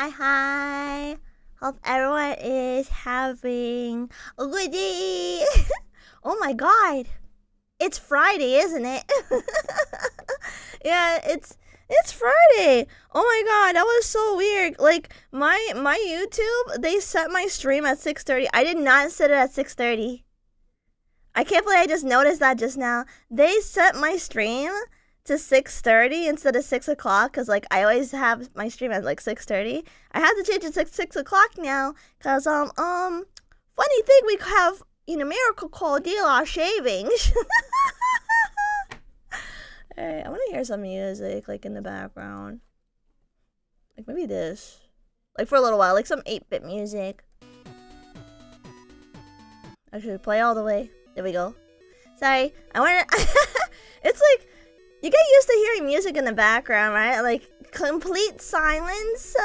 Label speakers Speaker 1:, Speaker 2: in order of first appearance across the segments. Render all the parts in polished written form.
Speaker 1: Hi. Hope everyone is having a good day. Oh my god. It's Friday, isn't it? Yeah, it's Friday. Oh my god, that was so weird. Like my YouTube, they set my stream at 6:30. I did not set it at 6:30. I can't believe I just noticed that just now. They set my stream to 6:30 instead of 6 o'clock because like I always have my stream at like 6:30. I had to change it to 6 o'clock now because funny thing, we have in America called daylight savings. Hey, I want to hear some music like in the background, like maybe this, like for a little while, like some 8-bit music. I should play all the way. There we go. Sorry, I want to. It's like you get used to hearing music in the background, right? Like complete silence.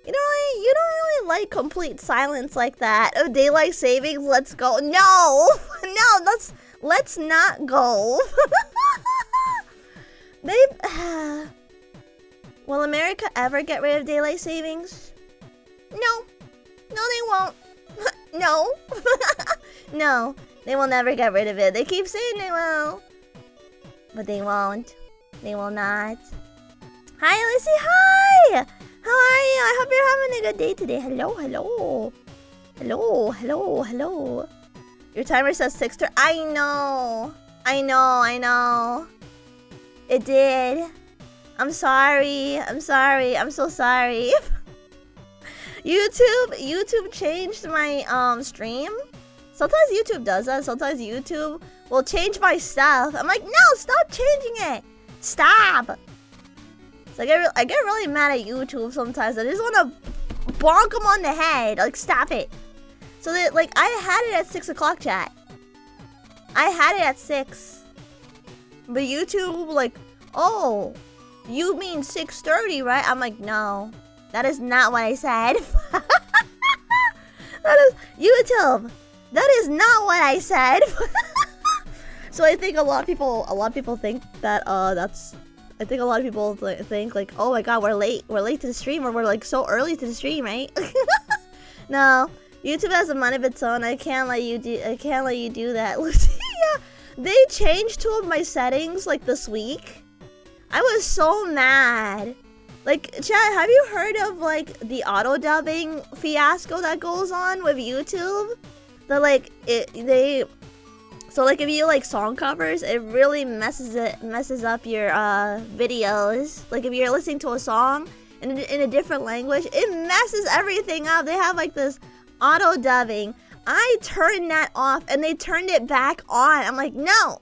Speaker 1: You don't really like complete silence like that. Oh, daylight savings. Let's go. No, no. Let's not go. Will America ever get rid of daylight savings? No, they won't. No, no, they will never get rid of it. They keep saying they will. But they won't. They will not. Hi, Lucy. Hi. How are you? I hope you're having a good day today. Hello, hello. Hello, hello, hello. Your timer says 6:30. I know. It did. I'm sorry. I'm so sorry. YouTube changed my stream. Sometimes YouTube does that. Sometimes YouTube will change my stuff. I'm like, no, stop changing it. Stop. So I get really mad at YouTube sometimes. I just want to bonk them on the head. Like, stop it. So that, like, I had it at 6 o'clock, chat. I had it at 6. But YouTube, like, oh, you mean 6:30, right? I'm like, no. That is not what I said. That is YouTube. That is not what I said. So I think a lot of people think that I think a lot of people think like, oh my god, we're late to the stream, or we're like so early to the stream, right? No, YouTube has a mind of its own. I can't let you do that. Yeah, they changed 2 of my settings like this week. I was so mad. Like, chat, have you heard of like the auto dubbing fiasco that goes on with YouTube? That like so like if you like song covers, it really messes up your videos. Like if you're listening to a song in a different language, it messes everything up. They have like this auto dubbing. I turned that off and they turned it back on. I'm like, no,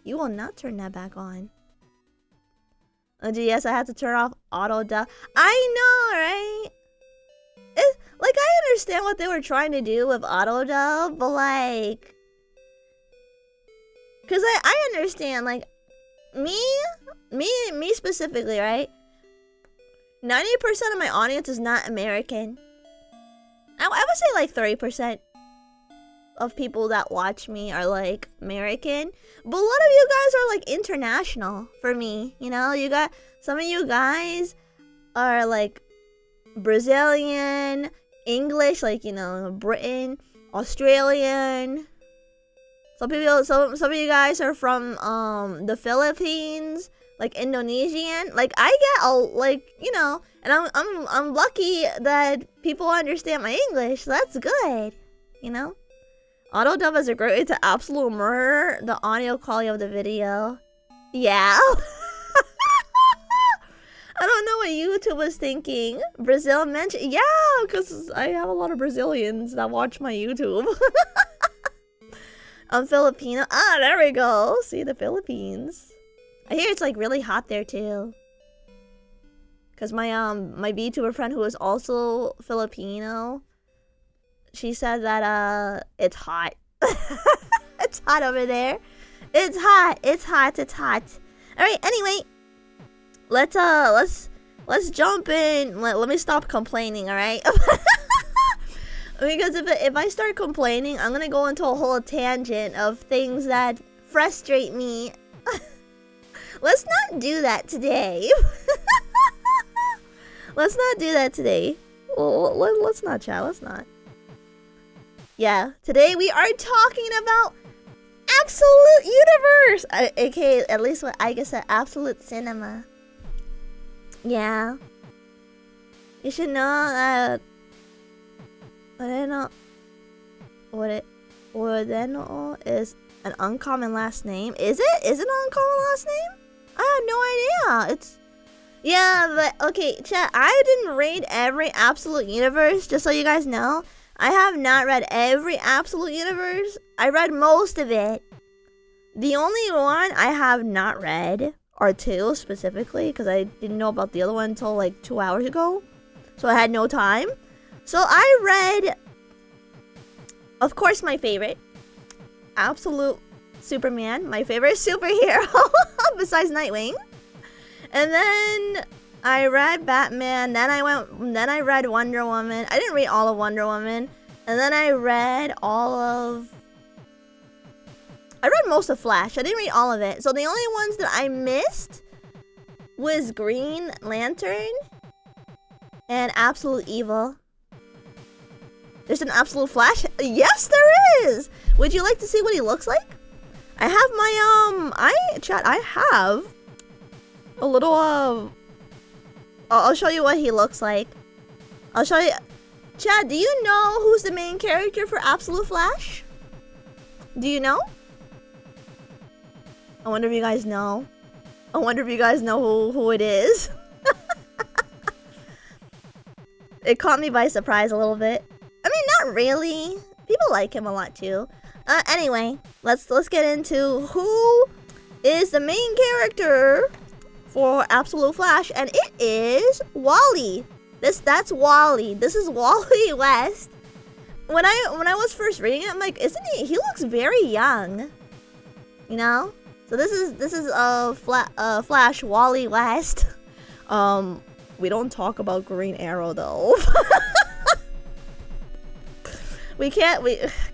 Speaker 1: you will not turn that back on. Oh, yes, I had to turn off auto dub. I know, right? Like, I understand what they were trying to do with auto dub, but like, cause I understand, like, me specifically, right? 90% of my audience is not American. I would say like 30% of people that watch me are like American, but a lot of you guys are like international for me. You know, you got some of you guys are like Brazilian, English, like, you know, Britain, Australian. Some of you guys are from the Philippines, like Indonesian. Like I get like, you know, and I'm lucky that people understand my English. So that's good, you know. Auto dub is a great way to absolute murder the audio quality of the video. Yeah. I don't know what YouTube was thinking. Brazil mentioned, yeah, because I have a lot of Brazilians that watch my YouTube. I'm Filipino. Ah, there we go. See, the Philippines. I hear it's like really hot there too. Cause my VTuber friend who is also Filipino, she said that it's hot. It's hot over there. It's hot. All right. Anyway, let's jump in. Let me stop complaining. All right. Because if I start complaining, I'm gonna go into a whole tangent of things that frustrate me. Let's not do that today. Let's not do that today. Well, let's not, chat. Let's not. Yeah, today we are talking about Absolute Universe, aka at least what I guess Absolute Cinema. Yeah, you should know that. Ueno is an uncommon last name. Is it? Is it an uncommon last name? I have no idea. It's yeah, but okay, chat. I didn't read every Absolute Universe. Just so you guys know, I have not read every Absolute Universe. I read most of it. The only one I have not read are two specifically, because I didn't know about the other one until like 2 hours ago, so I had no time. So I read, of course, my favorite, Absolute Superman, my favorite superhero besides Nightwing. And then I read Batman, then I read Wonder Woman. I didn't read all of Wonder Woman. And then I read most of Flash. I didn't read all of it. So the only ones that I missed was Green Lantern and Absolute Evil. There's an Absolute Flash? Yes, there is! Would you like to see what he looks like? I have my, I have a little, I'll show you what he looks like. I'll show you. Chad, do you know who's the main character for Absolute Flash? Do you know? I wonder if you guys know. I wonder if you guys know who it is. It caught me by surprise a little bit. I mean, not really. People like him a lot too. Anyway, let's get into who is the main character for Absolute Flash, and it is Wally. That's Wally. This is Wally West. When I was first reading it, I'm like, isn't he? He looks very young. You know. So this is Flash Wally West. We don't talk about Green Arrow though. We can't.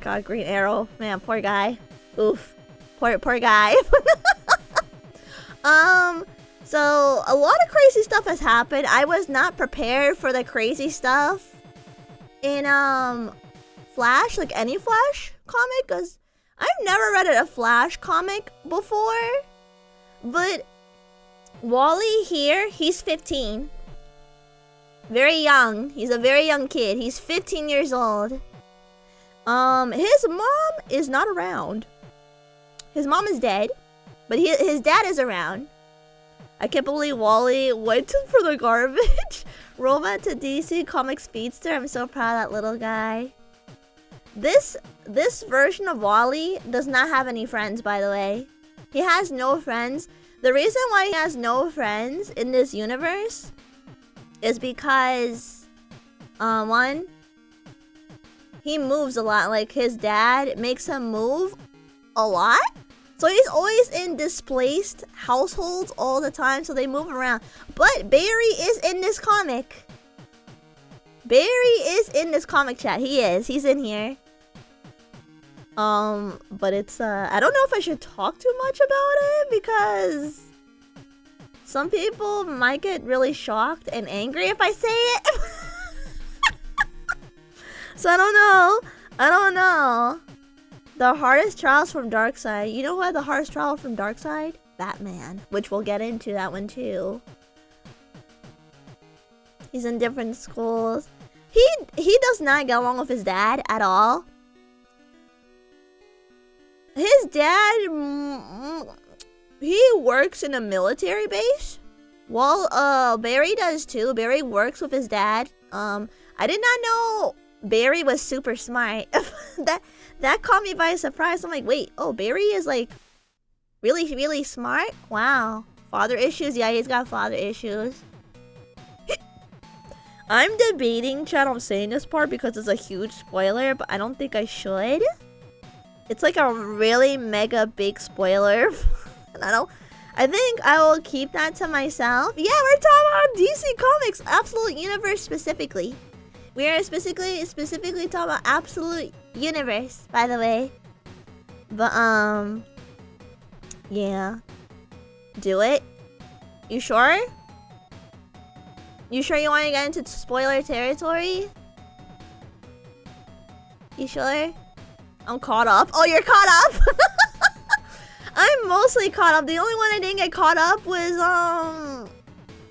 Speaker 1: God, Green Arrow, man, poor guy. Oof, poor guy. So a lot of crazy stuff has happened. I was not prepared for the crazy stuff in Flash, like any Flash comic, cause I've never read a Flash comic before. But Wally here, he's 15. Very young. He's a very young kid. He's 15 years old. His mom is not around. His mom is dead, but his dad is around. I can't believe Wally went for the garbage. Robot to DC Comic Speedster. I'm so proud of that little guy. This version of Wally does not have any friends, by the way. He has no friends. The reason why he has no friends in this universe is because, one, he moves a lot. Like, his dad makes him move a lot. So he's always in displaced households all the time, so they move around. But Barry is in this comic. Barry is in this comic, chat. He is. He's in here. But it's, I don't know if I should talk too much about it, because some people might get really shocked and angry if I say it. So I don't know. The hardest trials from Darkseid. You know what the hardest trial from Darkseid? Batman, which we'll get into that one too. He's in different schools. He does not get along with his dad at all. His dad, he works in a military base. Well, Barry does too. Barry works with his dad. I did not know Barry was super smart. That caught me by surprise. I'm like, wait, oh, Barry is like really, really smart? Wow. Father issues? Yeah, he's got father issues. I'm debating, chat, I'm saying this part because it's a huge spoiler, but I don't think I should. It's like a really mega big spoiler. And I think I will keep that to myself. Yeah, we're talking about DC Comics, Absolute Universe specifically. We are specifically talking about Absolute Universe, by the way. But, yeah. Do it? You sure? You sure you want to get into spoiler territory? You sure? I'm caught up. Oh, you're caught up? I'm mostly caught up. The only one I didn't get caught up was,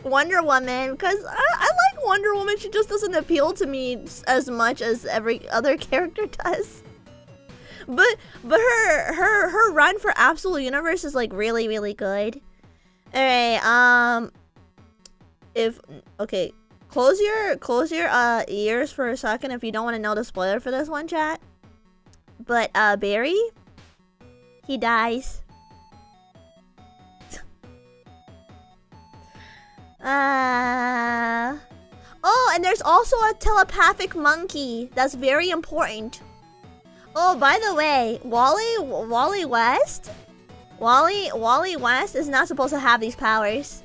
Speaker 1: Wonder Woman. Because I like Wonder Woman. She just doesn't appeal to me as much as every other character does. But her run for Absolute Universe is like really, really good. Alright, okay. Close your ears for a second if you don't want to know the spoiler for this one, chat. But Barry, he dies. Oh, and there's also a telepathic monkey. That's very important. Oh, by the way, Wally West is not supposed to have these powers.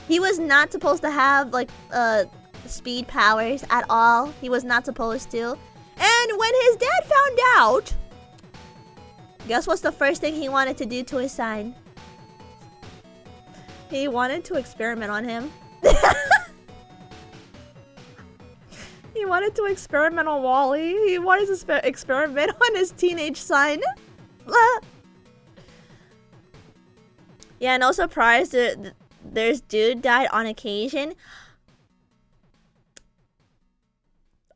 Speaker 1: He was not supposed to have like speed powers at all. He was not supposed to. And when his dad found out, guess what's the first thing he wanted to do to his son? He wanted to experiment on him. He wanted to experiment on Wally. He wanted to experiment on his teenage son. Yeah, no surprise. There's dude died on occasion.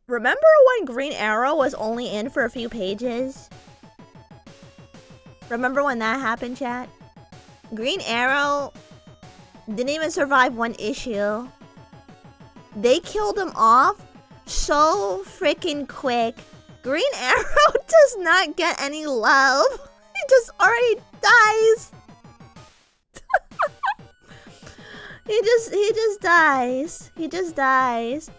Speaker 1: Remember when Green Arrow was only in for a few pages? Remember when that happened, chat? Green Arrow didn't even survive one issue. They killed him off so freaking quick. Green Arrow does not get any love. He just already dies. He just dies. He just dies.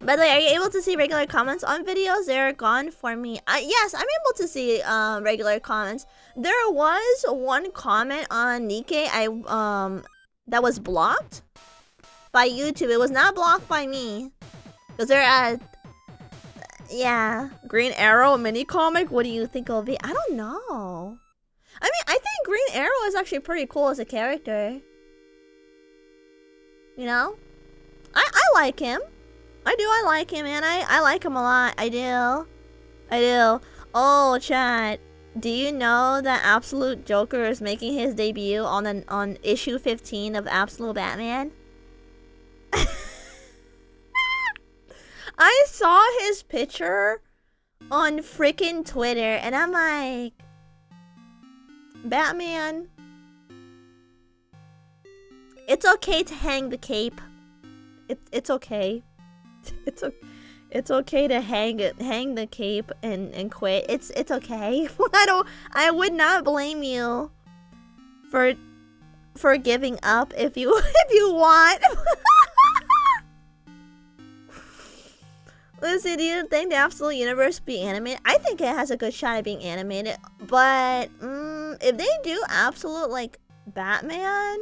Speaker 1: By the way, are you able to see regular comments on videos? They're gone for me. Yes, I'm able to see regular comments. There was one comment on Nikkei that was blocked by YouTube. It was not blocked by me. Because they're at... Yeah. Green Arrow mini comic? What do you think it'll be? I don't know. I mean, I think Green Arrow is actually pretty cool as a character. You know? I like him. I like him, man. I like him a lot. I do. Oh, chat. Do you know that Absolute Joker is making his debut on issue 15 of Absolute Batman? I saw his picture on freaking Twitter and I'm like, Batman, it's okay to hang the cape. It's okay. It's okay to hang the cape and quit. It's okay. I would not blame you for giving up if you want. Let's see, do you think the Absolute Universe be animated? I think it has a good shot at being animated, but if they do Absolute like Batman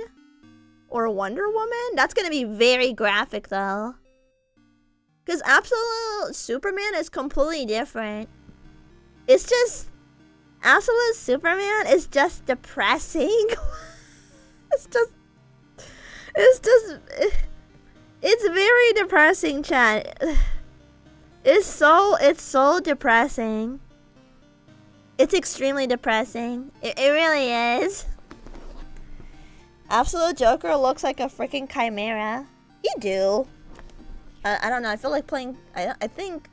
Speaker 1: or Wonder Woman, that's gonna be very graphic though. Because Absolute Superman is completely different. It's just... Absolute Superman is just depressing. It's very depressing, chat. It's so depressing. It's extremely depressing. It really is. Absolute Joker looks like a freaking chimera. You do. I don't know. I feel like playing... I think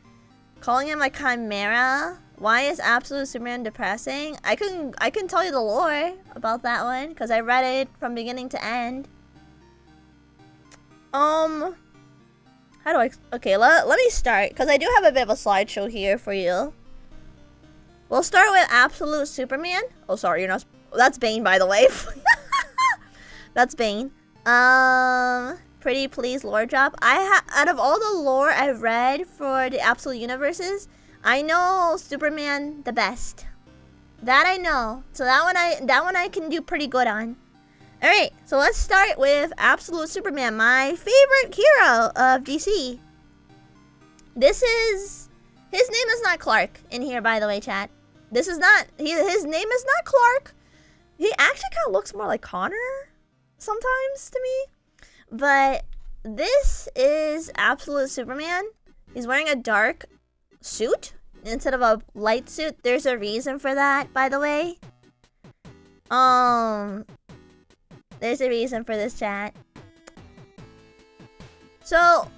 Speaker 1: calling him a chimera. Why is Absolute Superman depressing? I can tell you the lore about that one because I read it from beginning to end. How do I... Okay, let me start because I do have a bit of a slideshow here for you. We'll start with Absolute Superman. Oh, sorry, you're not... That's Bane, by the way. That's Bane. Pretty please lore drop. Out of all the lore I've read for the Absolute Universes, I know Superman the best. That I know. So that one I can do pretty good on. Alright, so let's start with Absolute Superman, my favorite hero of DC. His name is not Clark in here, by the way, chat. His name is not Clark. He actually kind of looks more like Connor sometimes to me. But this is Absolute Superman. He's wearing a dark suit instead of a light suit. There's a reason for that, by the way. There's a reason for this, chat. So,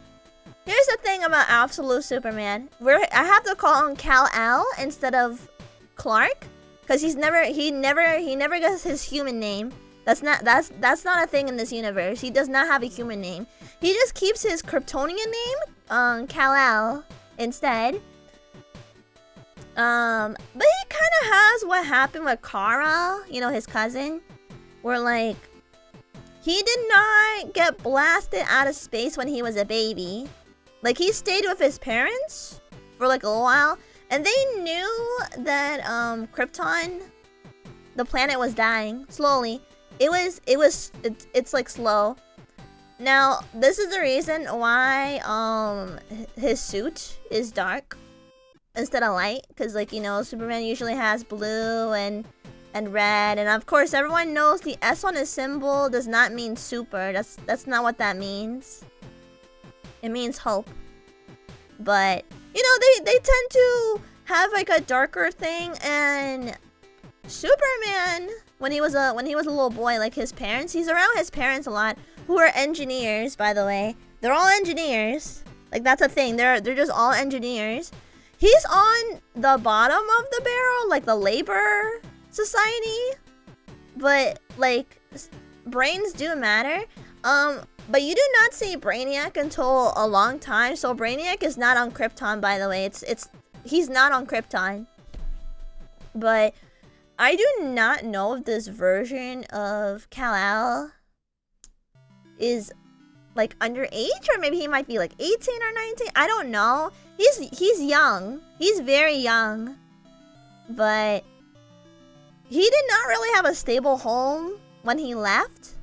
Speaker 1: here's the thing about Absolute Superman. I have to call him Kal-El instead of Clark, because he never gets his human name. That's not a thing in this universe. He does not have a human name. He just keeps his Kryptonian name, Kal-El, instead. But he kind of has what happened with Kara, you know, his cousin, where like he did not get blasted out of space when he was a baby. Like, he stayed with his parents for like a little while, and they knew that Krypton, the planet, was dying slowly. It's like slow. Now, this is the reason why his suit is dark instead of light, because, like, you know, Superman usually has blue and red, and of course everyone knows the S on his symbol does not mean super. That's not what that means. It means hope. But, you know, they tend to have like a darker thing, and Superman, when he was a little boy, like his parents, he's around his parents a lot, who are engineers, by the way. They're all engineers. Like, that's a thing. They're just all engineers. He's on the bottom of the barrel, like the labor society. But like, brains do matter. But you do not see Brainiac until a long time. So Brainiac is not on Krypton, by the way. He's not on Krypton. But I do not know if this version of Kal-El is like underage, or maybe he might be like 18 or 19. I don't know. He's young. He's very young. But he did not really have a stable home when he left.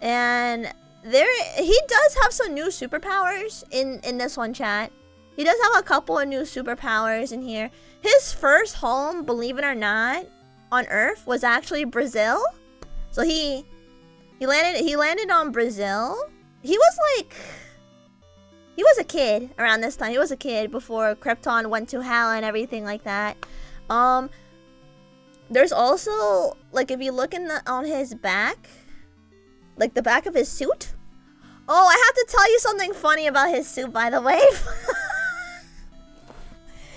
Speaker 1: And he does have some new superpowers in this one, chat. He does have a couple of new superpowers in here. His first home, believe it or not, on Earth was actually Brazil. So he landed on Brazil. He was a kid around this time. He was a kid before Krypton went to hell and everything like that. There's also, like, if you look on his back, like the back of his suit. Oh, I have to tell you something funny about his suit, by the way.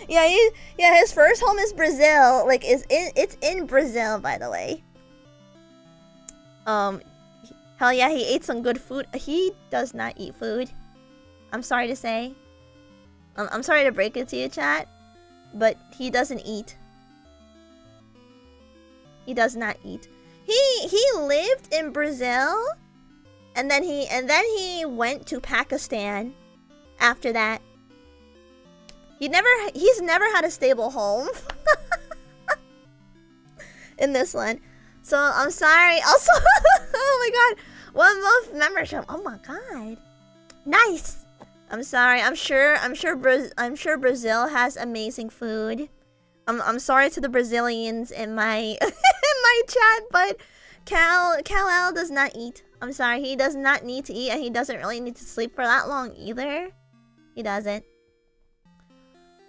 Speaker 1: Yeah, his first home is Brazil. Like, it's in Brazil, by the way. Hell yeah, he ate some good food. He does not eat food. I'm sorry to say. I'm sorry to break it to you, chat, but he doesn't eat. He does not eat. He lived in Brazil, and then he went to Pakistan after that. He's never had a stable home in this one. So I'm sorry. Also, oh my god, 1 month membership. Oh my god, nice. I'm sorry. I'm sure Brazil has amazing food. I'm sorry to the Brazilians in my in my chat, but Kal-El does not eat. I'm sorry, he does not need to eat, and he doesn't really need to sleep for that long either. He doesn't.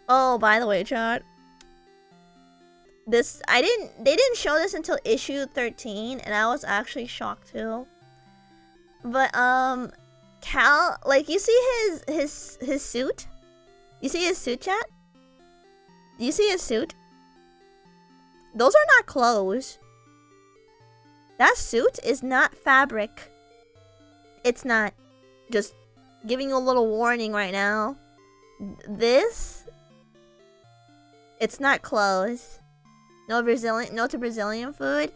Speaker 1: Oh, by the way, chat. They didn't show this until issue 13, and I was actually shocked too. But Cal, like, you see his suit? You see his suit, chat? Do you see his suit? Those are not clothes. That suit is not fabric. It's not. Just giving you a little warning right now. It's not clothes. No to Brazilian food.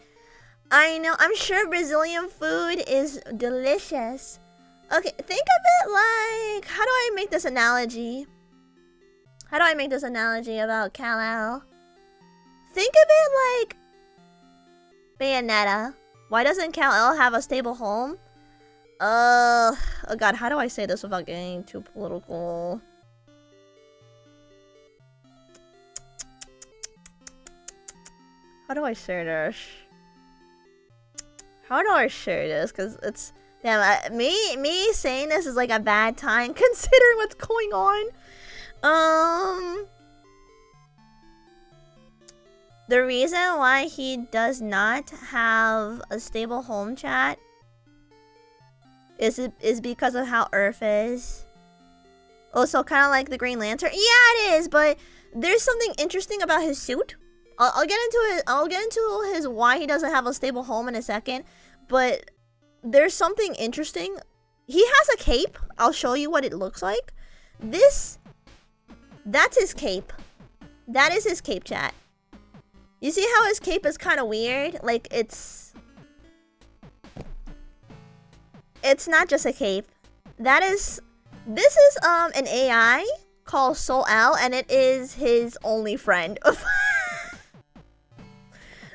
Speaker 1: I know, I'm sure Brazilian food is delicious. Okay, think of it like, how do I make this analogy? How do I make this analogy about Kal-El? Think of it like Bayonetta. Why doesn't Kal-El have a stable home? Oh god, how do I say this without getting too political? How do I share this? How do I share this? Because Damn, me saying this is like a bad time considering what's going on. The reason why he does not have a stable home chat is because of how Earth is. Also, kind of like the Green Lantern. Yeah, it is, but there's something interesting about his suit. I'll get into his why he doesn't have a stable home in a second, but there's something interesting. He has a cape. I'll show you what it looks like. That's his cape. That is his cape, chat. You see how his cape is kind of weird? Like, it's not just a cape. This is an AI called Sol-El, and it is his only friend.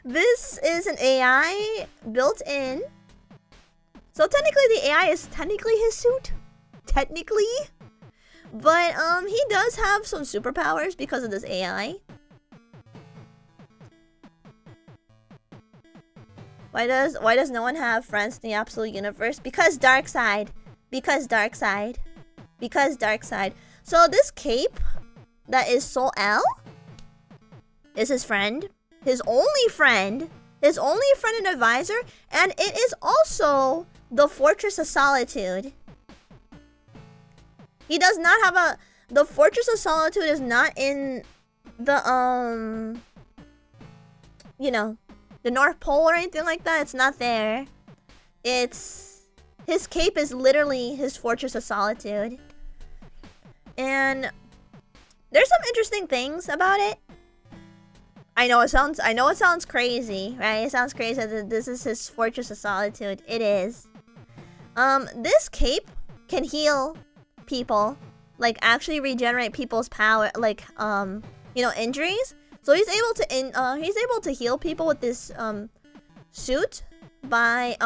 Speaker 1: This is an AI built in. So technically the AI is technically his suit. Technically. But he does have some superpowers because of this AI. Why does no one have friends in the absolute universe? Because dark side. Because dark side. Because dark side. So this cape that is Sol-El is his friend. His only friend. His only friend and advisor. And it is also the Fortress of Solitude. He does not have a... The Fortress of Solitude is not in the, you know, the North Pole or anything like that. It's not there. It's... His cape is literally his Fortress of Solitude. And there's some interesting things about it. I know it sounds crazy, right? It sounds crazy that this is his Fortress of Solitude. It is. This cape can heal people, like actually regenerate people's power, like you know, injuries. So he's able to heal people with this suit by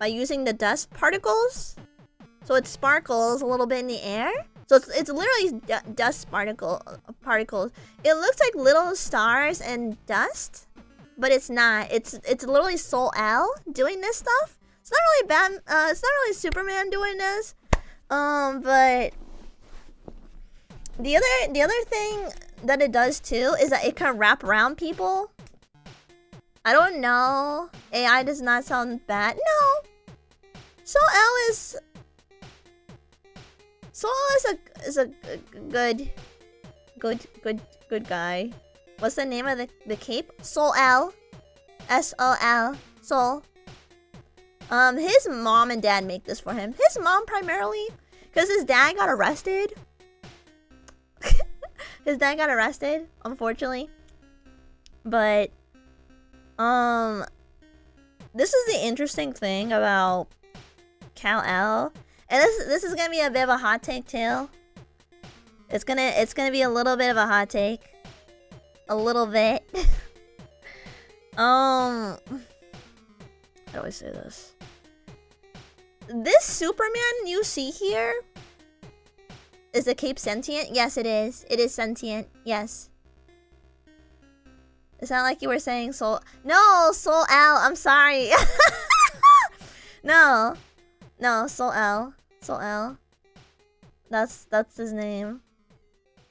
Speaker 1: using the dust particles. So it sparkles a little bit in the air. So it's literally dust particles. It looks like little stars and dust, but it's not. It's literally Sol-El doing this stuff. It's not really it's not really Superman doing this. But the other thing that it does too is that it can wrap around people. I don't know. AI does not sound bad. No. Sol-El is a good guy. What's the name of the cape? Sol-El. S-O-L. Sol. His mom and dad make this for him. His mom primarily, because his dad got arrested. His dad got arrested, unfortunately. But, this is the interesting thing about Kal-El. And this is gonna be a bit of a hot take too. It's gonna be a little bit of a hot take. A little bit. How do I say this? This Superman you see here, is the cape sentient? Yes, it is. It is sentient. Yes. It's not like you were saying Sol. No, Sol-El. I'm sorry. No, Sol-El. Sol-El. That's his name.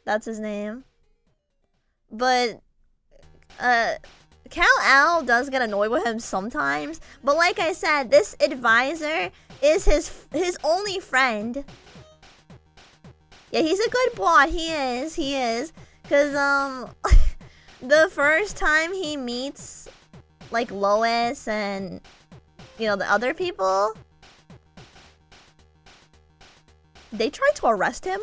Speaker 1: That's his name. But Kal-El does get annoyed with him sometimes. But like I said, this advisor is his only friend. Yeah, he's a good boy. He is. Cause the first time he meets like Lois and you know the other people, they tried to arrest him.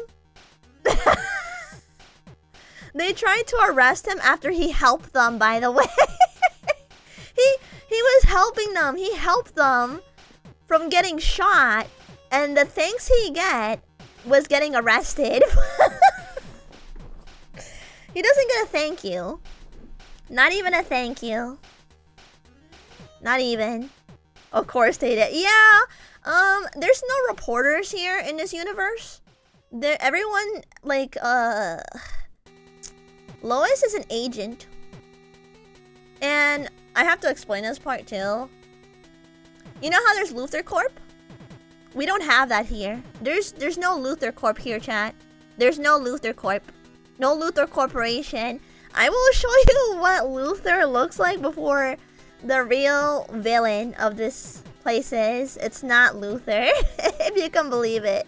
Speaker 1: They tried to arrest him after he helped them, by the way. He was helping them. He helped them from getting shot, and the thanks he was getting arrested. He doesn't get a thank you. Not even a thank you. Not even. Of course they did. Yeah. There's no reporters here in this universe. Everyone, like, Lois is an agent. And I have to explain this part too. You know how there's Luthor Corp? We don't have that here. There's no Luther Corp here, chat. There's no Luther Corp. No Luther Corporation. I will show you what Luther looks like before the real villain of this place is. It's not Luther, if you can believe it.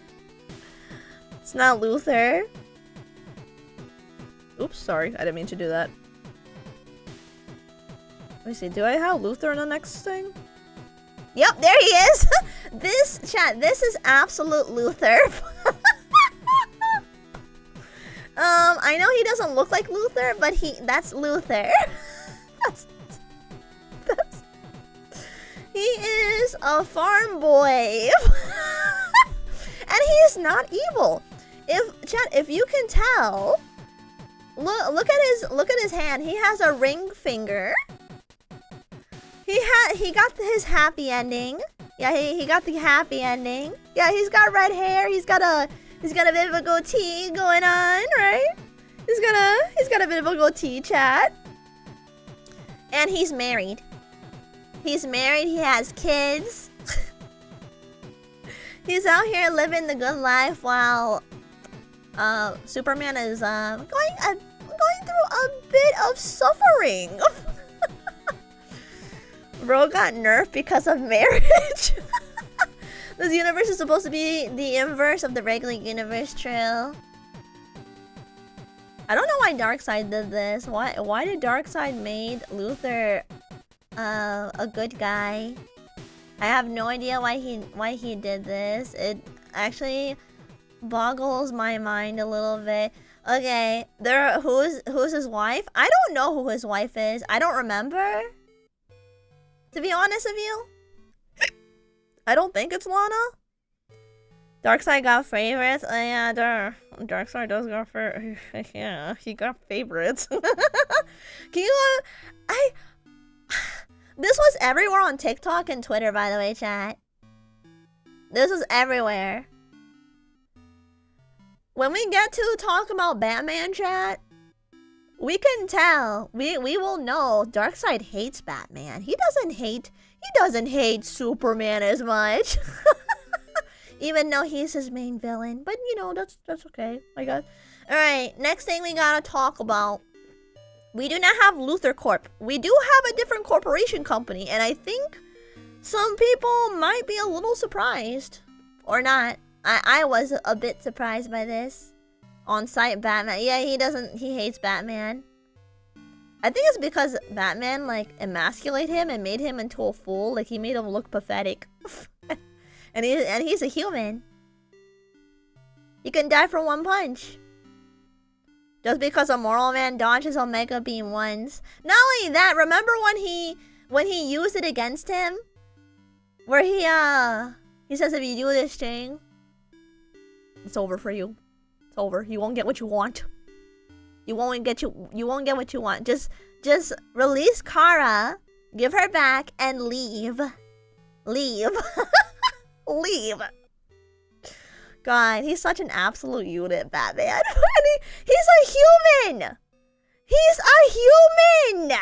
Speaker 1: It's not Luther. Oops, sorry. I didn't mean to do that. Let me see. Do I have Luther in the next thing? Yep, there he is. This is absolute Luther. I know he doesn't look like Luther, but that's Luther. He is a farm boy. And he is not evil. If you can tell, look at his hand. He has a ring finger. He got his happy ending. Yeah, he got the happy ending. Yeah, he's got red hair. He's got a bit of a goatee going on, right? He's got a bit of a goatee, chat. And he's married. He's married. He has kids. He's out here living the good life while Superman is going through a bit of suffering. Bro got nerfed because of marriage. This universe is supposed to be the inverse of the regular universe, true. I don't know why Darkseid did this. Why did Darkseid made Luther a good guy? I have no idea why he did this. It actually boggles my mind a little bit. Okay, who's his wife? I don't know who his wife is. I don't remember. To be honest with you, I don't think it's Lana. Darkseid got favorites. Yeah, Darkseid does got favorites. Yeah, he got favorites. Can you? This was everywhere on TikTok and Twitter, by the way, chat. This was everywhere. When we get to talk about Batman, chat, we can tell. We will know Darkseid hates Batman. He doesn't hate Superman as much. Even though he's his main villain. But you know, that's okay, I guess. Alright, next thing we gotta talk about. We do not have Luther Corp. We do have a different corporation company, and I think some people might be a little surprised. Or not. I was a bit surprised by this. On-site Batman. Yeah, he hates Batman. I think it's because Batman, like, emasculated him and made him into a fool. Like, he made him look pathetic. and he's a human. He can die from one punch. Just because a moral man dodges Omega Beam once. Not only that, remember when he used it against him? Where he says if you do this thing, it's over for you. It's over. You won't get what you want. You won't get what you want. Just release Kara, give her back, and leave. Leave. Leave. God, he's such an absolute unit, Batman. He's a human! He's a human!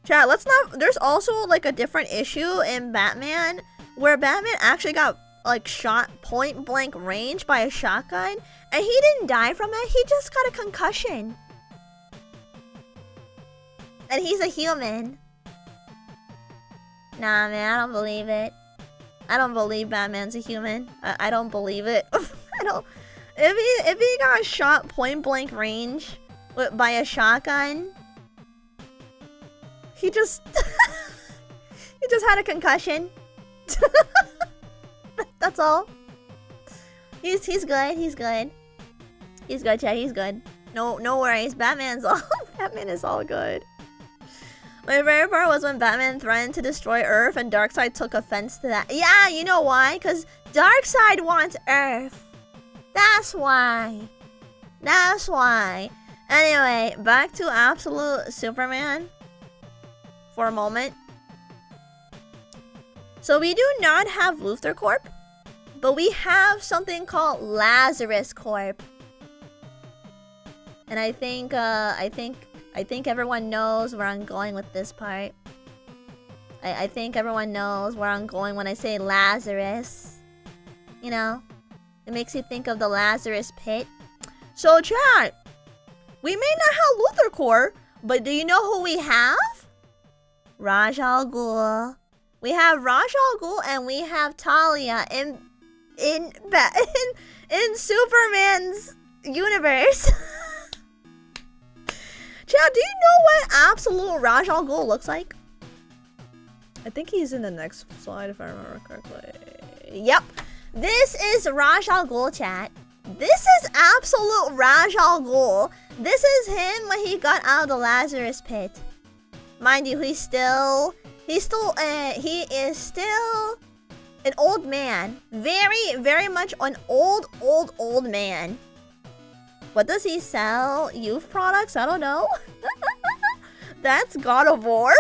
Speaker 1: Chat, let's not... There's also, like, a different issue in Batman where Batman actually got, like, shot point-blank range by a shotgun, and he didn't die from it. He just got a concussion. And he's a human. Nah, man, I don't believe it. I don't believe Batman's a human. I don't believe it. I don't... If he got shot point-blank range by a shotgun... He just had a concussion. That's all. He's good. He's good. He's good, chat. He's good. No worries. Batman is all good. My favorite part was when Batman threatened to destroy Earth and Darkseid took offense to that. Yeah, you know why? Because Darkseid wants Earth. That's why. That's why. Anyway, back to Absolute Superman. For a moment. So we do not have Luther Corp, but we have something called Lazarus Corp. And I think everyone knows where I'm going with this part. I think everyone knows where I'm going when I say Lazarus. You know? It makes you think of the Lazarus pit. So chat, we may not have Luther Core, but do you know who we have? Raj Al Ghul. We have Raj Al Ghul and we have Talia in Superman's universe. Chat, do you know what absolute Raj Al Ghul looks like? I think he's in the next slide if I remember correctly. Yep. This is Raj Al Ghul, chat. This is absolute Raj Al Ghul. This is him when he got out of the Lazarus pit. Mind you, he is still an old man. Very, very much an old man. What does he sell? Youth products? I don't know. That's God of War.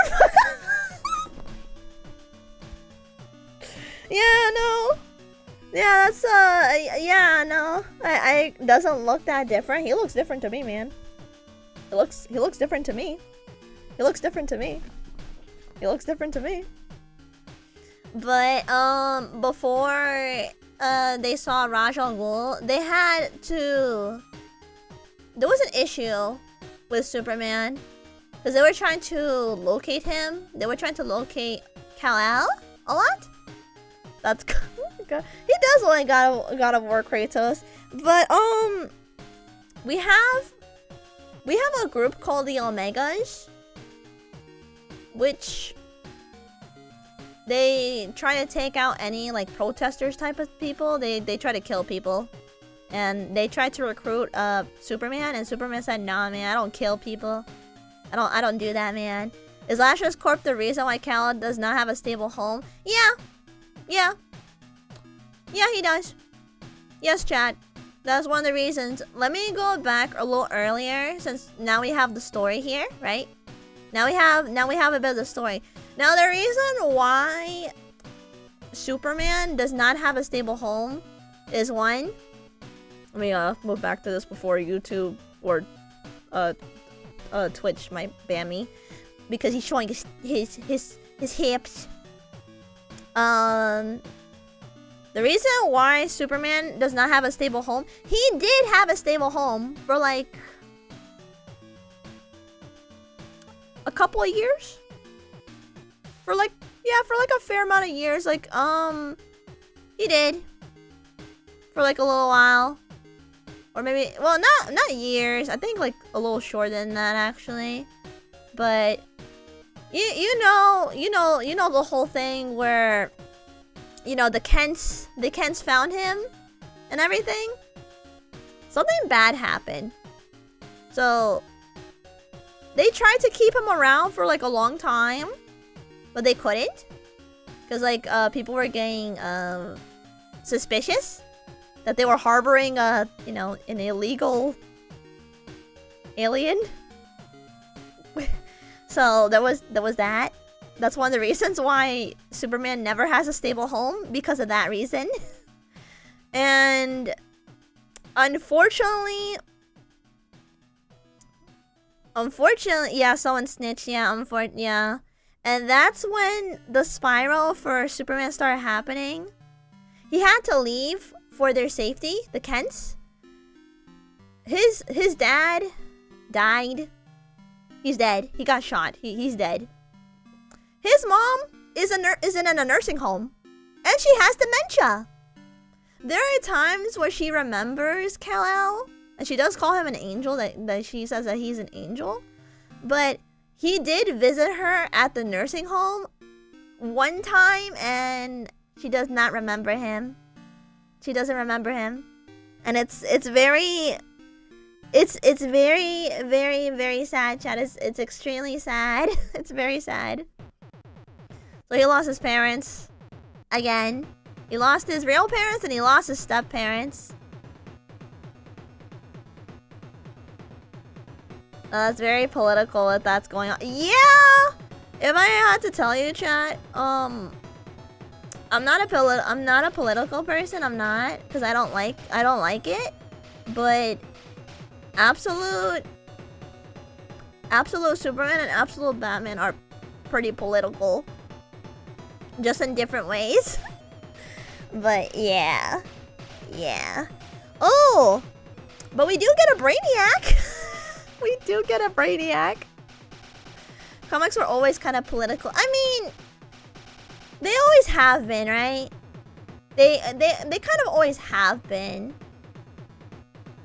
Speaker 1: Yeah, no. Yeah, that's yeah, no. I doesn't look that different. He looks different to me, man. He looks different to me. He looks different to me. He looks different to me. But before they saw Raj Al Ghul, they had to. There was an issue with Superman because they were trying to locate him. They were trying to locate Kal-El a lot. That's good. He does only God of War Kratos, but we have a group called the Omegas, which they try to take out any like protesters type of people. They try to kill people, and they tried to recruit Superman, and Superman said, "Nah, man, I don't kill people. I don't do that, man." Is Lazarus Corp the reason why Kal-El does not have a stable home? Yeah, he does. Yes, chat. That's one of the reasons. Let me go back a little earlier, since now we have the story here, right? Now we have a bit of the story. Now the reason why Superman does not have a stable home is one. Let me move back to this before YouTube or Twitch might ban me, because he's showing his hips. The reason why Superman does not have a stable home, he did have a stable home for like a couple of years. For like a fair amount of years. Like, he did. For like a little while. Or maybe, well, not years. I think like a little shorter than that actually. But you know the whole thing where, you know, the Kents found him and everything. Something bad happened. So they tried to keep him around for like a long time, but they couldn't. Because like people were getting suspicious that they were harboring you know, an illegal alien. So there was that. That's one of the reasons why Superman never has a stable home, because of that reason. And unfortunately, yeah, someone snitched. Yeah, and that's when the spiral for Superman started happening. He had to leave for their safety, the Kents. His dad died. He's dead. He got shot. He's dead. His mom is in a nursing home, and she has dementia. There are times where she remembers Kal-El, and she does call him an angel, that she says that he's an angel. But he did visit her at the nursing home one time, and she does not remember him. She doesn't remember him. And it's very very sad, chat. It's extremely sad. It's very sad. So he lost his parents again. He lost his real parents and he lost his step parents. That's very political if that's going on. Yeah! If I had to tell you, chat, I'm not a political person. I'm not, because I don't like it. But absolute Superman and absolute Batman are pretty political. just in different ways. But yeah. Yeah. Oh! But we do get a Brainiac! We do get a Brainiac. Comics were always kind of political. I mean, they always have been, right? They kind of always have been.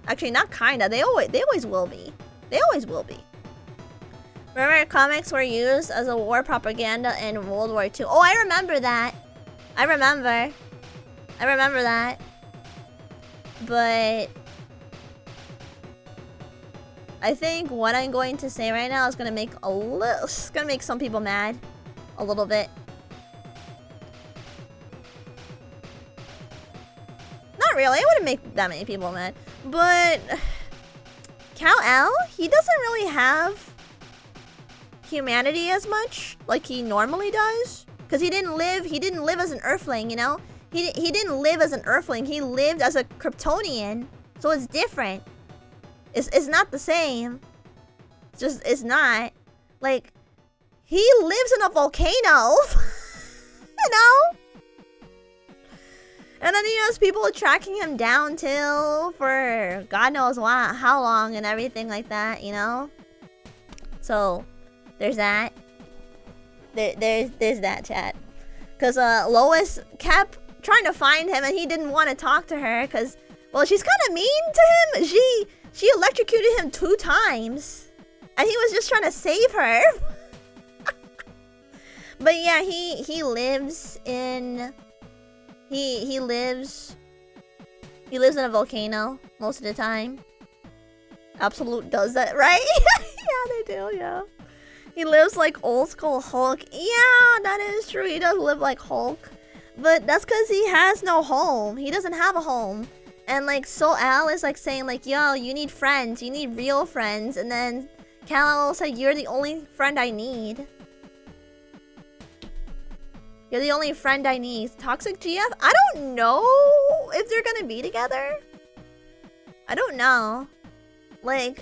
Speaker 1: Actually, not kinda. They always will be. They always will be. Remember, comics were used as a war propaganda in World War II. Oh, I remember that. I remember that. But I think what I'm going to say right now is gonna make some people mad. A little bit. Not really, it wouldn't make that many people mad. But Kal-El, he doesn't really have humanity as much like he normally does. Because he didn't live as an Earthling, you know? He didn't live as an Earthling, he lived as a Kryptonian. So it's different. It's not the same. It's not. Like, he lives in a volcano. You know? And then he has people tracking him down too for God knows how long and everything like that, you know? So, there's that. There's that, chat. Because Lois kept trying to find him and he didn't want to talk to her because, well, she's kind of mean to him. She electrocuted him 2 times. And he was just trying to save her. But yeah, he lives in... He lives in a volcano most of the time. Absolute does that, right? Yeah, they do, yeah. He lives like old school Hulk. Yeah, that is true. He does live like Hulk. But that's because he has no home. He doesn't have a home. And like Sol-El is like saying like, yo, you need friends. You need real friends. And then Kal-El said, you're the only friend I need. You're the only friend I need. Toxic GF? I don't know if they're gonna be together. I don't know. Like,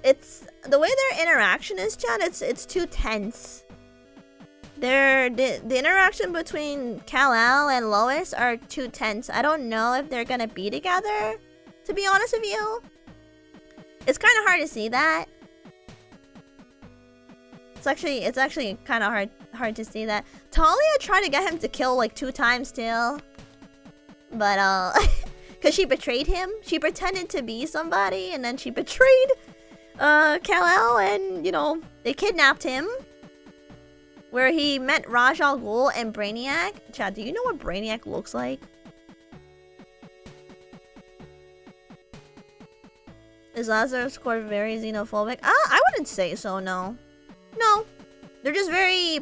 Speaker 1: it's the way their interaction is, chat. It's too tense. The interaction between Kal-El and Lois are too tense. I don't know if they're gonna be together. To be honest with you, it's kind of hard to see that. It's actually kind of hard to see that. Talia tried to get him to kill like 2 times still. But cause she betrayed him. She pretended to be somebody and then she betrayed Kal-El and, you know, they kidnapped him. Where he met Raj Al Ghul and Brainiac. Chad, do you know what Brainiac looks like? Is Lazarus Court very xenophobic? I wouldn't say so, no. No. They're just very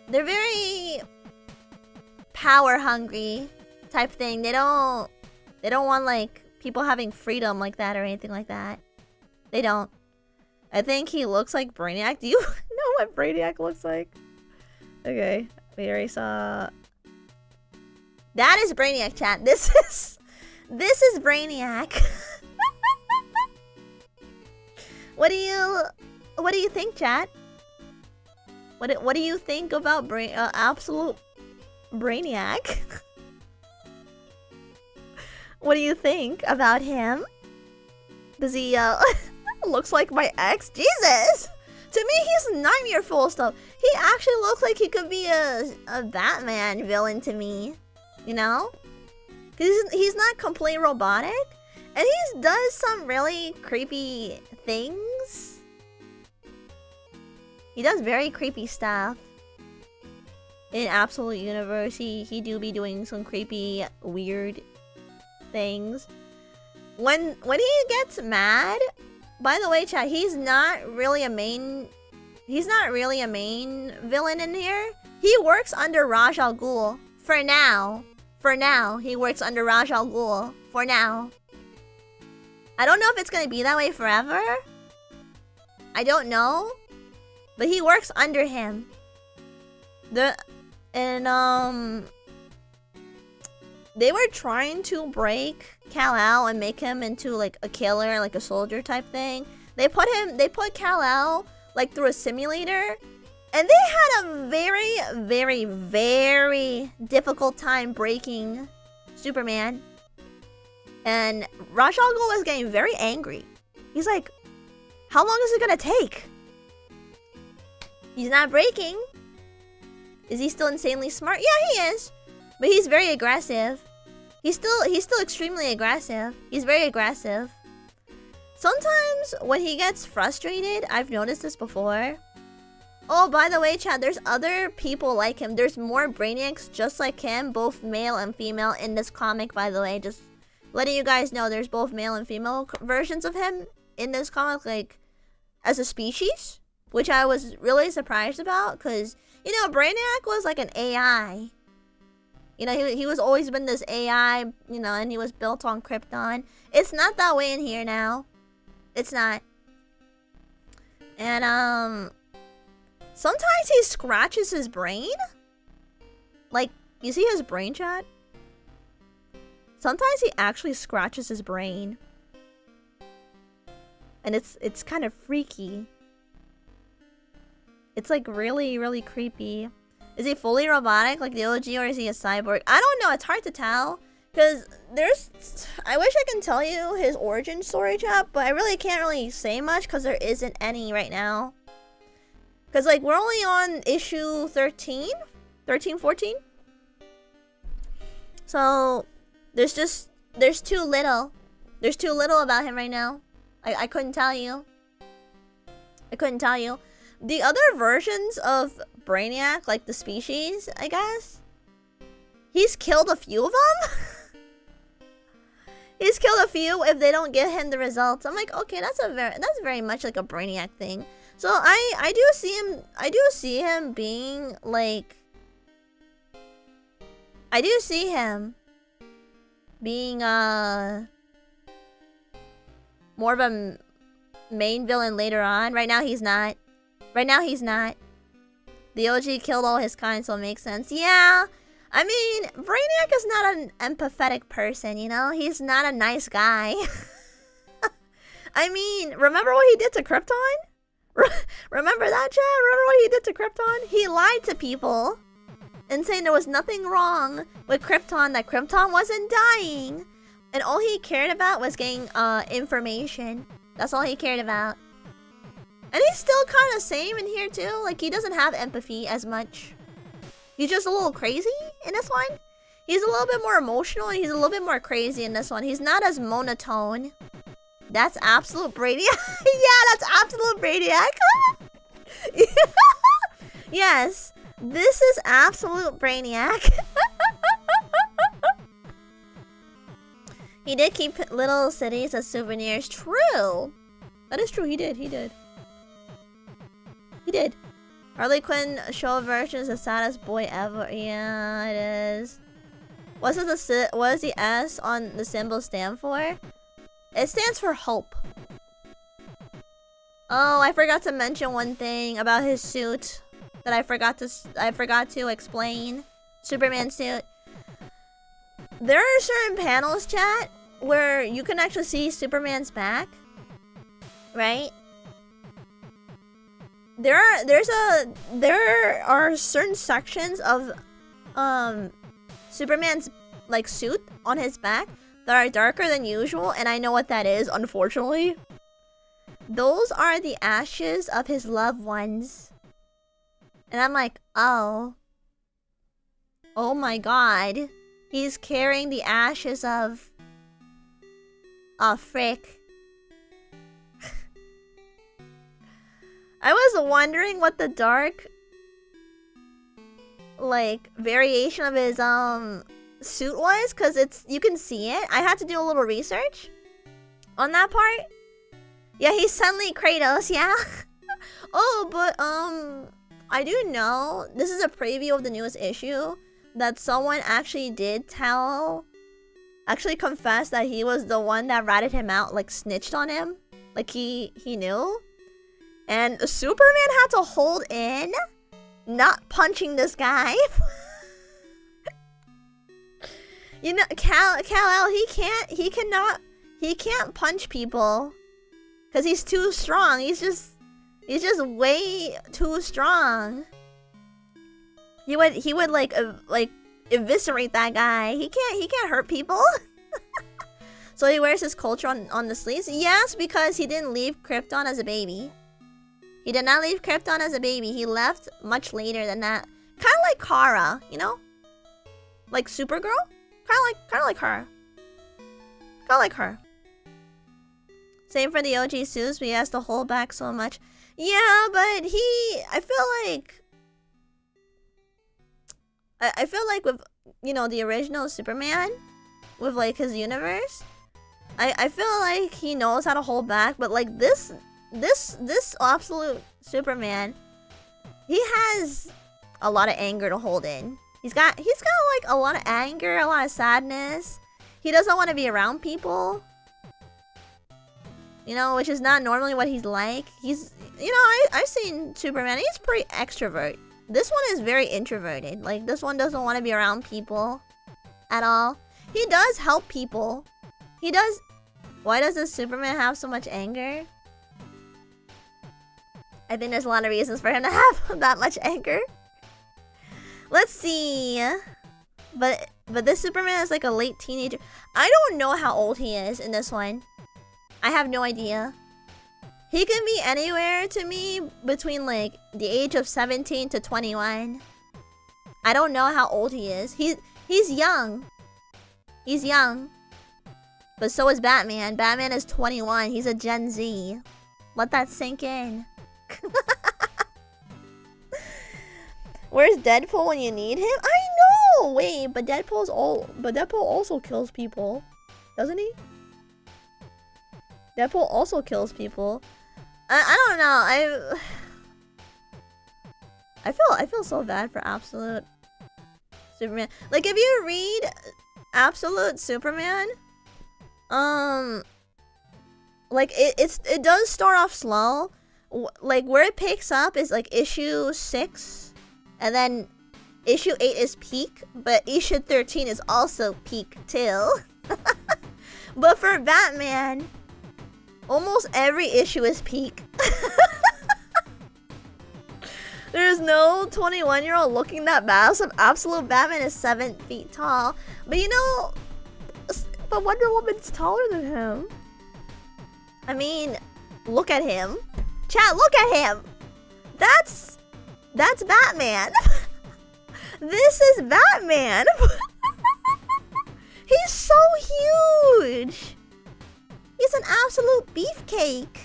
Speaker 1: they're very power hungry type thing. They don't want like people having freedom like that or anything like that. They don't. I think he looks like Brainiac. Do you know what Brainiac looks like? Okay, we already saw. That is Brainiac, chat. This is Brainiac. What do you think, chat? What do you think about absolute Brainiac? What do you think about him? Does he looks like my ex? Jesus! To me, he's nightmare full stuff. He actually looks like he could be a Batman villain to me. You know? He's not completely robotic. And he does some really creepy things. He does very creepy stuff. In Absolute Universe, he do be doing some creepy, weird things. When he gets mad, by the way, chat, he's not really a main villain in here. He works under Raj Al Ghul for now. For now, he works under Raj Al Ghul for now. I don't know if it's gonna be that way forever. I don't know. But he works under him. They were trying to break Kal-El and make him into like a killer, like a soldier type thing. They put Kal-El like through a simulator And they had a very, very, very difficult time breaking Superman. And Ra's al Ghul was getting very angry. He's like, how long is it gonna take? He's not breaking. Is he still insanely smart? Yeah, he is. But he's very aggressive. He's still extremely aggressive. He's very aggressive. Sometimes when he gets frustrated, I've noticed this before. Oh, by the way, chat, there's other people like him. There's more Brainiacs just like him, both male and female in this comic, by the way. Just letting you guys know there's both male and female versions of him in this comic, like, as a species. Which I was really surprised about, because, you know, Brainiac was like an AI. You know, he was always been this AI, you know, and he was built on Krypton. It's not that way in here now. It's not. And, sometimes he scratches his brain. Like, you see his brain, chat? Sometimes he actually scratches his brain. And it's kind of freaky. It's like really, really creepy. Is he fully robotic like the OG, or is he a cyborg? I don't know. It's hard to tell. Because I wish I can tell you his origin story, chat, but I really can't really say much because there isn't any right now. Because, like, we're only on issue 13? 13, 14? So, there's too little. There's too little about him right now. I couldn't tell you. I couldn't tell you. The other versions of Brainiac, like the species, I guess, he's killed a few of them. He's killed a few if they don't give him the results. I'm like, okay, that's very much like a Brainiac thing. So I do see him being like, I do see him being more of a main villain later on. Right now he's not. Right now he's not. The OG killed all his kind, so it makes sense. Yeah. I mean, Brainiac is not an empathetic person, you know? He's not a nice guy. I mean, remember what he did to Krypton? Remember that, chat? Remember what he did to Krypton? He lied to people and saying there was nothing wrong with Krypton, that Krypton wasn't dying. And all he cared about was getting information. That's all he cared about. And he's still kind of same in here too. Like, he doesn't have empathy as much. He's just a little crazy in this one. He's a little bit more emotional and he's a little bit more crazy in this one. He's not as monotone. That's absolute Brainiac. Yeah, that's absolute Brainiac. Yes, this is absolute Brainiac. He did keep little cities as souvenirs. True. That is true. He did. He did. He did. Harley Quinn show version is the saddest boy ever. Yeah, it is. What does the S on the symbol stand for? It stands for hope. Oh, I forgot to mention one thing about his suit that I forgot to explain. Superman suit. There are certain panels, chat, where you can actually see Superman's back, right? There are certain sections of Superman's like suit on his back that are darker than usual, and I know what that is, unfortunately. Those are the ashes of his loved ones. And I'm like, oh my god. He's carrying the ashes of... oh, frick. I was wondering what the dark, like, variation of his, suit was, because you can see it. I had to do a little research on that part. Yeah, he's suddenly Kratos, yeah. Oh, but, I do know, this is a preview of the newest issue, that someone actually actually confessed that he was the one that ratted him out, like snitched on him. Like he knew. And Superman had to hold in not punching this guy. You know, Kal-El, he can't punch people. Because he's too strong. He's just He's just way too strong. He would like eviscerate that guy. He can't hurt people. So he wears his culture on the sleeves? Yes, because he didn't leave Krypton as a baby. He did not leave Krypton as a baby. He left much later than that. Kind of like Kara, you know? Like Supergirl? Kind of like her. Kind of like her. Same for the OG Zeus, but he has to hold back so much. Yeah, but I feel like with, you know, the original Superman, with like his universe, I feel like he knows how to hold back, but like this absolute Superman, he has a lot of anger to hold in. He's got like a lot of anger, a lot of sadness. He doesn't want to be around people. You know, which is not normally what he's like. He's, you know, I've seen Superman. He's pretty extrovert. This one is very introverted. Like, this one doesn't want to be around people at all. He does help people. He does. Why does this Superman have so much anger? I think there's a lot of reasons for him to have that much anger. Let's see. But this Superman is like a late teenager. I don't know how old he is in this one. I have no idea. He can be anywhere to me between like the age of 17 to 21. I don't know how old he is. He's young. He's young. But so is Batman. Batman is 21. He's a Gen Z. Let that sink in. Where's Deadpool when you need him? I know! Wait, but Deadpool also kills people. Doesn't he? Deadpool also kills people. I don't know. I feel so bad for Absolute Superman. Like, if you read Absolute Superman, like it does start off slow. Like, where it picks up is like issue 6, and then issue 8 is peak, but issue 13 is also peak too. But for Batman, almost every issue is peak. There's no 21-year-old looking that massive. Absolute Batman is 7 feet tall. But you know, but Wonder Woman's taller than him. I mean, look at him. Chat, look at him. That's Batman. This is Batman. He's so huge. He's an absolute beefcake.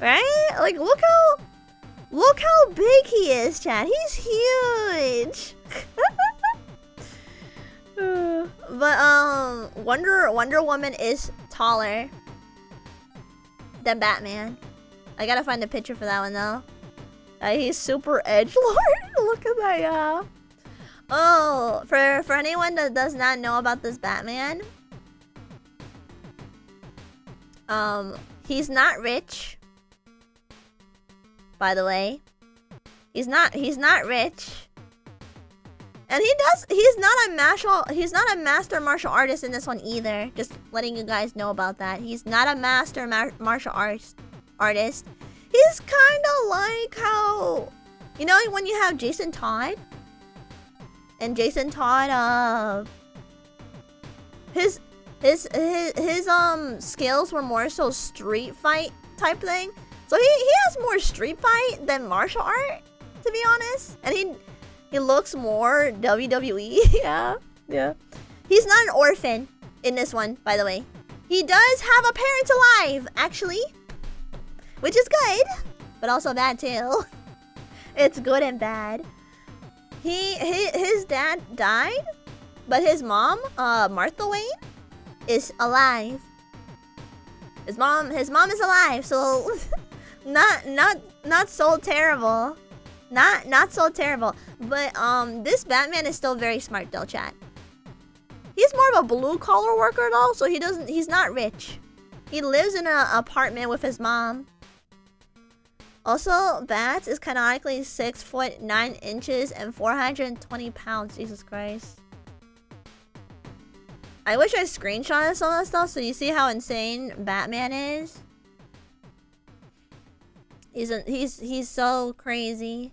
Speaker 1: Right? Like, look how big he is, chat. He's huge. But Wonder Woman is taller than Batman. I gotta find a picture for that one though. He's super edgelord. Look at that, yeah. Oh, for anyone that does not know about this Batman, he's not rich. By the way, he's not rich, and he's not a master martial artist in this one either. Just letting you guys know about that. He's not a master martial artist. He's kind of like how, you know, when you have Jason Todd, and Jason Todd, his skills were more so street fight type thing. So he has more street fight than martial art, to be honest. And he looks more WWE. Yeah. He's not an orphan in this one, by the way. He does have a parent alive, actually, which is good, but also bad too. It's good and bad. His dad died, but his mom, Martha Wayne, is alive. His mom is alive, so not so terrible. Not so terrible. But this Batman is still very smart though, chat. He's more of a blue collar worker though, so he's not rich. He lives in an apartment with his mom. Also, Bats is canonically 6 foot 9 inches and 420 pounds. Jesus Christ. I wish I screenshotted some of that stuff so you see how insane Batman is. He's so crazy.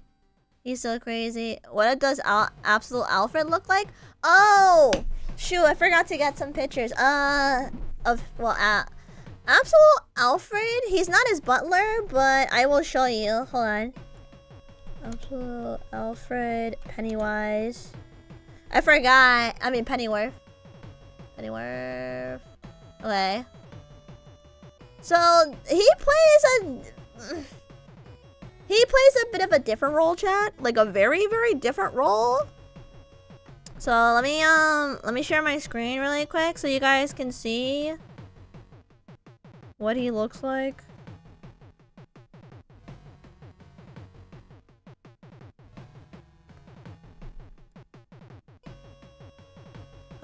Speaker 1: He's so crazy. What does Absolute Alfred look like? Oh, shoot! I forgot to get some pictures. Absolute Alfred. He's not his butler, but I will show you. Hold on. Absolute Alfred Pennywise. I forgot. I mean Pennyworth. Pennyworth. Okay. So he plays a bit of a different role, chat. Like a very, very different role. So let me share my screen really quick so you guys can see what he looks like.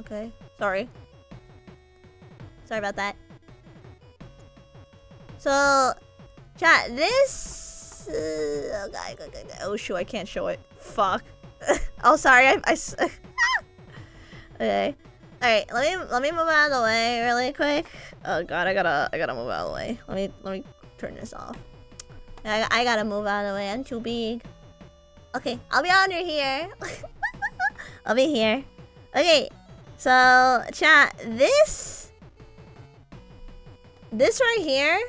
Speaker 1: Okay, sorry about that. So, chat, this... oh shoot, I can't show it. Fuck. Oh, sorry, I okay. Alright, let me move out of the way really quick. Oh god, I gotta move out of the way. Let me turn this off. I gotta move out of the way, I'm too big. Okay, I'll be under here. I'll be here. Okay, so, chat, this right here,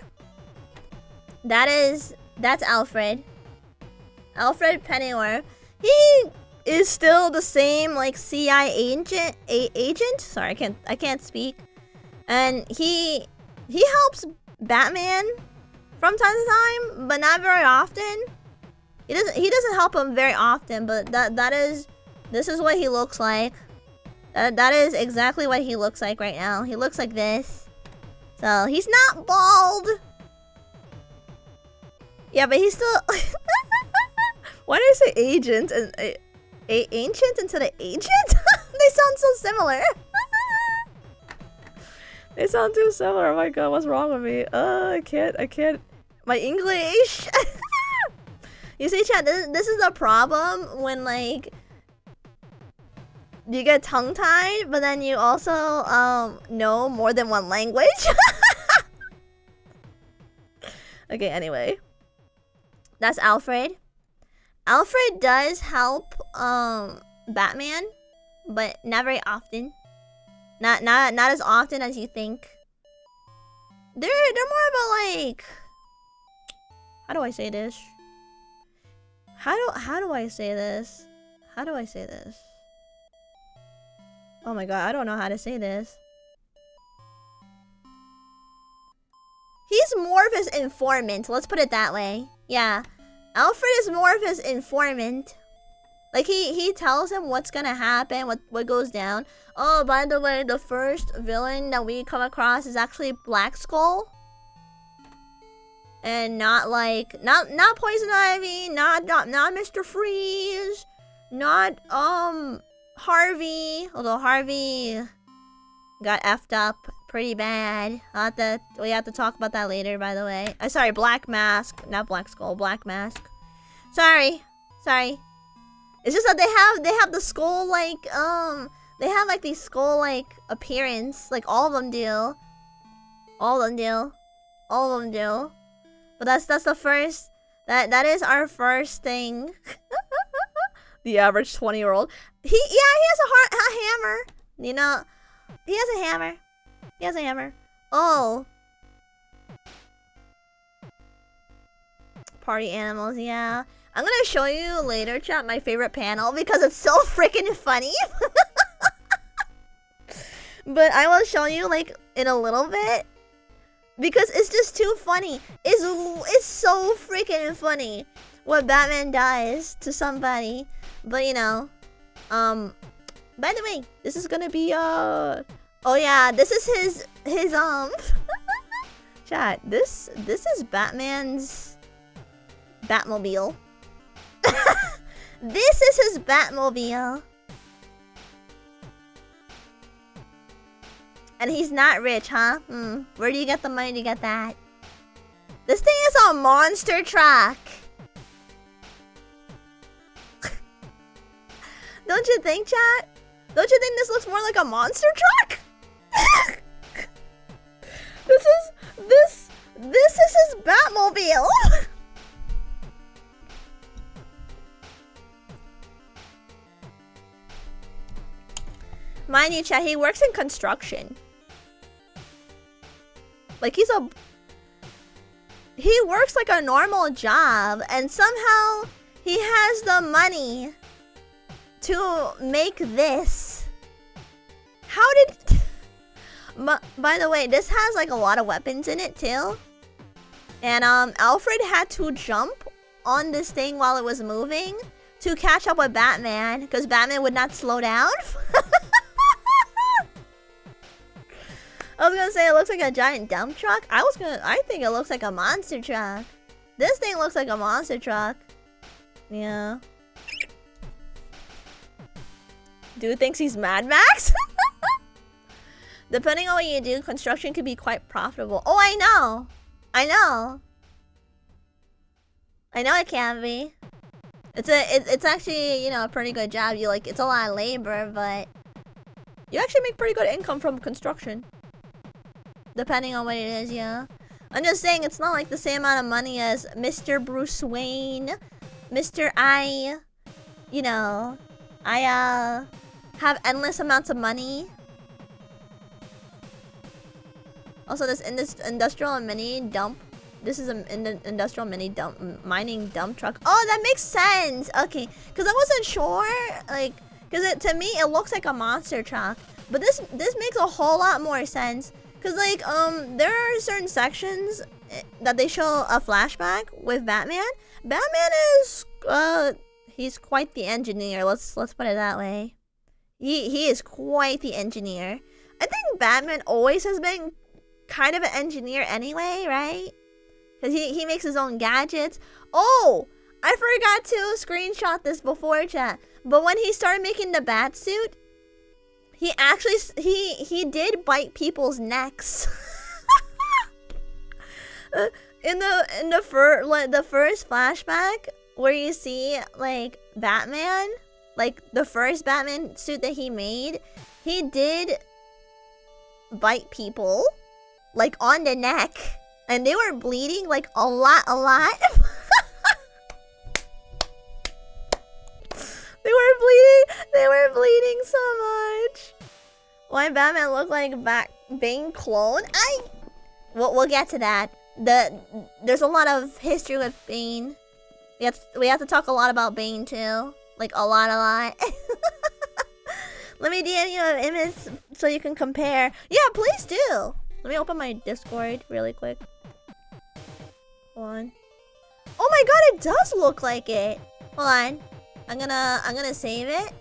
Speaker 1: that's Alfred. Alfred Pennyworth. He is still the same like CIA agent. Sorry, I can't speak. And he helps Batman from time to time, but not very often. He doesn't help him very often, but this is what he looks like. That is exactly what he looks like right now. He looks like this. So he's not bald. Yeah, but he's still. Why did I say agent and ancient instead of agent? They sound so similar. They sound too similar. Oh my god, what's wrong with me? I can't. My English. You see, chat. This is the problem when like you get tongue-tied, but then you also know more than one language. Okay, anyway. That's Alfred. Alfred does help Batman, but not very often. Not as often as you think. They're more about like, how do I say this? How do I say this? How do I say this? Oh my god, I don't know how to say this. He's more of his informant, let's put it that way. Yeah. Alfred is more of his informant. Like he tells him what's gonna happen, what goes down. Oh, by the way, the first villain that we come across is actually Black Skull. And not like not Poison Ivy, not Mr. Freeze, not Harvey, although Harvey got effed up pretty bad. We have to talk about that later, by the way. Sorry, Black Mask, not Black Skull, Black Mask. Sorry. It's just that they have the skull like they have like these skull like appearance, like all of them do. But that's the first. That is our first thing. The average 20-year-old. He has a hammer. You know, he has a hammer. Oh. Party animals, yeah. I'm gonna show you later, chat, my favorite panel because it's so freaking funny. But I will show you like in a little bit because it's just too funny. It's so freaking funny what Batman does to somebody. But you know, by the way, this is gonna be oh yeah, this is his chat. This is Batman's Batmobile. This is his Batmobile. And he's not rich, huh? Where do you get the money to get that? This thing is a monster truck. Don't you think, chat? Don't you think this looks more like a monster truck? This is his Batmobile. Mind you, chat, he works in construction. Like, he works like a normal job, and somehow he has the money to make this. How did... By the way, this has like a lot of weapons in it too. And Alfred had to jump on this thing while it was moving to catch up with Batman, because Batman would not slow down. I was gonna say it looks like a giant dump truck. I think it looks like a monster truck. This thing looks like a monster truck. Yeah. Dude thinks he's Mad Max? Depending on what you do, construction could be quite profitable. Oh, I know. I know it can be. It's actually, you know, a pretty good job. It's a lot of labor, but you actually make pretty good income from construction. Depending on what it is, yeah. I'm just saying it's not like the same amount of money as Mr. Bruce Wayne. You know, I have endless amounts of money. Also, this industrial mini dump. This is an industrial mini dump, mining dump truck. Oh, that makes sense. Okay, because I wasn't sure, like, because to me it looks like a monster truck, but this makes a whole lot more sense. Cause like there are certain sections that they show a flashback with Batman. Batman is he's quite the engineer. Let's put it that way. He is quite the engineer. I think Batman always has been kind of an engineer anyway, right? Cause he makes his own gadgets. Oh, I forgot to screenshot this before chat. But when he started making the bat suit, he actually he did bite people's necks. in the first flashback where you see like Batman, like the first Batman suit that he made, he did bite people like on the neck, and they were bleeding like a lot. They were bleeding so much. Why Batman looked like Bane clone? We'll get to that. There's a lot of history with Bane. We have to talk a lot about Bane too. Like a lot. Let me DM you an image so you can compare. Yeah, please do. Let me open my Discord really quick. Hold on. Oh my god, it does look like it. Hold on. I'm gonna save it,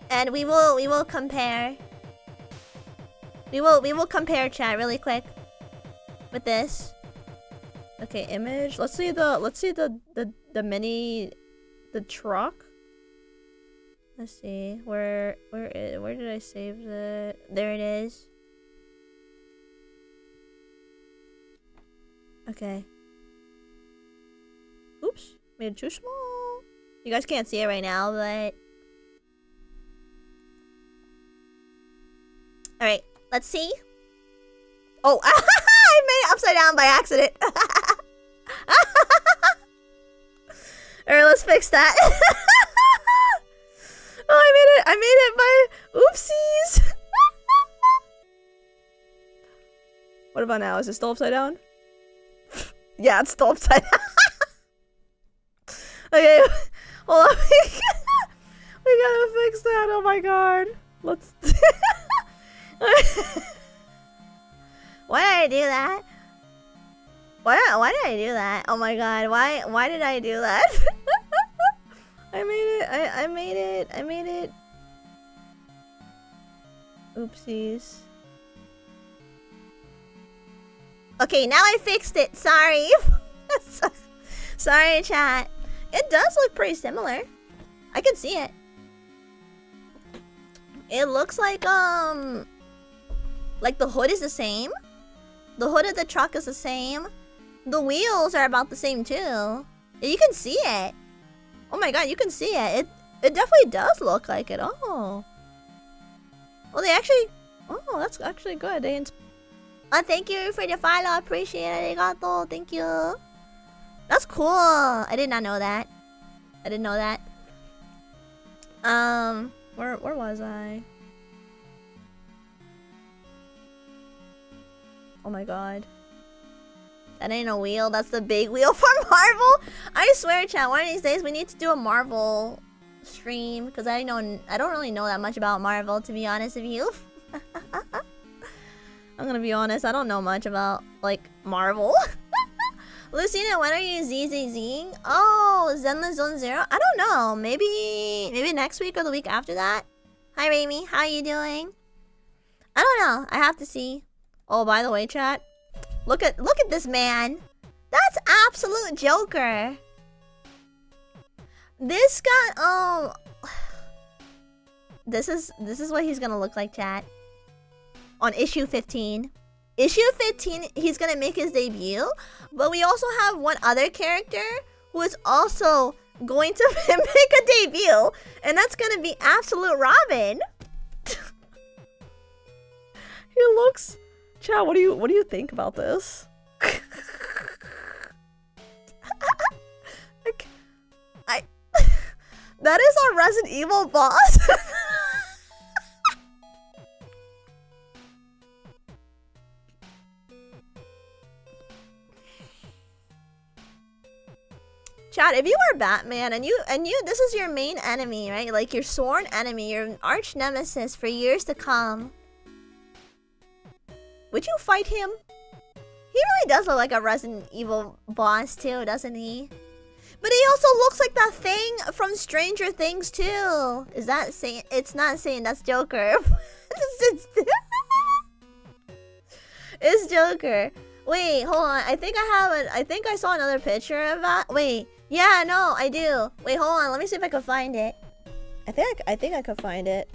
Speaker 1: and we will compare. We will compare chat really quick with this. Okay, image. Let's see the mini, the truck. Let's see where did I save it? There it is. Okay. Oops, made it too small. You guys can't see it right now, but... Alright, let's see. Oh, I made it upside down by accident. Alright, let's fix that. Oh, I made it by... Oopsies. What about now? Is it still upside down? Yeah, it's still upside down. Okay, hold on. We gotta fix that. Oh my god. Let's. Why did I do that? Why did I do that? Oh my god. Why did I do that? I made it. Oopsies. Okay, now I fixed it. Sorry. Sorry, chat. It does look pretty similar. I can see it. It looks like the hood is the same. The hood of the truck is the same. The wheels are about the same too. Yeah, you can see it. Oh my god, you can see it. It definitely does look like it. Oh. Well, they actually... Oh, that's actually good. Thank you for the follow. Appreciate it. Arigato. Thank you. That's cool. I did not know that. I didn't know that. Where was I? Oh my god. That ain't a wheel, that's the big wheel for Marvel. I swear, chat, one of these days we need to do a Marvel stream, because I don't really know that much about Marvel, to be honest with you. I'm gonna be honest, I don't know much about, like, Marvel. Lucina, when are you ZZZing? Oh, Zenless Zone Zero? I don't know. Maybe next week or the week after that. Hi, Raimi. How you doing? I don't know. I have to see. Oh, by the way, chat. Look at this man. That's absolute Joker. This guy, this is what he's gonna look like, chat. On issue 15. Issue 15, he's gonna make his debut. But we also have one other character who is also going to make a debut. And that's gonna be Absolute Robin. He looks... Chat, what do you think about this? Like, that is our Resident Evil boss. Chat, if you were Batman and you this is your main enemy, right? Like your sworn enemy, your arch nemesis for years to come. Would you fight him? He really does look like a Resident Evil boss too, doesn't he? But he also looks like that thing from Stranger Things too. Is that saying? It's not saying that's Joker. It's Joker. Wait, hold on. I think I saw another picture of that. Wait. Yeah, no, I do. Wait, hold on. Let me see if I can find it. I think I could find it.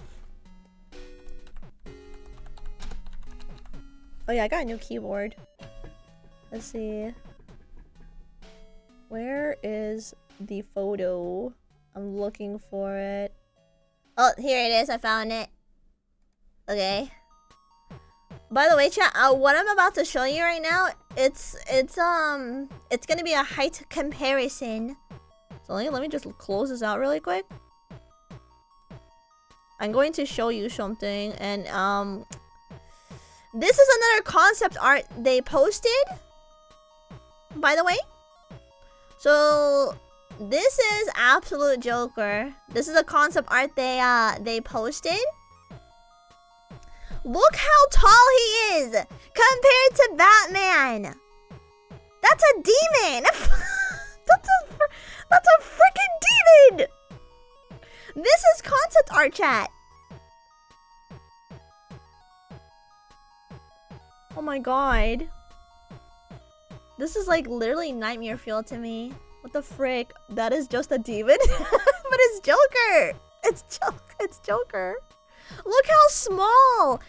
Speaker 1: Oh yeah, I got a new keyboard. Let's see. Where is the photo? I'm looking for it. Oh, here it is. I found it. Okay. By the way, chat, what I'm about to show you right now, it's gonna be a height comparison. So let me just close this out really quick. I'm going to show you something, and this is another concept art they posted, by the way. So this is Absolute Joker. This is a concept art they posted. Look how tall he is compared to Batman. That's a demon. that's a freaking demon. This is concept art, chat. Oh my god. This is like literally nightmare fuel to me. What the frick? That is just a demon? But it's Joker. It's Joker. Look how small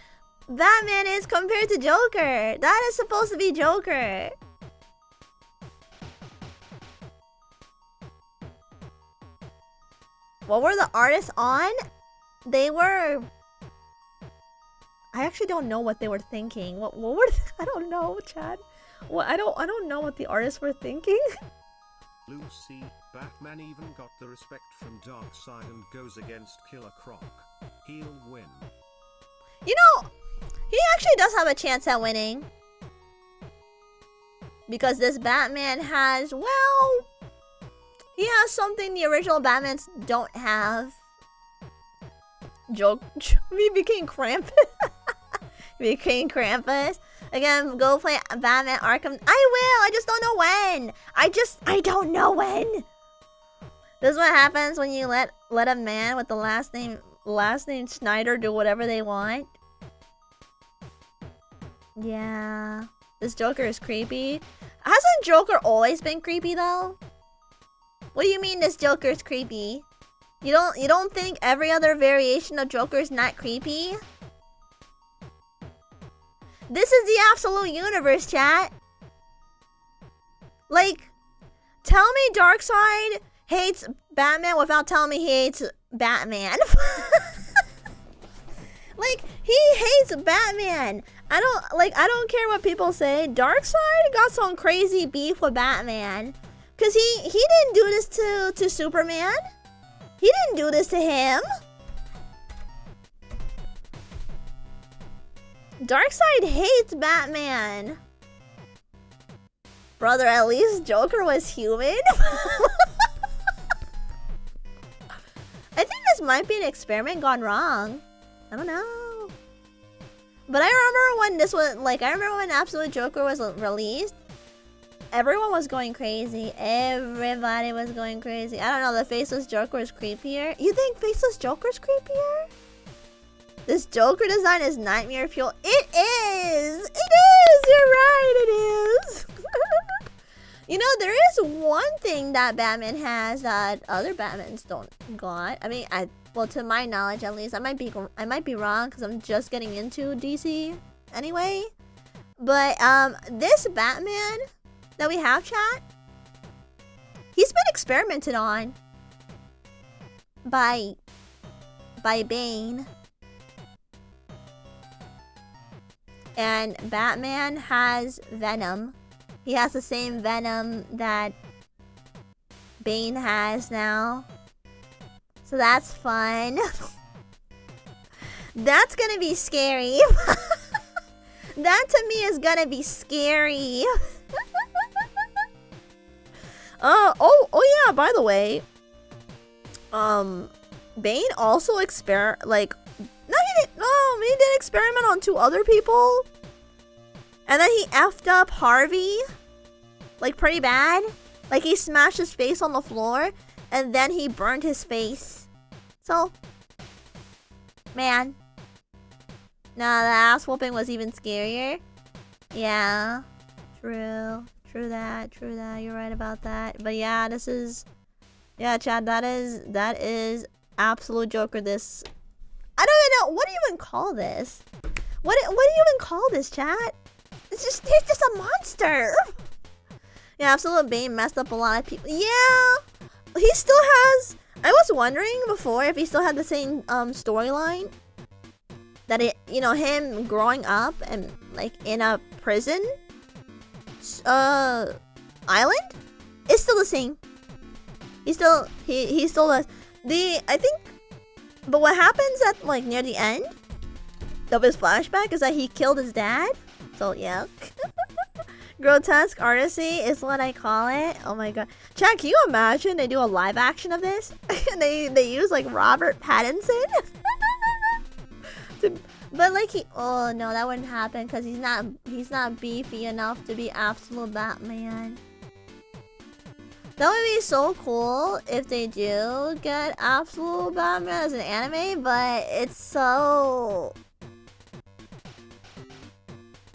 Speaker 1: Batman is compared to Joker. That is supposed to be Joker. What were the artists on? They were... I actually don't know what they were thinking. What were I don't know, Chad. Well, I don't know what the artists were thinking.
Speaker 2: Lucy, Batman even got the respect from Darkseid and goes against Killer Croc. He'll win.
Speaker 1: You know, he actually does have a chance at winning. Because this Batman has, well, he has something the original Batmans don't have. We became Krampus. Became Krampus. Again, go play Batman Arkham. I will. I just don't know when. I don't know when. This is what happens when you let a man with the last name Schneider do whatever they want. Yeah. This Joker is creepy. Hasn't Joker always been creepy though? What do you mean this Joker is creepy? You don't think every other variation of Joker is not creepy? This is the absolute universe, chat. Like, tell me Darkseid hates Batman without telling me he hates Batman. Like, he hates Batman. I don't care what people say. Darkseid got some crazy beef with Batman. Cause he didn't do this to Superman. He didn't do this to him. Darkseid hates Batman. Brother, at least Joker was human. I think this might be an experiment gone wrong. I don't know. But I remember when this was, like, I remember when Absolute Joker was released. Everyone was going crazy. Everybody was going crazy. I don't know, the Faceless Joker is creepier. You think Faceless Joker's creepier? This Joker design is nightmare fuel. It is! It is! You're right, it is! You know, there is one thing that Batman has that other Batmans don't got. I mean, well, to my knowledge at least. I might be wrong because I'm just getting into DC anyway. But this Batman that we have, chat, he's been experimented on by Bane. And Batman has Venom. He has the same Venom that Bane has now. So that's fun. That's gonna be scary. That to me is gonna be scary. Oh yeah, by the way. Bane also he did experiment on 2 other people. And then he effed up Harvey. Like, pretty bad. Like, he smashed his face on the floor. And then he burned his face. So, man. Nah, the ass whooping was even scarier. Yeah. True. True that. You're right about that. But yeah, this is... Yeah, Chad, that is Absolute Joker. This... I don't even know. What do you even call this? What do you even call this, chat? He's just a monster. Yeah, Absolute Bane messed up a lot of people. Yeah, he still has. I was wondering before if he still had the same storyline. That him growing up and like in a prison island. It's still the same. He still does. I think. But what happens at like near the end of his flashback is that he killed his dad. So yeah. Grotesque artistry is what I call it. Oh my god. Chad, can you imagine they do a live action of this? And they use like Robert Pattinson? But like oh no, that wouldn't happen because he's not beefy enough to be Absolute Batman. That would be so cool if they do get Absolute Batman as an anime, but it's so...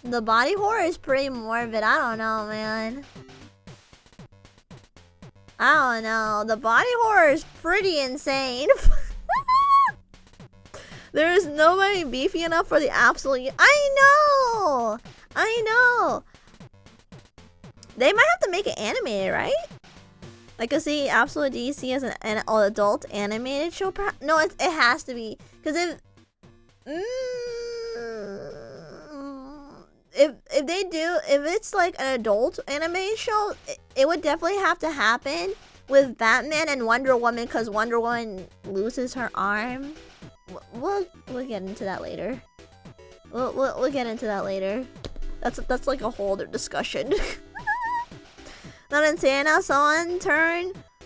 Speaker 1: The body horror is pretty morbid. I don't know, man. I don't know. The body horror is pretty insane. There is nobody beefy enough for the Absolute... I know! They might have to make it animated, right? Like, cause see, Absolute DC as an adult animated show. No, it has to be, cause if it's like an adult animated show, it would definitely have to happen with Batman and Wonder Woman, cause Wonder Woman loses her arm. We'll get into that later. We'll get into that later. That's like a whole other discussion. Not insane now. Someone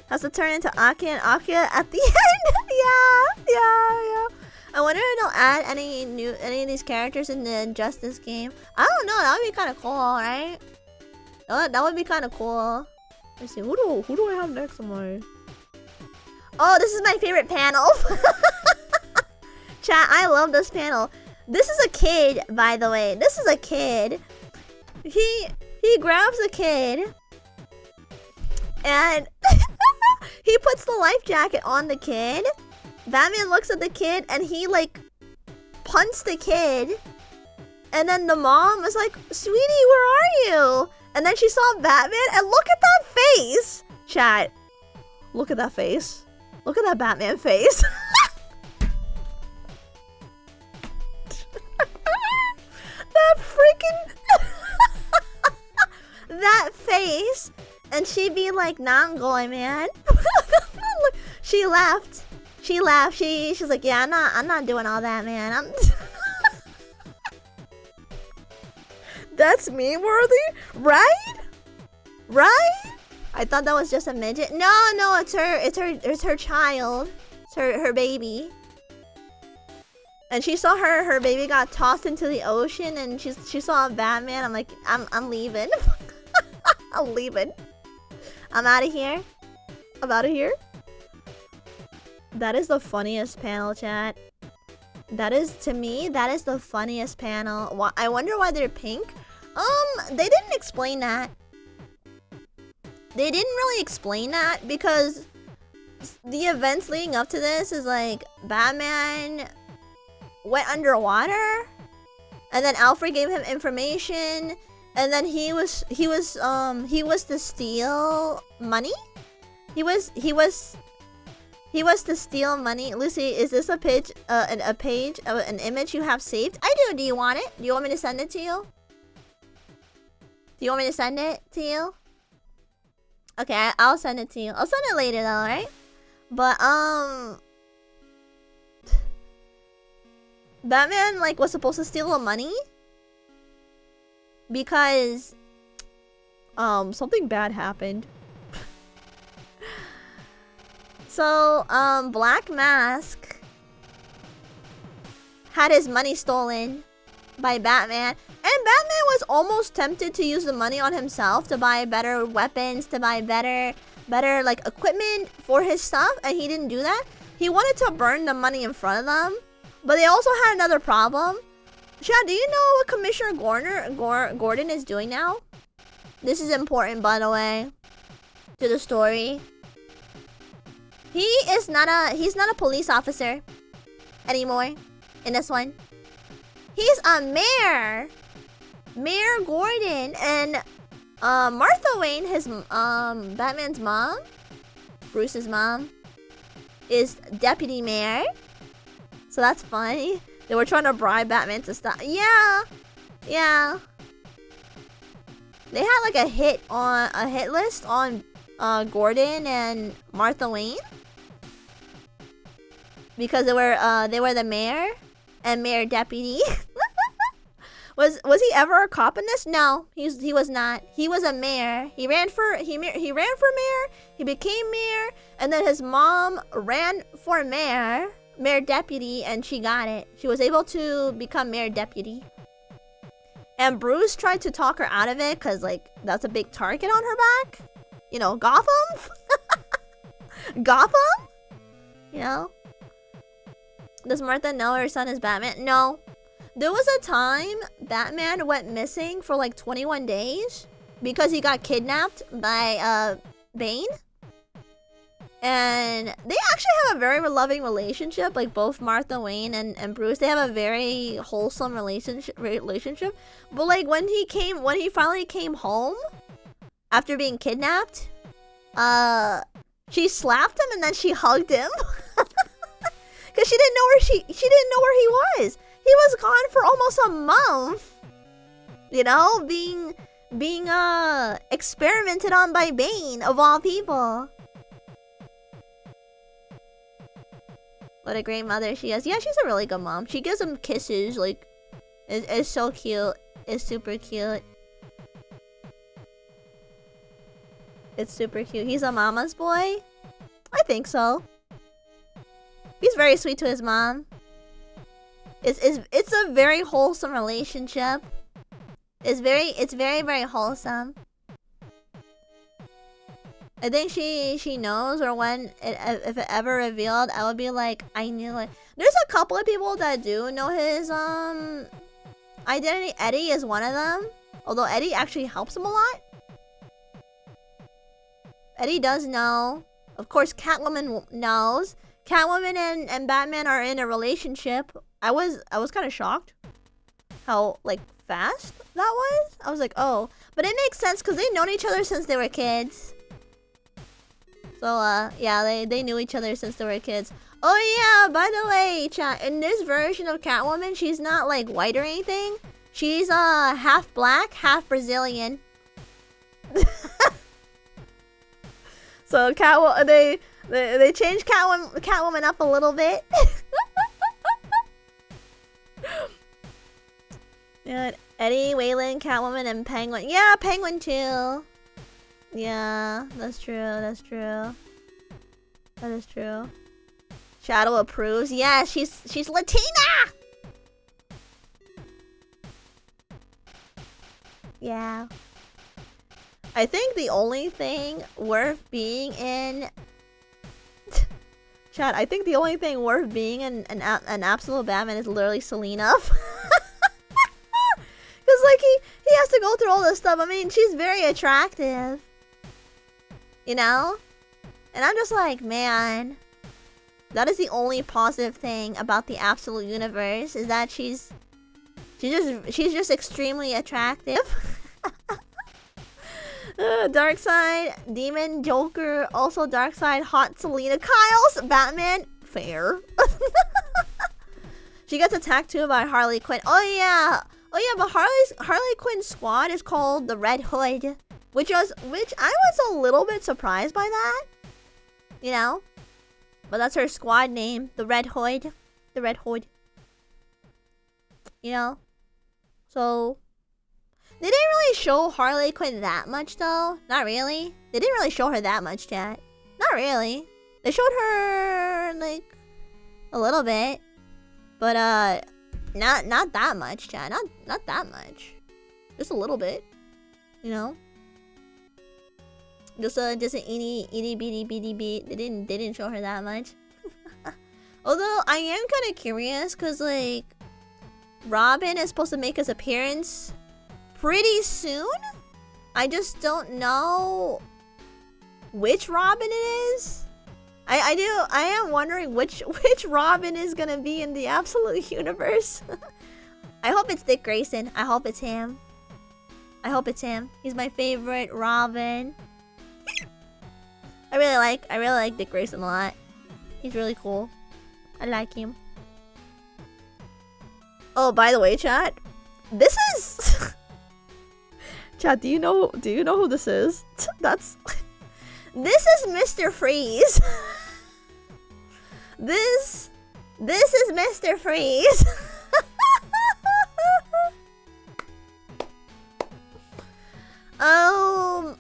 Speaker 1: has to turn into Aki and Akia at the end. Yeah. I wonder if they'll add any of these characters in the Injustice game. I don't know. That would be kind of cool, right? That would be kind of cool. Let's see. Who do I have next on my? Oh, this is my favorite panel. Chat, I love this panel. This is a kid, by the way. This is a kid. He grabs a kid. And he puts the life jacket on the kid. Batman looks at the kid and he like punts the kid. And then the mom was like, "Sweetie, where are you?" And then she saw Batman and look at that face. Chat, look at that face. Look at that Batman face. That freaking... that face. And she'd be like, "Nah, I'm going, man." She laughed. She's like, "Yeah, I'm not doing all that, man. That's meme worthy, right? Right? I thought that was just a midget. No, no, it's her child. It's her baby. And she saw her baby got tossed into the ocean, and she saw Batman. I'm like, I'm leaving. I'm leaving. I'm out of here. I'm out of here. That is the funniest panel, chat. That is, to me, that is the funniest panel. I wonder why they're pink. They didn't explain that. They didn't really explain that because the events leading up to this is like Batman went underwater, and then Alfred gave him information, and then he was to steal money. He was to steal money. Lucy, is this a page, an image you have saved? I do. Do you want it? Do you want me to send it to you? Do you want me to send it to you? Okay, I'll send it to you. I'll send it later though, right? But Batman like was supposed to steal the money because something bad happened. So Black Mask had his money stolen by Batman, and Batman was almost tempted to use the money on himself to buy better weapons, to buy better like equipment for his stuff, and he didn't do that. He wanted to burn the money in front of them, but they also had another problem. Chad, do you know what Commissioner Gordon is doing now? This is important, by the way, to the story. He's not a police officer anymore in this one. He's a mayor. Mayor Gordon, and Martha Wayne, his Batman's mom, Bruce's mom, is deputy mayor. So that's funny. They were trying to bribe Batman to stop. Yeah. They had like a hit list on Gordon and Martha Wayne because they were the mayor and mayor deputy. Was he ever a cop in this? No, he was not. He was a mayor. He ran for mayor. He became mayor, and then his mom ran for mayor deputy, and she got it. She was able to become mayor deputy. And Bruce tried to talk her out of it because like that's a big target on her back. You know, Gotham. Gotham. You know. Does Martha know her son is Batman? No. There was a time Batman went missing for like 21 days because he got kidnapped by Bane. And they actually have a very loving relationship, like both Martha Wayne and Bruce. They have a very wholesome relationship. But like when he finally came home after being kidnapped, she slapped him and then she hugged him. Cause she didn't know where he was. He was gone for almost a month. You know, being experimented on by Bane of all people. What a great mother she is. Yeah, she's a really good mom. She gives him kisses, like it's so cute. It's super cute. It's super cute. He's a mama's boy? I think so. He's very sweet to his mom. It's a very wholesome relationship. It's very wholesome. I think she knows, or if it ever revealed, I would be like, I knew it. There's a couple of people that do know his identity. Eddie is one of them. Although Eddie actually helps him a lot. Eddie does know. Of course, Catwoman knows. Catwoman and Batman are in a relationship. I was kind of shocked how like fast that was. I was like, oh, but it makes sense because they've known each other since they were kids. So yeah, they knew each other since they were kids. Oh yeah, by the way, chat, in this version of Catwoman, she's not like white or anything. She's half black, half Brazilian. So they changed Catwoman up a little bit. Yeah, Eddie, Waylon, Catwoman, and Penguin. Yeah, Penguin too. Yeah, that's true. That's true. That is true. Shadow approves. Yeah, she's Latina. Yeah. I think the only thing worth being in chat, I think the only thing worth being in an absolute Batman is literally Selena. Cause like he has to go through all this stuff. I mean, she's very attractive. You know? And I'm just like, man, that is the only positive thing about the absolute universe, is that she's just extremely attractive. Darkseid, Demon, Joker, also Darkseid, Hot Selena, Kyle's Batman, fair. She gets attacked too by Harley Quinn. Oh yeah, but Harley Quinn's squad is called the Red Hood, which I was a little bit surprised by that. You know, but that's her squad name, the Red Hood, the Red Hood. You know, so. They didn't really show Harley Quinn that much, though. Not really. They didn't really show her that much, chat. Not really. They showed her, like, a little bit. But, not that much, chat. Not that much. Just a little bit. You know? Just an itty bitty bit. They didn't show her that much. Although, I am kind of curious, because, like, Robin is supposed to make his appearance pretty soon. I just don't know which Robin it is. I am wondering which Robin is gonna be in the absolute universe. I hope it's Dick Grayson. I hope it's him. I hope it's him. He's my favorite Robin. I really like Dick Grayson a lot. He's really cool. I like him. Oh, by the way, chat, this is chat, do you know who this is? This is Mr. Freeze. This is Mr. Freeze.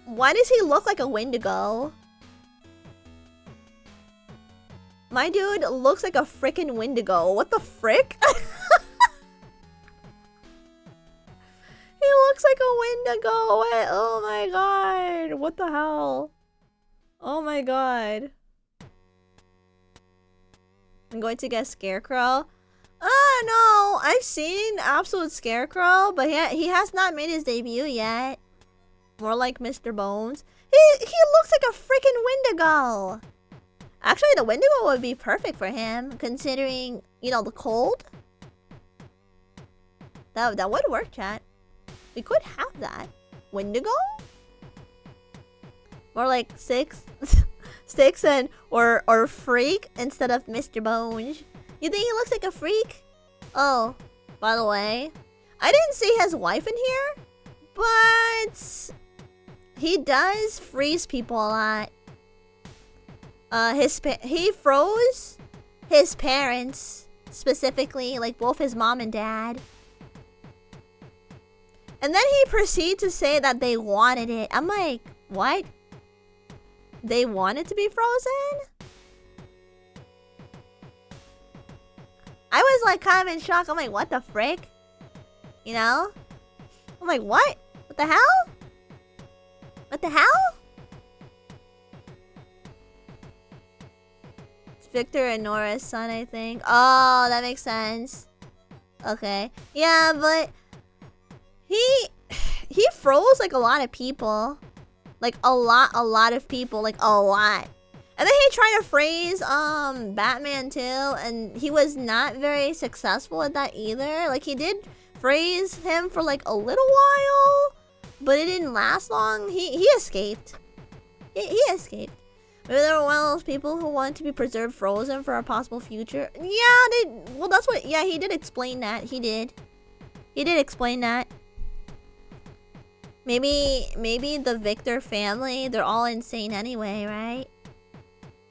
Speaker 1: Why does he look like a Wendigo? My dude looks like a freaking Wendigo. What the frick? He looks like a Wendigo. Oh my god. What the hell? Oh my god. I'm going to get Scarecrow. No. I've seen Absolute Scarecrow, but he has not made his debut yet. More like Mr. Bones. He looks like a freaking Wendigo. Actually, the Wendigo would be perfect for him, considering, you know, the cold. That would work, chat. We could have that. Wendigo? More like Six and or Freak instead of Mr. Bones. You think he looks like a freak? Oh, by the way, I didn't see his wife in here, but he does freeze people a lot. He froze his parents, specifically, like both his mom and dad. And then he proceeded to say that they wanted it. I'm like, what? They wanted to be frozen? I was like kind of in shock. I'm like, what the frick? You know? I'm like, what? What the hell? What the hell? It's Victor and Nora's son, I think. Oh, that makes sense. Okay. Yeah, but he froze like a lot of people. Like a lot of people, like a lot. And then he tried to freeze Batman too, and he was not very successful at that either. Like he did freeze him for like a little while, but it didn't last long. He escaped. He escaped. Maybe they were one of those people who wanted to be preserved frozen for a possible future. Yeah, well that's what, yeah, he did explain that. He did explain that. Maybe the Victor family, they're all insane anyway, right?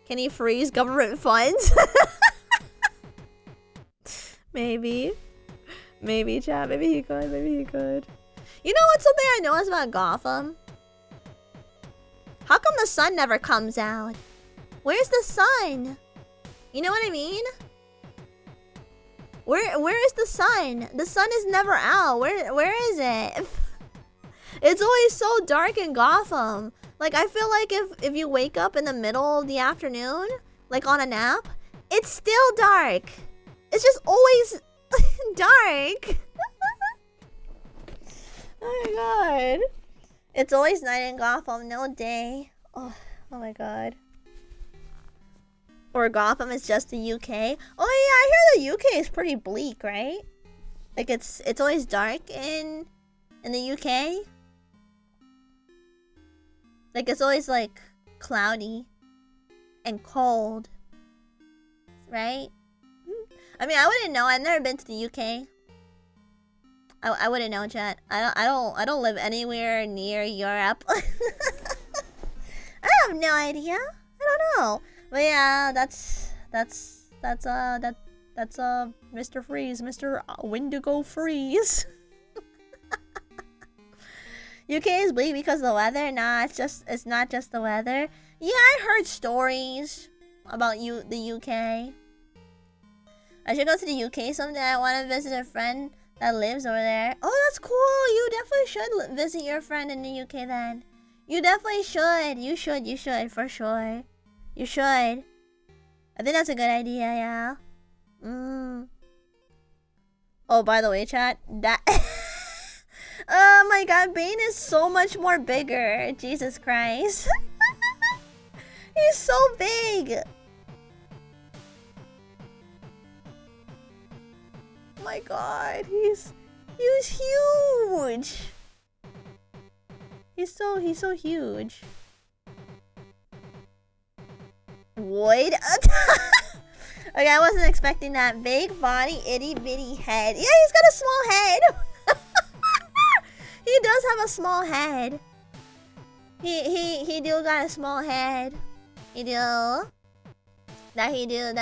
Speaker 1: Can he freeze government funds? Maybe. Maybe, chat. Maybe he could. Maybe he could. You know what's something I noticed about Gotham? How come the sun never comes out? Where's the sun? You know what I mean? Where is the sun? The sun is never out. Where is it? It's always so dark in Gotham. Like, I feel like if you wake up in the middle of the afternoon, like on a nap, it's still dark. It's just always dark. Oh my god. It's always night in Gotham, no day. Oh my god. Or Gotham is just the UK. Oh yeah, I hear the UK is pretty bleak, right? Like it's always dark in the UK. Like it's always like cloudy and cold, right? I mean, I wouldn't know. I've never been to the UK. I wouldn't know, chat. I don't live anywhere near Europe. I have no idea. I don't know. But yeah, that's Mr. Freeze, Mr. Wendigo Freeze. UK is bleak because of the weather. Nah, it's not just the weather. Yeah, I heard stories about the UK. I should go to the UK someday. I want to visit a friend that lives over there. Oh, that's cool. You definitely should visit your friend in the UK then. You definitely should. You should for sure. You should. I think that's a good idea, yeah. Oh, by the way, chat, that oh my god, Bane is so much more bigger. Jesus Christ. He's so big. Oh my god, he's huge. He's so huge. Void attack. Okay, I wasn't expecting that. Big body, itty bitty head. Yeah, he's got a small head. He does have a small head. He do got a small head. He do. That he do.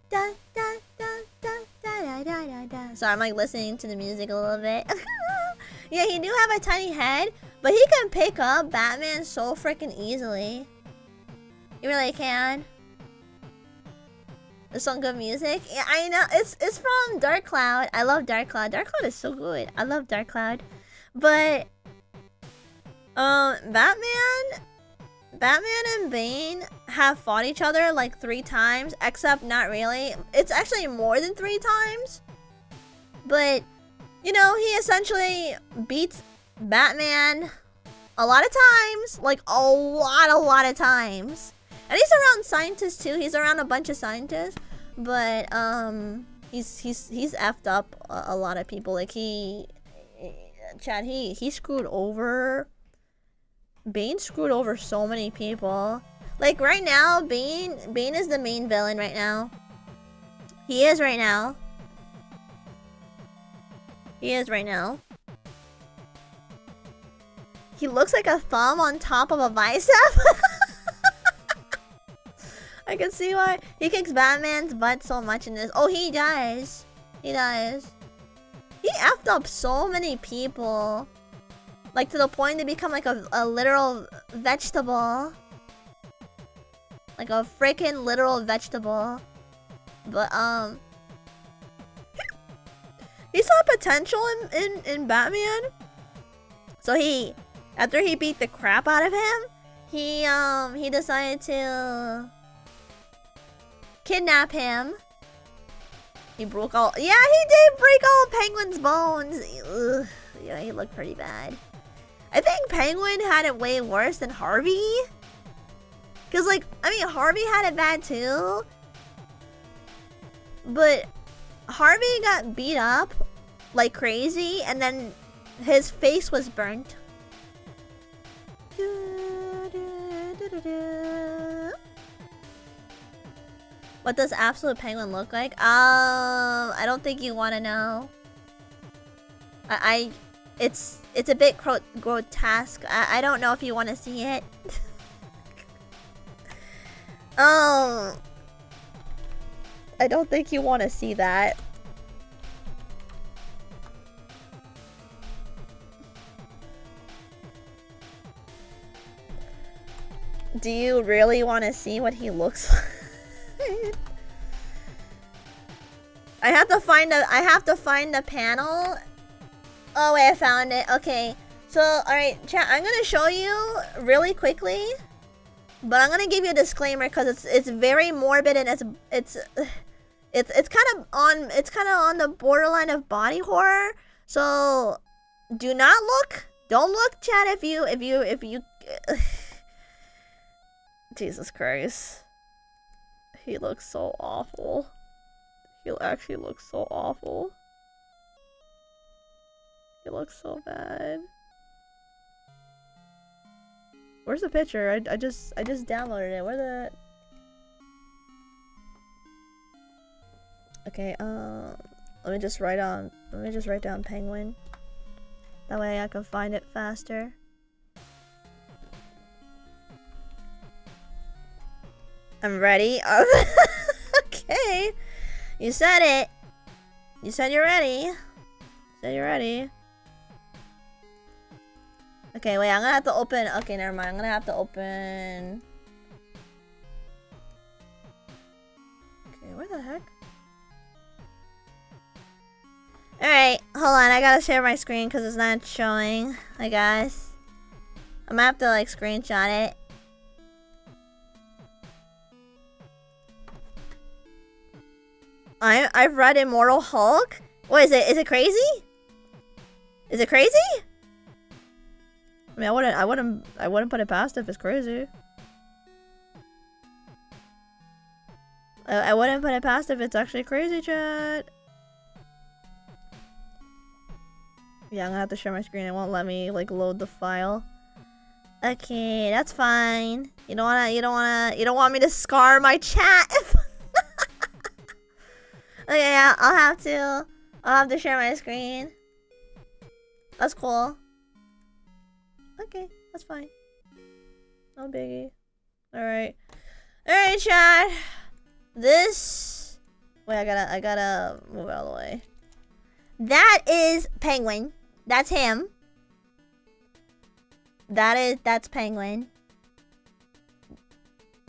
Speaker 1: Da da da da da da da da. Sorry, I'm like listening to the music a little bit. Yeah, he do have a tiny head, but he can pick up Batman so freaking easily. He really can. There's some good music. Yeah, I know. It's from Dark Cloud. I love Dark Cloud. Dark Cloud is so good. I love Dark Cloud. But Batman and Bane have fought each other like 3 times, except not really. It's actually more than 3 times. But you know, he essentially beats Batman a lot of times, like a lot of times. And he's around scientists too. He's around a bunch of scientists, but he's effed up a lot of people. Like he screwed over. Bane screwed over so many people. Like right now, Bane is the main villain right now. He is right now. He looks like a thumb on top of a bicep. I can see why he kicks Batman's butt so much in this. Oh, he does. He effed up so many people. Like to the point they become like a literal vegetable. Like a freaking literal vegetable. But he saw potential in Batman. So after he beat the crap out of him, he decided to kidnap him. He broke all. Yeah, he did break all Penguin's bones. Ugh. Yeah, he looked pretty bad. I think Penguin had it way worse than Harvey. Cause like, I mean, Harvey had it bad too. But Harvey got beat up like crazy, and then his face was burnt. What does Absolute Penguin look like? I don't think you want to know. It's a bit grotesque. I don't know if you want to see it. I don't think you want to see that. Do you really want to see what he looks like? I have to find the panel. Oh wait, I found it. Okay. So, alright, chat, I'm gonna show you really quickly. But I'm gonna give you a disclaimer because it's very morbid and it's kind of on the borderline of body horror. So do not look. Don't look, chat, if you Jesus Christ. He looks so awful. He actually looks so awful. He looks so bad. Where's the picture? I just downloaded it. Where the... Okay, let me just write down penguin. That way I can find it faster. I'm ready. Okay. You said it. You said you're ready. You said you're ready. Okay, wait, I'm gonna have to open... Okay, never mind. I'm gonna have to open... Okay, where the heck? Alright, hold on. I gotta share my screen because it's not showing, I guess. I'm gonna have to, like, screenshot it. I've read Immortal Hulk. What is it? Is it crazy? Is it crazy? I mean, I wouldn't put it past if it's crazy. I wouldn't put it past if it's actually crazy, chat. Yeah, I'm gonna have to share my screen. It won't let me like load the file. Okay, that's fine. You don't want me to scar my chat. Okay, yeah, I'll have to share my screen. That's cool. Okay, that's fine. No biggie. Alright. Alright, chat. This... Wait, I gotta move out of the way. That is Penguin. That's him. That's Penguin.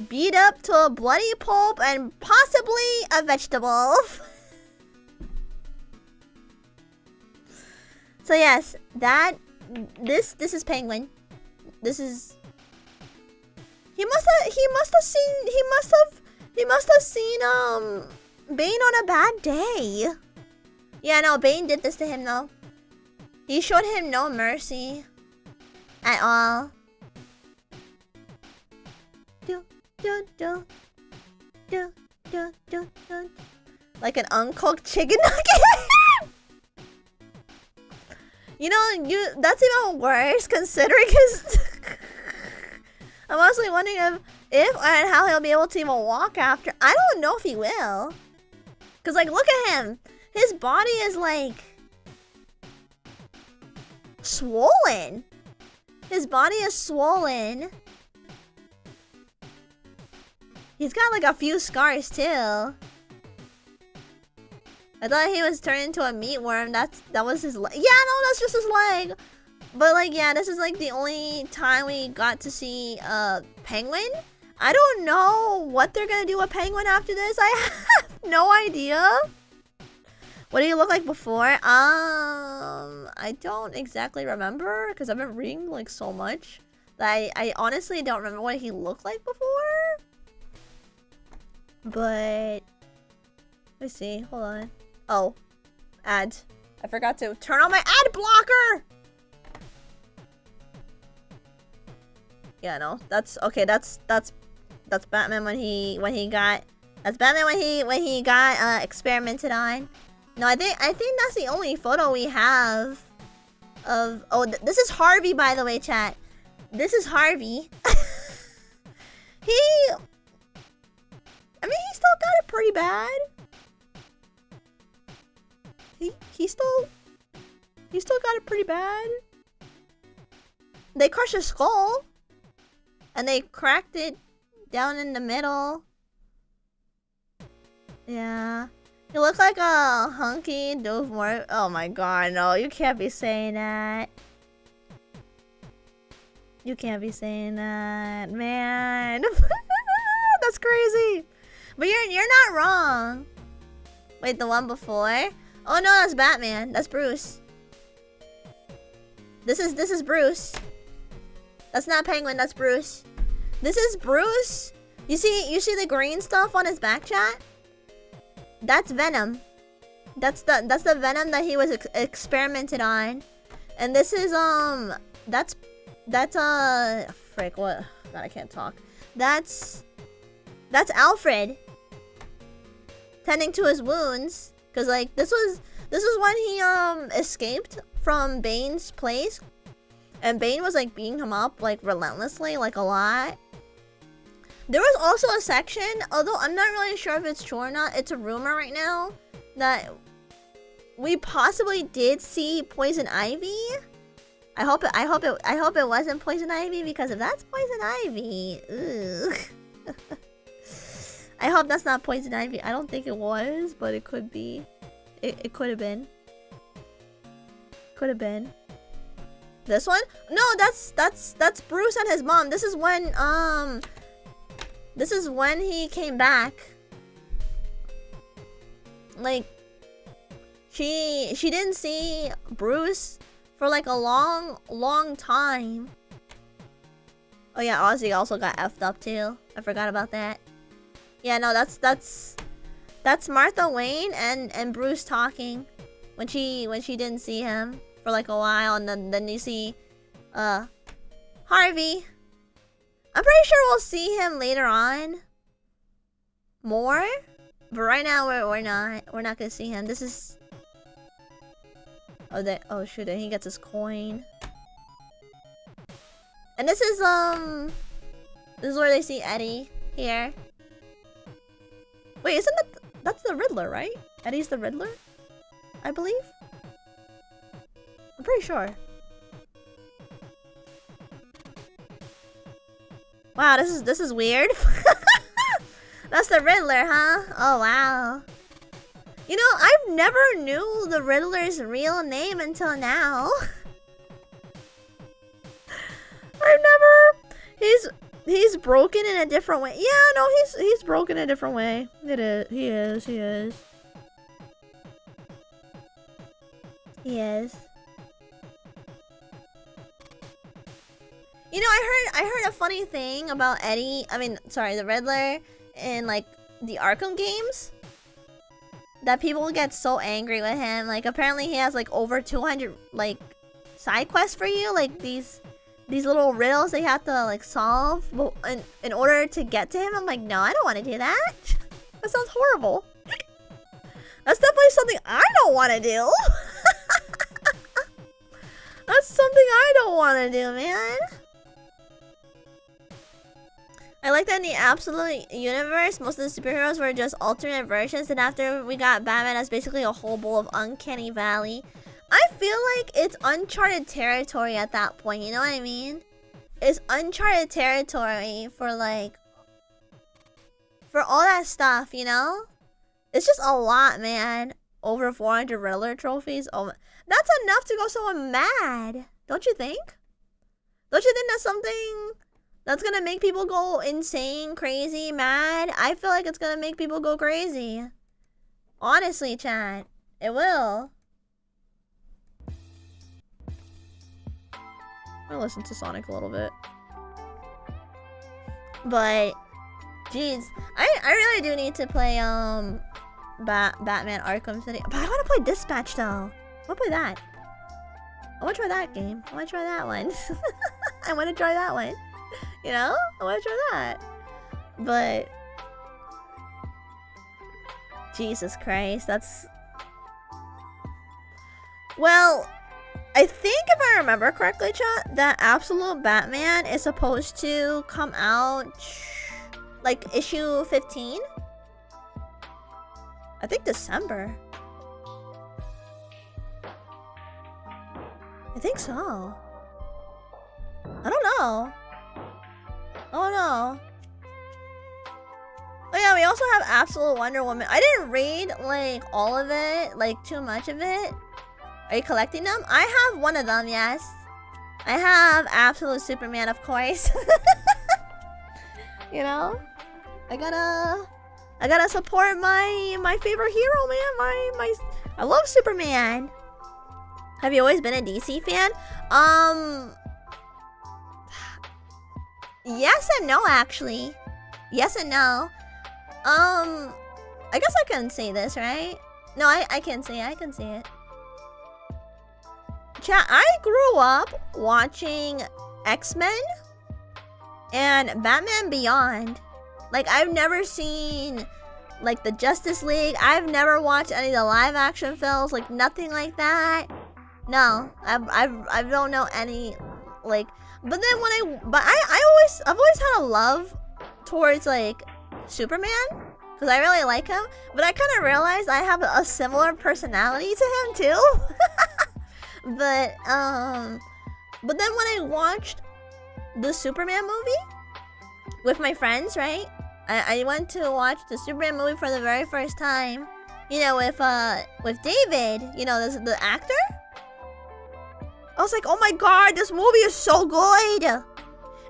Speaker 1: Beat up to a bloody pulp and possibly a vegetable. So yes, this is Penguin. This is... He must have seen Bane on a bad day. Yeah, no, Bane did this to him though. He showed him no mercy at all. Like an uncooked chicken nugget. You know, that's even worse considering his... I'm honestly wondering if and how he'll be able to even walk after. I don't know if he will. Cause like, look at him. His body is like swollen. His body is swollen. He's got like a few scars too. I thought he was turned into a meatworm. That was his leg. Yeah, no, that's just his leg. But like, yeah, this is like the only time we got to see Penguin. I don't know what they're gonna do with Penguin after this. I have no idea. What did he look like before? I don't exactly remember because I've been reading like so much that I honestly don't remember what he looked like before. But let's see. Hold on. Oh, ads. I forgot to turn on my ad blocker. Yeah, no, that's okay. That's Batman when he got experimented on. No, I think that's the only photo we have of. Oh, this is Harvey, by the way, chat. This is Harvey. I mean, he still got it pretty bad. He still got it pretty bad. They crushed his skull. And they cracked it down in the middle. Yeah. He looked like a hunky doof. Oh my god, no, you can't be saying that. You can't be saying that, man. That's crazy. But you're not wrong. Wait, the one before? Oh no, that's Batman. That's Bruce. This is Bruce. That's not Penguin, that's Bruce. This is Bruce. You see the green stuff on his back, chat? That's Venom. That's the Venom that he was experimented on. And this is that's frick, what? God, I can't talk. That's Alfred tending to his wounds, cuz like this was when he escaped from Bane's place, and Bane was like beating him up like relentlessly, like a lot. There was also a section, although I'm not really sure if it's true or not, it's a rumor right now that we possibly did see Poison Ivy. I hope it wasn't Poison Ivy, because if that's Poison Ivy, ugh. I hope that's not Poison Ivy. I don't think it was, but it could be. It could have been. Could have been. This one? No, that's Bruce and his mom. This is when he came back. Like she didn't see Bruce for like a long time. Oh yeah, Ozzy also got effed up too. I forgot about that. Yeah, no, that's Martha Wayne and Bruce talking when she didn't see him for like a while, and then you see Harvey. I'm pretty sure we'll see him later on more, but right now we're not gonna see him. This is oh shoot, he gets his coin. And this is where they see Eddie here. Wait, isn't that's the Riddler, right? Eddie's the Riddler, I believe. I'm pretty sure. Wow, this is weird. That's the Riddler, huh? Oh wow. You know, I've never knew the Riddler's real name until now. I've never. He's broken in a different way. Yeah, no, he's broken in a different way. It is. He is. You know, I heard a funny thing about Eddie. I mean, sorry, the Riddler in like the Arkham games. That people get so angry with him. Like apparently he has like over 200 like side quests for you, like these little riddles they have to like solve in order to get to him. I'm like, no, I don't want to do that. That sounds horrible. That's definitely something I don't want to do. That's something I don't want to do, man. I like that in the Absolute universe, most of the superheroes were just alternate versions, and after we got Batman as basically a whole bowl of Uncanny Valley. I feel like it's uncharted territory at that point, you know what I mean? It's uncharted territory for all that stuff, you know? It's just a lot, man. Over 400 Riddler trophies. Oh, that's enough to go someone mad. Don't you think? Don't you think that's something that's gonna make people go insane, crazy, mad? I feel like it's gonna make people go crazy. Honestly, chat. It will. I listen to Sonic a little bit. But, jeez. I really do need to play, Batman Arkham City. But I want to play Dispatch, though. I want to play that. I want to try that game. I want to try that one. I want to try that one. You know? I want to try that. But, Jesus Christ, that's... Well, I think if I remember correctly, chat, that Absolute Batman is supposed to come out like issue 15. I think December. I think so. I don't know. Oh no. Oh yeah, we also have Absolute Wonder Woman. I didn't read like all of it, like too much of it. Are you collecting them? I have one of them, yes. I have absolute Superman, of course. You know, I gotta support my favorite hero, man. I love Superman. Have you always been a DC fan? Yes and no, actually. Yes and no. I guess I can say this, right? No, I can say it. Chat, I grew up watching X-Men and Batman Beyond. Like, I've never seen, like, the Justice League. I've never watched any of the live-action films, like, nothing like that. No, I don't know any, like, but then I've always had a love towards, like, Superman, because I really like him, but I kind of realized I have a similar personality to him, too. But then when I watched the Superman movie with my friends, right? I went to watch the Superman movie for the very first time. You know, with David, you know, the actor. I was like, oh my god, this movie is so good. And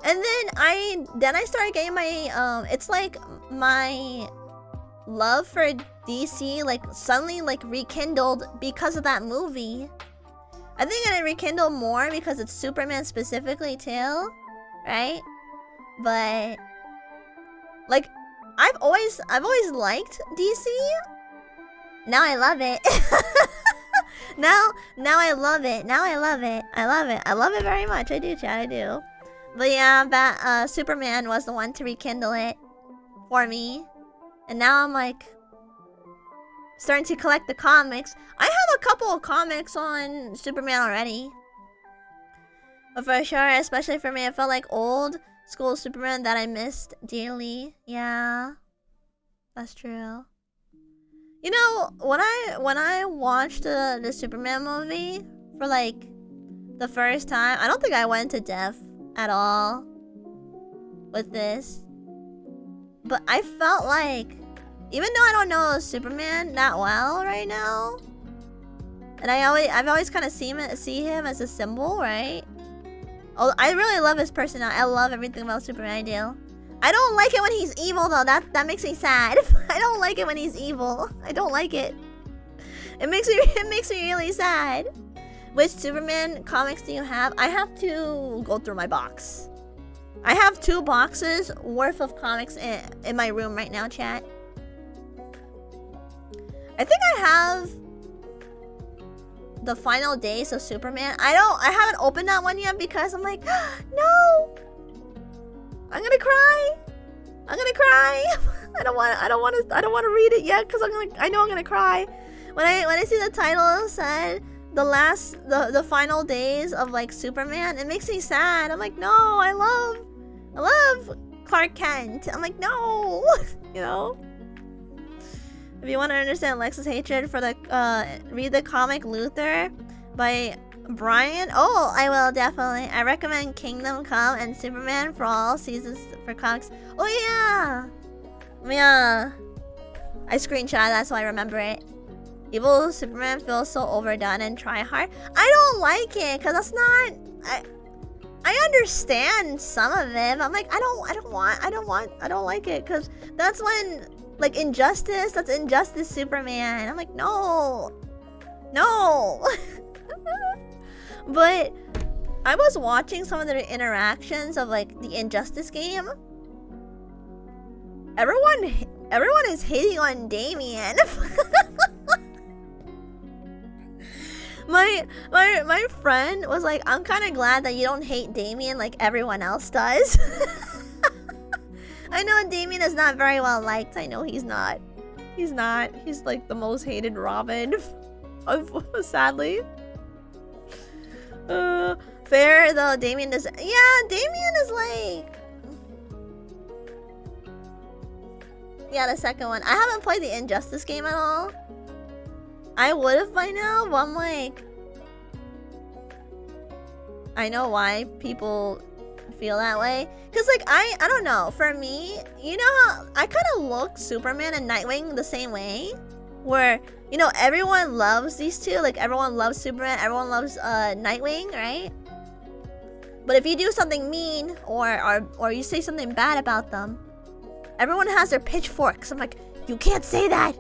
Speaker 1: then I started getting my it's like my love for DC like suddenly like rekindled because of that movie. I think it rekindled more because it's Superman specifically too, right? But like I've always liked DC. Now I love it. now I love it. I love it very much. I do, chat. I do. But yeah, Superman was the one to rekindle it for me, and now I'm like starting to collect the comics. I have a couple of comics on Superman already. But for sure, especially for me, it felt like old school Superman that I missed dearly. Yeah, that's true. You know, when I watched the Superman movie for like the first time, I don't think I went to depth at all with this. But I felt like, even though I don't know Superman that well right now, and I've always kind of see him as a symbol, right? Oh, I really love his personality. I love everything about Superman. I do. I don't like it when he's evil though. That makes me sad. I don't like it when he's evil. I don't like it. It makes me really sad. Which Superman comics do you have? I have to go through my box. I have 2 boxes worth of comics in my room right now, chat. I think I have the Final Days of Superman. I haven't opened that one yet because I'm like, no, I'm gonna cry. I don't want to read it yet because I know I'm gonna cry. When I see the title said the final days of like Superman, it makes me sad. I'm like, no, I love Clark Kent. I'm like, no, you know. If you want to understand Lex's hatred for the read the comic Luther by Brian. Oh, I will definitely. I recommend Kingdom Come and Superman for all seasons for comics. Oh yeah. I screenshot that so I remember it. Evil Superman feels so overdone and try hard. I don't like it because that's not. I understand some of it. But I'm like I don't like it because that's when like Injustice. That's Injustice Superman. I'm like no. But I was watching some of the interactions of like the Injustice game. Everyone is hating on Damian. My friend was like, I'm kind of glad that you don't hate Damian like everyone else does. I know Damian is not very well liked. I know he's not. He's like the most hated Robin. Sadly. Fair though, Damian does. Yeah, Damian is like. Yeah, the second one. I haven't played the Injustice game at all. I would have by now, but I'm like, I know why people feel that way. Cause like I don't know. For me, you know how I kind of look Superman and Nightwing the same way, where you know everyone loves these two. Like everyone loves Superman, everyone loves Nightwing, right? But if you do something mean or you say something bad about them, everyone has their pitchforks. I'm like, you can't say that.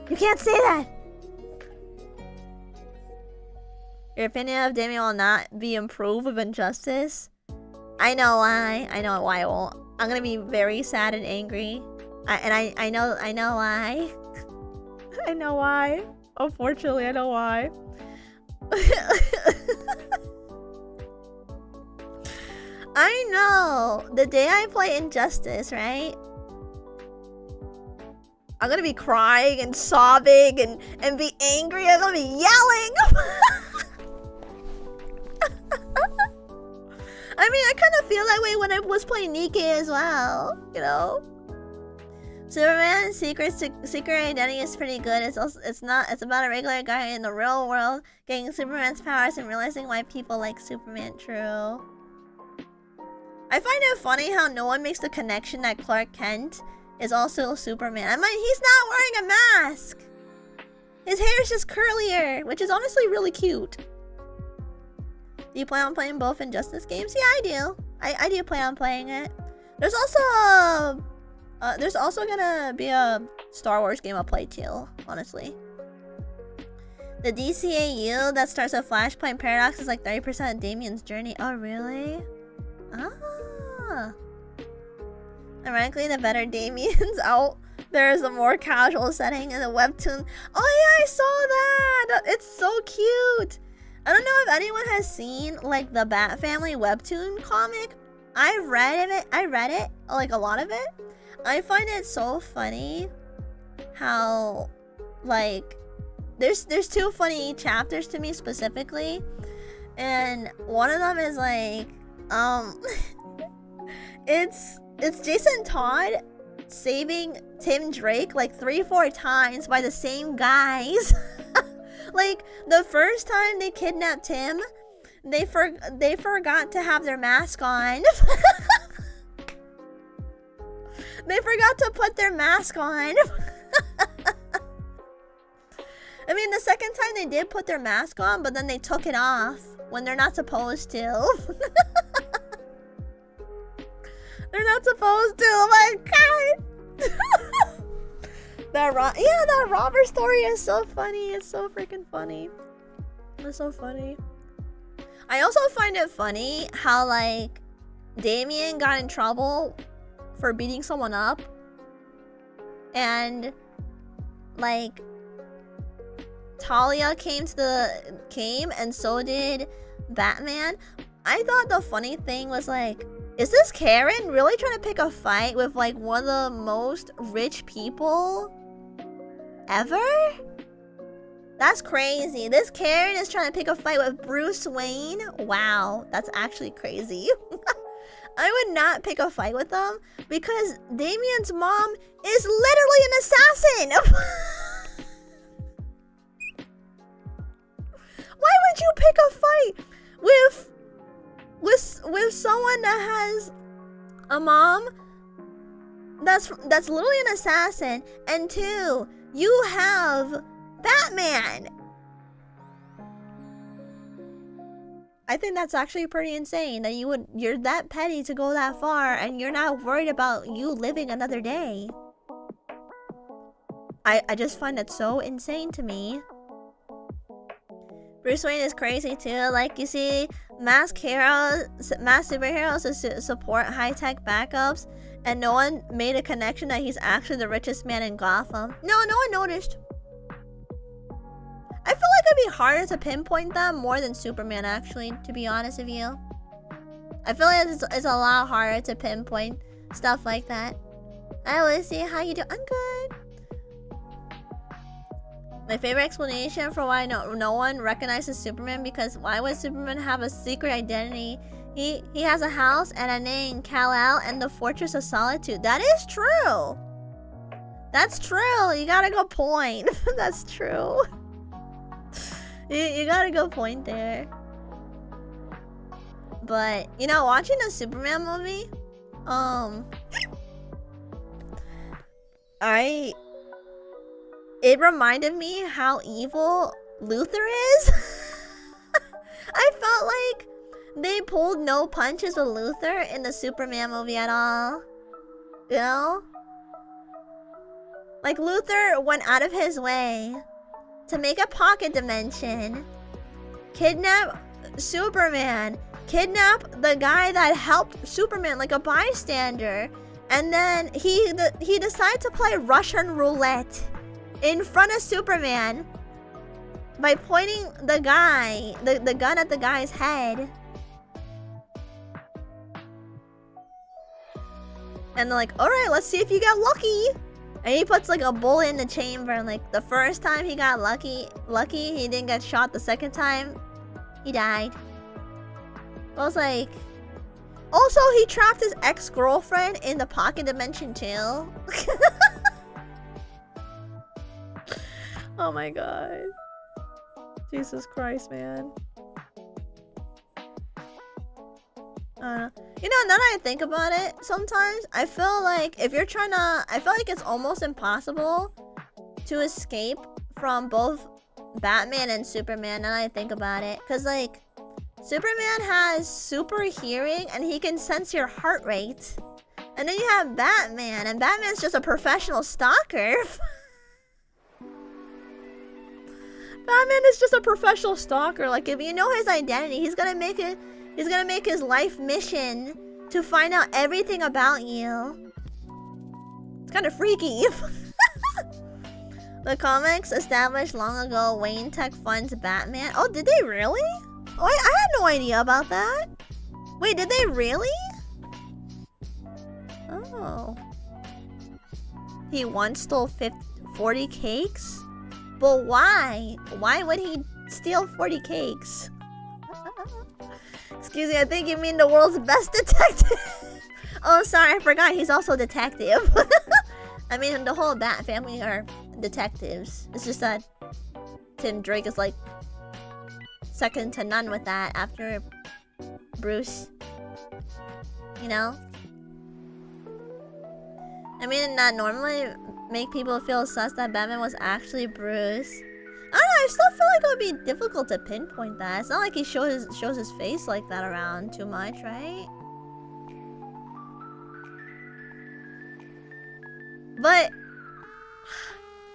Speaker 1: You can't say that. Your opinion of Damien will not be improved with injustice. I know why. I know why it won't. I'm gonna be very sad and angry. I know why. I know why. Unfortunately, I know why. I know. The day I play Injustice, right? I'm gonna be crying and sobbing and be angry. I'm gonna be yelling. I mean, I kind of feel that way when I was playing Nikkei as well, you know? Superman's secret identity is pretty good. It's about a regular guy in the real world getting Superman's powers and realizing why people like Superman. True. I find it funny how no one makes the connection that Clark Kent is also Superman. I mean, he's not wearing a mask. His hair is just curlier, which is honestly really cute. Do you plan on playing both Injustice games? Yeah, I do. I do plan on playing it. There's also gonna be a Star Wars game I'll play too, honestly. The DCAU that starts a Flashpoint Paradox is like 30% of Damien's journey. Oh, really? Ah. Ironically, the better Damien's out, there is a more casual setting in the webtoon. Oh yeah, I saw that! It's so cute! I don't know if anyone has seen like the Bat Family webtoon comic. I read it, like a lot of it. I find it so funny how like there's two funny chapters to me specifically, and one of them is like it's Jason Todd saving Tim Drake like 3-4 times by the same guys. Like the first time they kidnapped him, they forgot to have their mask on. They forgot to put their mask on. I mean, the second time they did put their mask on, but then they took it off when they're not supposed to. They're not supposed to. Oh my god. That robber story is so funny. It's so freaking funny. It's so funny. I also find it funny how like Damien got in trouble for beating someone up, and like Talia came and so did Batman. I thought the funny thing was like, is this Karen really trying to pick a fight with like one of the most rich people ever? That's crazy. This Karen is trying to pick a fight with Bruce Wayne. Wow, that's actually crazy. I would not pick a fight with them because Damien's mom is literally an assassin. Why would you pick a fight with someone that has a mom that's literally an assassin, and two, you have Batman? I think that's actually pretty insane that you're that petty to go that far and you're not worried about you living another day. I just find it so insane to me. Bruce Wayne is crazy too. Like, you see masked superheroes to support high-tech backups, and no one made a connection that he's actually the richest man in Gotham. No one noticed. I feel like it'd be harder to pinpoint them more than Superman, actually, to be honest with you. I feel like it's a lot harder to pinpoint stuff like that. I always see how you do. I'm good. My favorite explanation for why no one recognizes Superman, because why would Superman have a secret identity? He has a house and a name, Kal-El, and the Fortress of Solitude. That is true. That's true. You got a good point. That's true. You got a good point there. But, you know, watching a Superman movie, it reminded me how evil Luthor is. I felt like they pulled no punches with Luther in the Superman movie at all. You know? Like, Luther went out of his way to make a pocket dimension, kidnap Superman, kidnap the guy that helped Superman, like a bystander, and then he decided to play Russian roulette in front of Superman by pointing the gun at the guy's head. And they're like, alright, let's see if you get lucky. And he puts like a bullet in the chamber, and like the first time he got lucky, he didn't get shot. The second time, he died. I was like... Also, he trapped his ex-girlfriend in the pocket dimension too. Oh my god. Jesus Christ, man. You know, now that I think about it, sometimes I feel like if you're trying to... I feel like it's almost impossible to escape from both Batman and Superman now that I think about it. Because, like, Superman has super hearing and he can sense your heart rate. And then you have Batman, and Batman's just a professional stalker. Batman is just a professional stalker. Like, if you know his identity, he's gonna make it... He's gonna make his life mission to find out everything about you. It's kind of freaky. The comics established long ago Wayne Tech funds Batman. Oh, did they really? Oh, I had no idea about that. Wait, did they really? Oh. He once stole 40 cakes? But why? Why would he steal 40 cakes? Excuse me, I think you mean the world's best detective. Oh, sorry, I forgot he's also a detective. I mean, the whole Bat family are detectives. It's just that Tim Drake is like second to none with that after Bruce. You know? I mean, that normally make people feel sus that Batman was actually Bruce. I don't know, I still feel like it would be difficult to pinpoint that. It's not like he shows his face like that around too much, right? But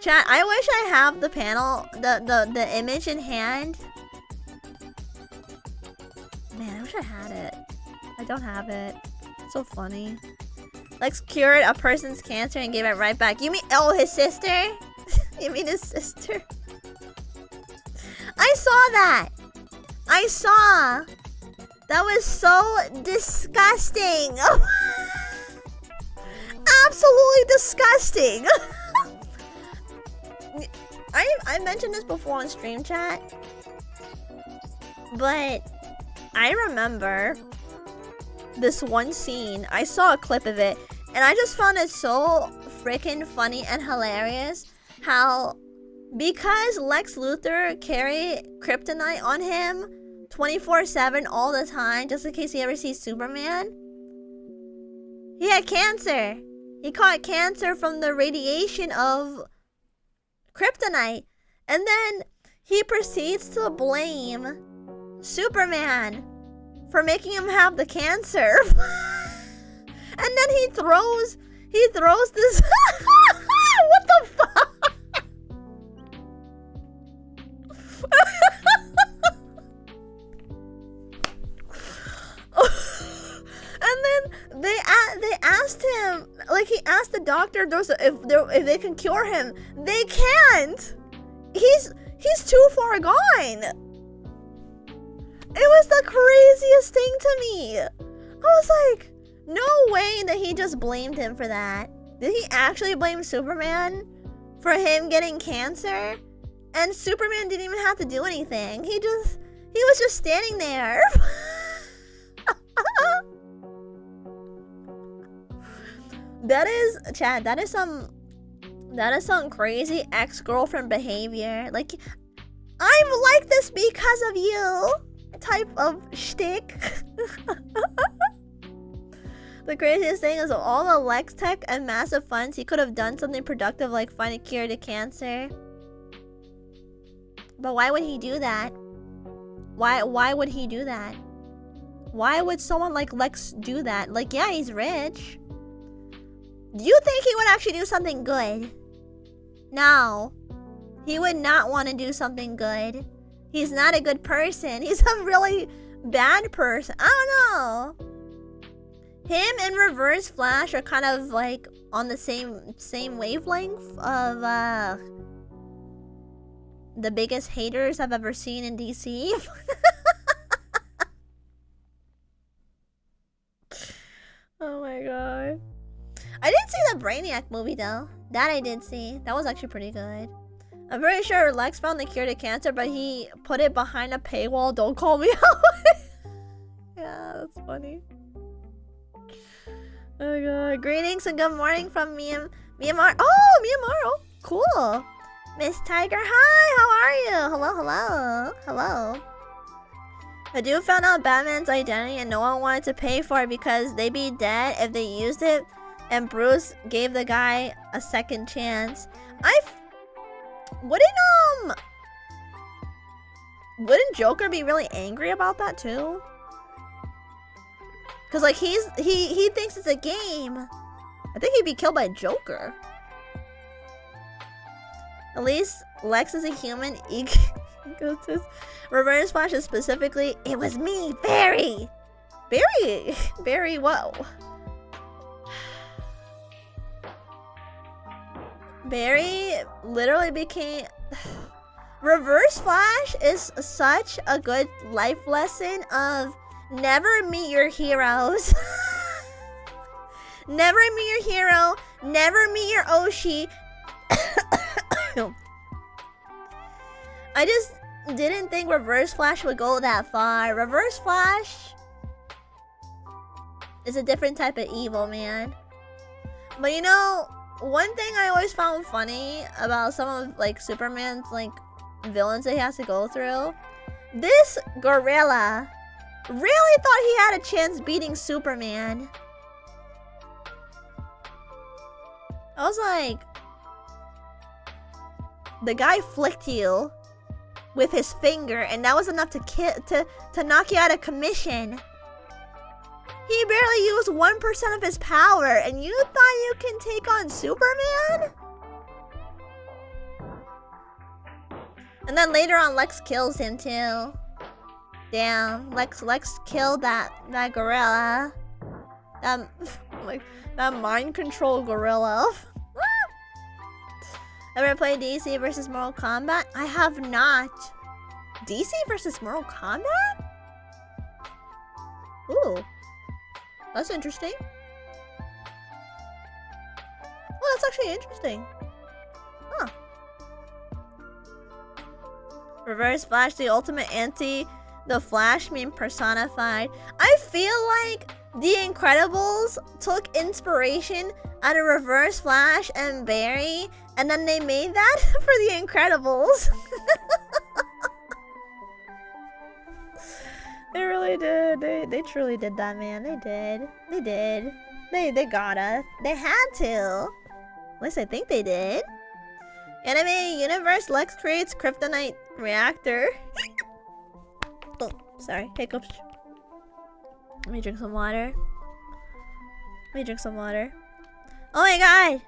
Speaker 1: chat, I wish I have the panel, the image in hand. Man, I wish I had it. I don't have it. It's so funny. Lex cured a person's cancer and gave it right back. You mean, oh, his sister? You mean his sister? I saw that! I saw! That was so disgusting! Absolutely disgusting! I mentioned this before on stream chat, but I remember this one scene. I saw a clip of it, and I just found it so freaking funny and hilarious how... Because Lex Luthor carried kryptonite on him 24/7 all the time, just in case he ever sees Superman, he had cancer. He caught cancer from the radiation of kryptonite. And then he proceeds to blame Superman for making him have the cancer. And then he throws this... What the fuck? And then they asked him, like, he asked the doctor if they can cure him. They can't. He's too far gone. It was the craziest thing to me. I was like, no way that he just blamed him for that. Did he actually blame Superman for him getting cancer? And Superman didn't even have to do anything. He was just standing there. That is, Chad, that is some crazy ex-girlfriend behavior. Like, I'm like this because of you type of shtick. The craziest thing is, of all the Lex Tech and massive funds, he could have done something productive like find a cure to cancer. But why would he do that? Why would he do that? Why would someone like Lex do that? Like, yeah, he's rich. Do you think he would actually do something good? No. He would not want to do something good. He's not a good person. He's a really bad person. I don't know. Him and Reverse Flash are kind of like on the same wavelength of the biggest haters I've ever seen in DC. Oh my god. I didn't see the Brainiac movie though. That I did see. That was actually pretty good. I'm pretty sure Lex found the cure to cancer, but he put it behind a paywall. Don't call me out. Yeah, that's funny. Oh god. Greetings and good morning from Myanmar. Oh, Myanmar. Cool. Miss Tiger, hi. How are you? Hello, hello. Hello. A dude found out Batman's identity and no one wanted to pay for it because they'd be dead if they used it, and Bruce gave the guy a second chance. Wouldn't Joker be really angry about that too? Cause like he thinks it's a game. I think he'd be killed by Joker. At least Lex is a human egotist. Reverse Flash is specifically, it was me, Barry. Barry, whoa. Barry literally became... Reverse Flash is such a good life lesson of never meet your heroes. Never meet your hero. Never meet your Oshi. I just didn't think Reverse Flash would go that far. Reverse Flash is a different type of evil, man. But you know, one thing I always found funny about some of like Superman's like villains that he has to go through, this gorilla really thought he had a chance beating Superman. I was like, the guy flicked you with his finger, and that was enough to knock you out of commission. He barely used 1% of his power, and you thought you can take on Superman? And then later on, Lex kills him too. Damn, Lex killed that gorilla. That mind control gorilla. Ever played DC versus Mortal Kombat? I have not. DC versus Mortal Kombat? Ooh. That's interesting. Well, that's actually interesting. Huh. Reverse Flash, the ultimate anti the Flash meme personified. I feel like The Incredibles took inspiration out of Reverse Flash and Barry, and then they made that for The Incredibles. They really did. They truly did that, man. They did. They did. They got us. They had to. At least I think they did. Anime Universe Lex creates Kryptonite reactor. Oh, sorry. Hiccups. Let me drink some water. Oh my god!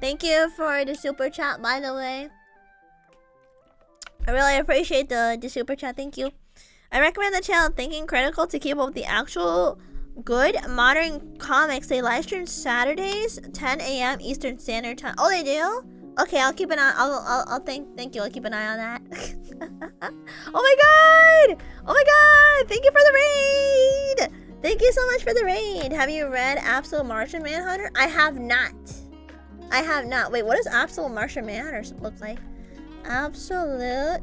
Speaker 1: Thank you for the super chat, by the way. I really appreciate the super chat. Thank you. I recommend the channel Thinking Critical to keep up with the actual good modern comics. They live stream Saturdays, 10 a.m. Eastern Standard Time. Oh, they do? Okay, I'll keep an eye. I'll thank you. I'll keep an eye on that. Oh my god! Oh my god! Thank you for the raid! Thank you so much for the raid. Have you read Absolute Martian Manhunter? I have not. I have not. Wait, what does Absolute Martian Manhunter look like? Absolute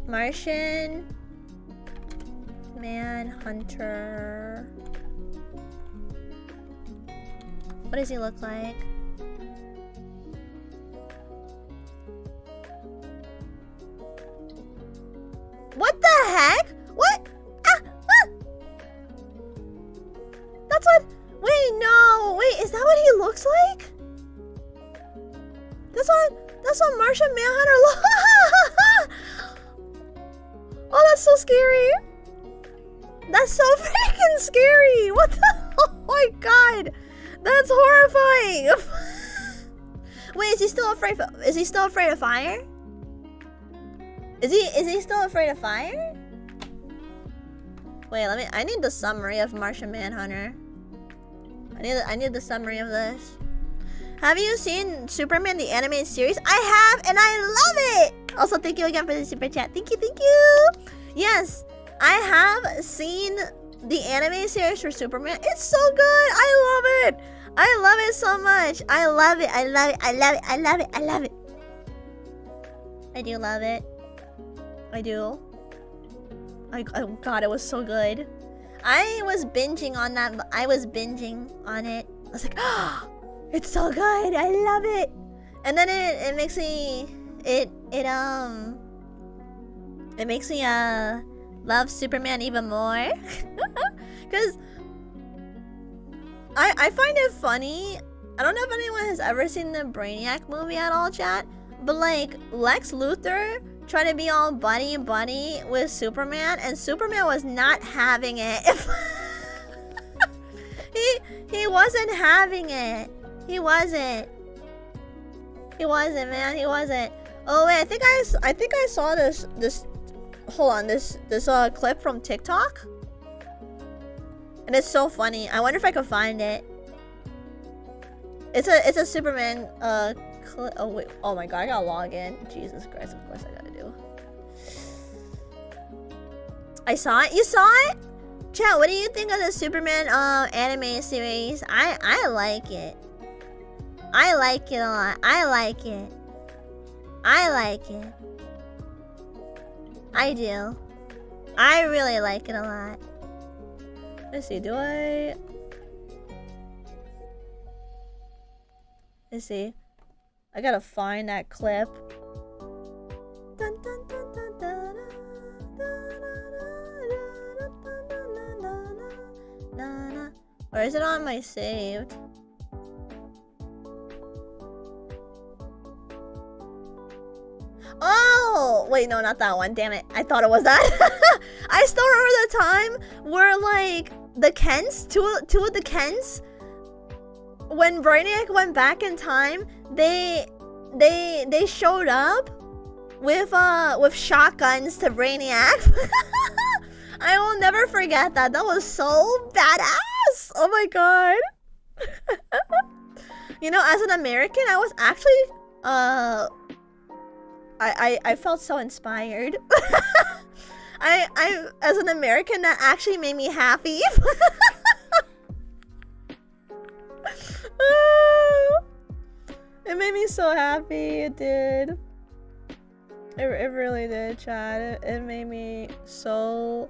Speaker 1: Martian Manhunter. What does he look like? What the heck? What? Ah! That's what... Wait, no. Wait, is that what he looks like? That's what Martian Manhunter looks... Oh, that's so scary. That's so freaking scary. What the? Oh my god. That's horrifying. Wait, is he still afraid of fire? Is he still afraid of fire? Wait, I need the summary of Martian Manhunter. I need the summary of this. Have you seen Superman the animated series? I have, and I love it. Also, thank you again for the super chat. Thank you. Yes, I have seen the anime series for Superman. It's so good. I love it. I love it so much. I love it. I love it. I love it. I love it. I love it. I do love it. I do. Oh god, it was so good. I was binging on that. I was binging on it. I was like, oh, it's so good. I love it. And then it makes me it makes me love Superman even more. Cause I find it funny. I don't know if anyone has ever seen the Brainiac movie at all, chat. But like Lex Luthor trying to be all buddy with Superman, and Superman was not having it. he wasn't having it. He wasn't, man. He wasn't. Oh wait, I think I saw this. Hold on, this clip from TikTok, and it's so funny. I wonder if I can find it. It's a Superman clip. Oh wait, oh my god, I gotta log in. Jesus Christ, of course I gotta do. I saw it. You saw it? Chat, what do you think of the Superman anime series? I like it. I like it a lot. I like it. I do. I really like it a lot. Let's see, let's see. I gotta find that clip. Dun, dun, dun, dun, dun, dun. Or is it on my saved? Oh! Wait, no, not that one. Damn it. I thought it was that. I still remember the time where, like, the Kents, two of the Kents, when Brainiac went back in time, they showed up with shotguns to Brainiac. I will never forget that. That was so badass. Oh my god. You know, as an American, I was actually I felt so inspired. I as an American, that actually made me happy. It made me so happy. It did. It really did, Chad. It made me so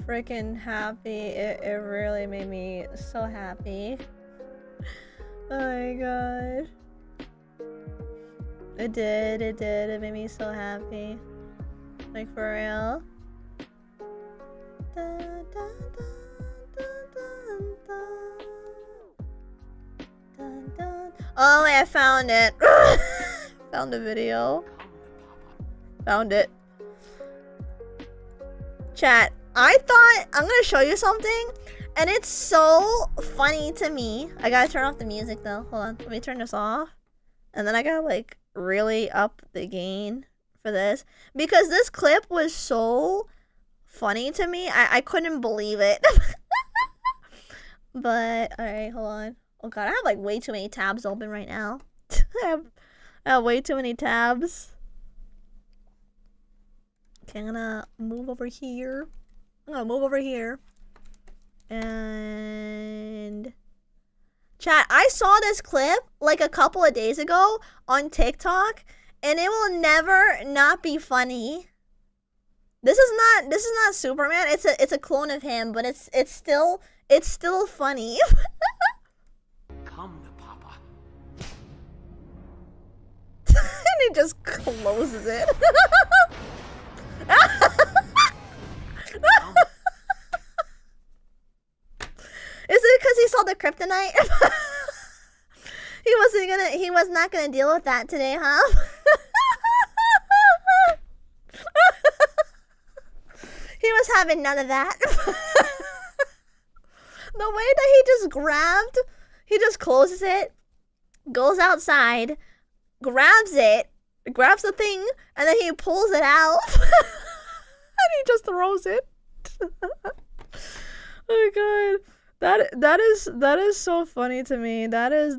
Speaker 1: freaking happy. It really made me so happy. Oh my god. It did. It made me so happy. Like, for real. Da, da, da, da, da, da, da. Oh, wait, I found it. Found the video. Found it. Chat, I thought I'm gonna show you something, and it's so funny to me. I gotta turn off the music though. Hold on, let me turn this off. And then I gotta like really up the gain for this, because this clip was so funny to me. I couldn't believe it. But alright, hold on. Oh god, I have like way too many tabs open right now. I have way too many tabs. Okay, I'm gonna move over here. And chat, I saw this clip like a couple of days ago on TikTok, and it will never not be funny. This is not Superman. It's a clone of him, but it's still funny.
Speaker 3: Come to Papa.
Speaker 1: And he just closes it. Is it because he saw the kryptonite? He was not gonna deal with that today, huh? having none of that. The way that he just closes it, goes outside, grabs the thing, and then he pulls it out. And he just throws it. Oh god. That is so funny to me. That is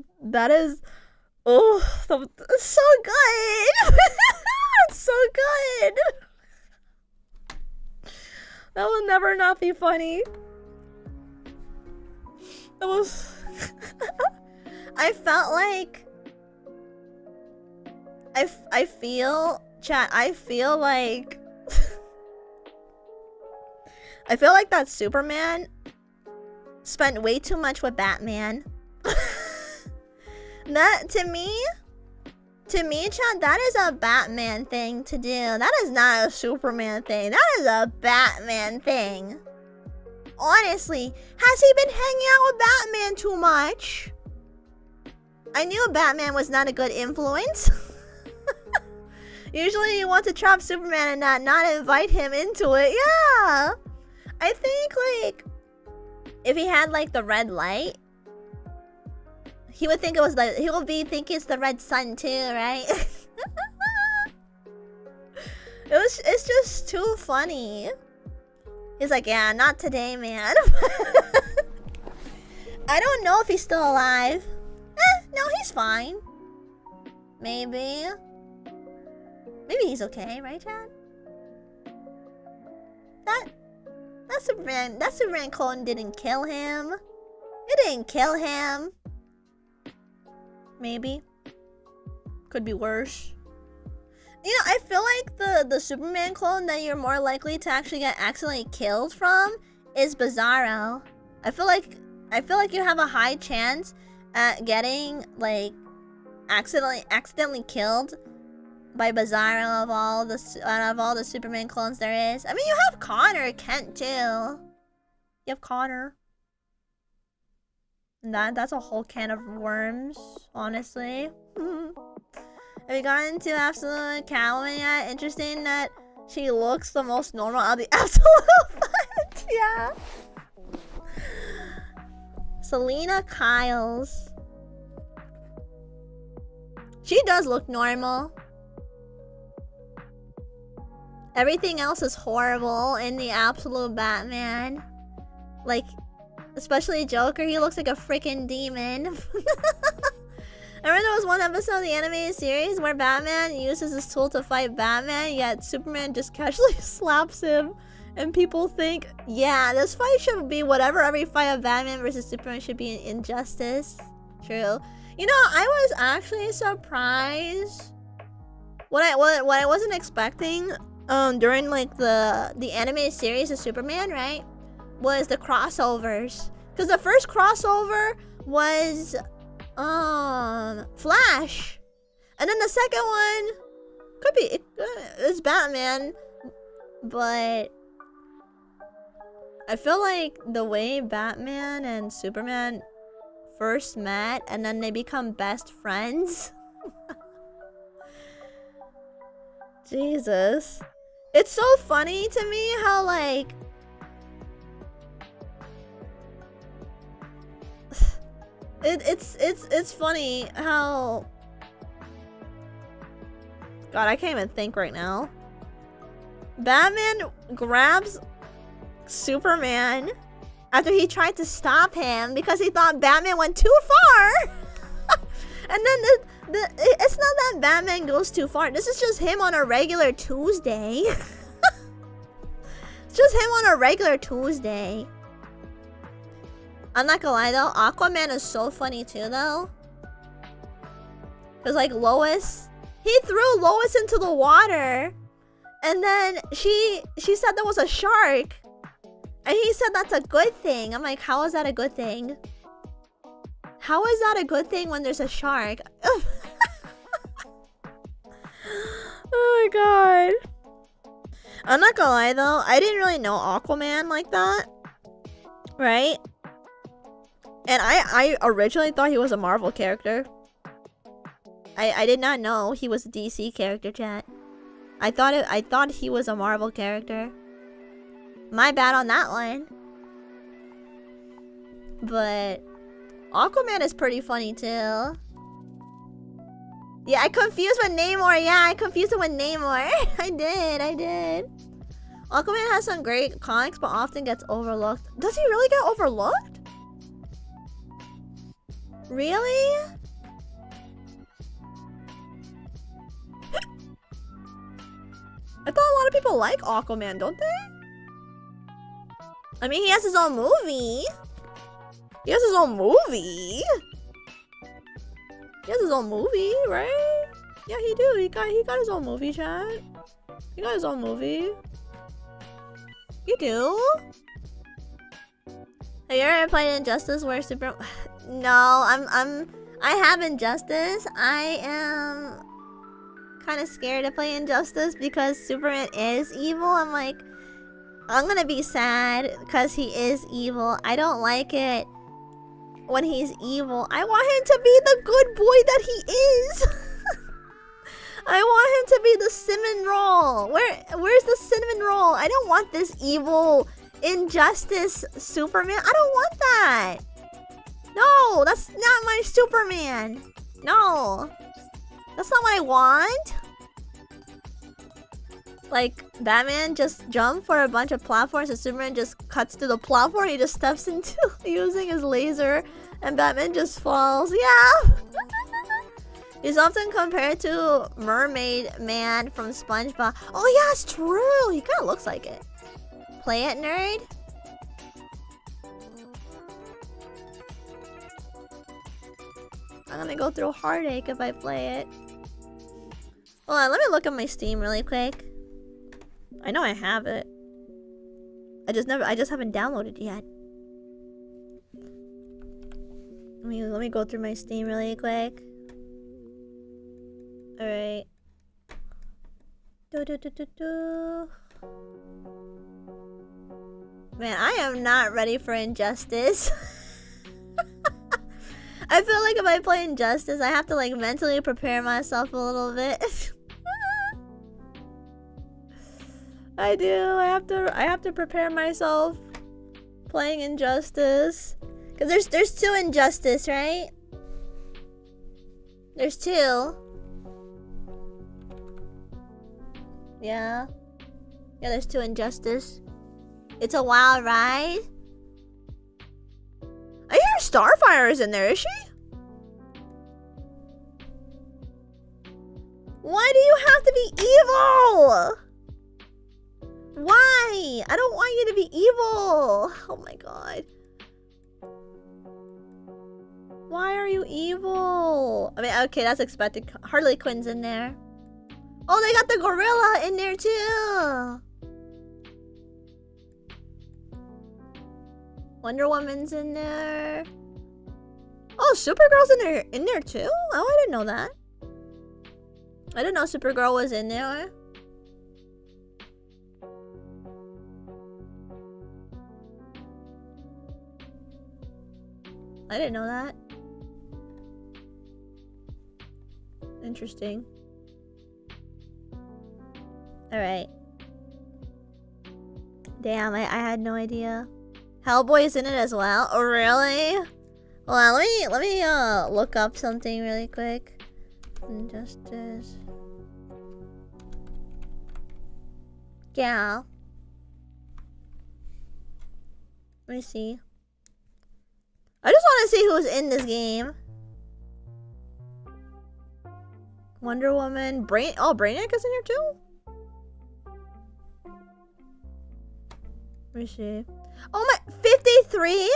Speaker 1: it's so good. It's so good. That will never not be funny. That was I felt like I feel like I feel like that Superman spent way too much with Batman. That to me, chat, that is a Batman thing to do. That is not a Superman thing. That is a Batman thing. Honestly, has he been hanging out with Batman too much? I knew Batman was not a good influence. Usually you want to trap Superman and not invite him into it. Yeah. I think, like, if he had, like, the red light, he would think it was like, he will be thinking it's the red sun too, right? It's just too funny. He's like, yeah, not today, man. I don't know if he's still alive. No, he's fine. Maybe he's okay, right, Chad? That Superman clone didn't kill him. It didn't kill him. Maybe. Could be worse. You know, I feel like the Superman clone that you're more likely to actually get accidentally killed from is Bizarro. I feel like you have a high chance at getting, like, accidentally killed by Bizarro out of all the Superman clones there is. I mean, you have Connor Kent too. You have Connor. That's a whole can of worms, honestly. Have you gotten to Absolute Catwoman yet? Interesting that she looks the most normal out of the Absolute bunch. Yeah. Selena Kyles. She does look normal. Everything else is horrible in the Absolute Batman. Like, especially Joker, he looks like a freaking demon. I remember there was one episode of the animated series where Batman uses his tool to fight Batman, yet Superman just casually slaps him. And people think, yeah, this fight should be whatever every fight of Batman versus Superman should be in Injustice. True. You know, I was actually surprised. What I wasn't expecting during like the animated series of Superman, right, was the crossovers. Because the first crossover was Flash, and then the second one could be it's Batman, but I feel like the way Batman and Superman first met and then they become best friends. Jesus. It's so funny to me how, like, it's funny how, God, I can't even think right now. Batman grabs Superman after he tried to stop him because he thought Batman went too far. And then it's not that Batman goes too far. This is just him on a regular Tuesday. It's just him on a regular Tuesday. I'm not gonna lie though, Aquaman is so funny too though. Cause like Lois, he threw Lois into the water, and then she said there was a shark, and he said that's a good thing. I'm like, how is that a good thing? How is that a good thing when there's a shark? Oh my god. I'm not gonna lie though, I didn't really know Aquaman like that, right? And I originally thought he was a Marvel character. I did not know he was a DC character, chat. I thought he was a Marvel character. My bad on that one. But Aquaman is pretty funny too. Yeah, I confused with Namor. Yeah, I confused it with Namor. I did. Aquaman has some great comics, but often gets overlooked. Does he really get overlooked? Really? I thought a lot of people like Aquaman, don't they? I mean, he has his own movie. He has his own movie. He has his own movie, right? Yeah, he do. He got his own movie, chat. He got his own movie. You do? Have you ever played Injustice where Super... No, I have Injustice. I am kind of scared to play Injustice because Superman is evil. I'm like, I'm gonna be sad because he is evil. I don't like it when he's evil. I want him to be the good boy that he is. I want him to be the cinnamon roll. Where's the cinnamon roll? I don't want this evil Injustice Superman. I don't want that. No, that's not my Superman. No. That's not what I want. Like, Batman just jumped for a bunch of platforms and Superman just cuts to the platform. He just steps into using his laser and Batman just falls. Yeah. He's often compared to Mermaid Man from SpongeBob. Oh yeah, it's true. He kind of looks like it. Play it, nerd. I'm gonna go through heartache if I play it. Hold on, let me look at my Steam really quick. I know I have it. I just haven't downloaded it yet. Let me go through my Steam really quick. Alright. Man, I am not ready for Injustice. I feel like if I play Injustice, I have to like mentally prepare myself a little bit. I do. I have to prepare myself playing Injustice. Cause there's two Injustice, right? There's two. Yeah. Yeah, there's two Injustice. It's a wild ride. I hear Starfire is in there, is she? Why do you have to be evil? Why? I don't want you to be evil. Oh my god. Why are you evil? I mean, okay, that's expected. Harley Quinn's in there. Oh, they got the gorilla in there too. Wonder Woman's in there. Oh, Supergirl's in there too? Oh, I didn't know that. I didn't know Supergirl was in there. I didn't know that. Interesting. Alright. Damn, I had no idea. Hellboy is in it as well? Oh, really? Hold on, let me look up something really quick. Injustice. Yeah. Let me see. I just want to see who's in this game. Wonder Woman. Brainiac is in here too? Let me see. Oh my, 53?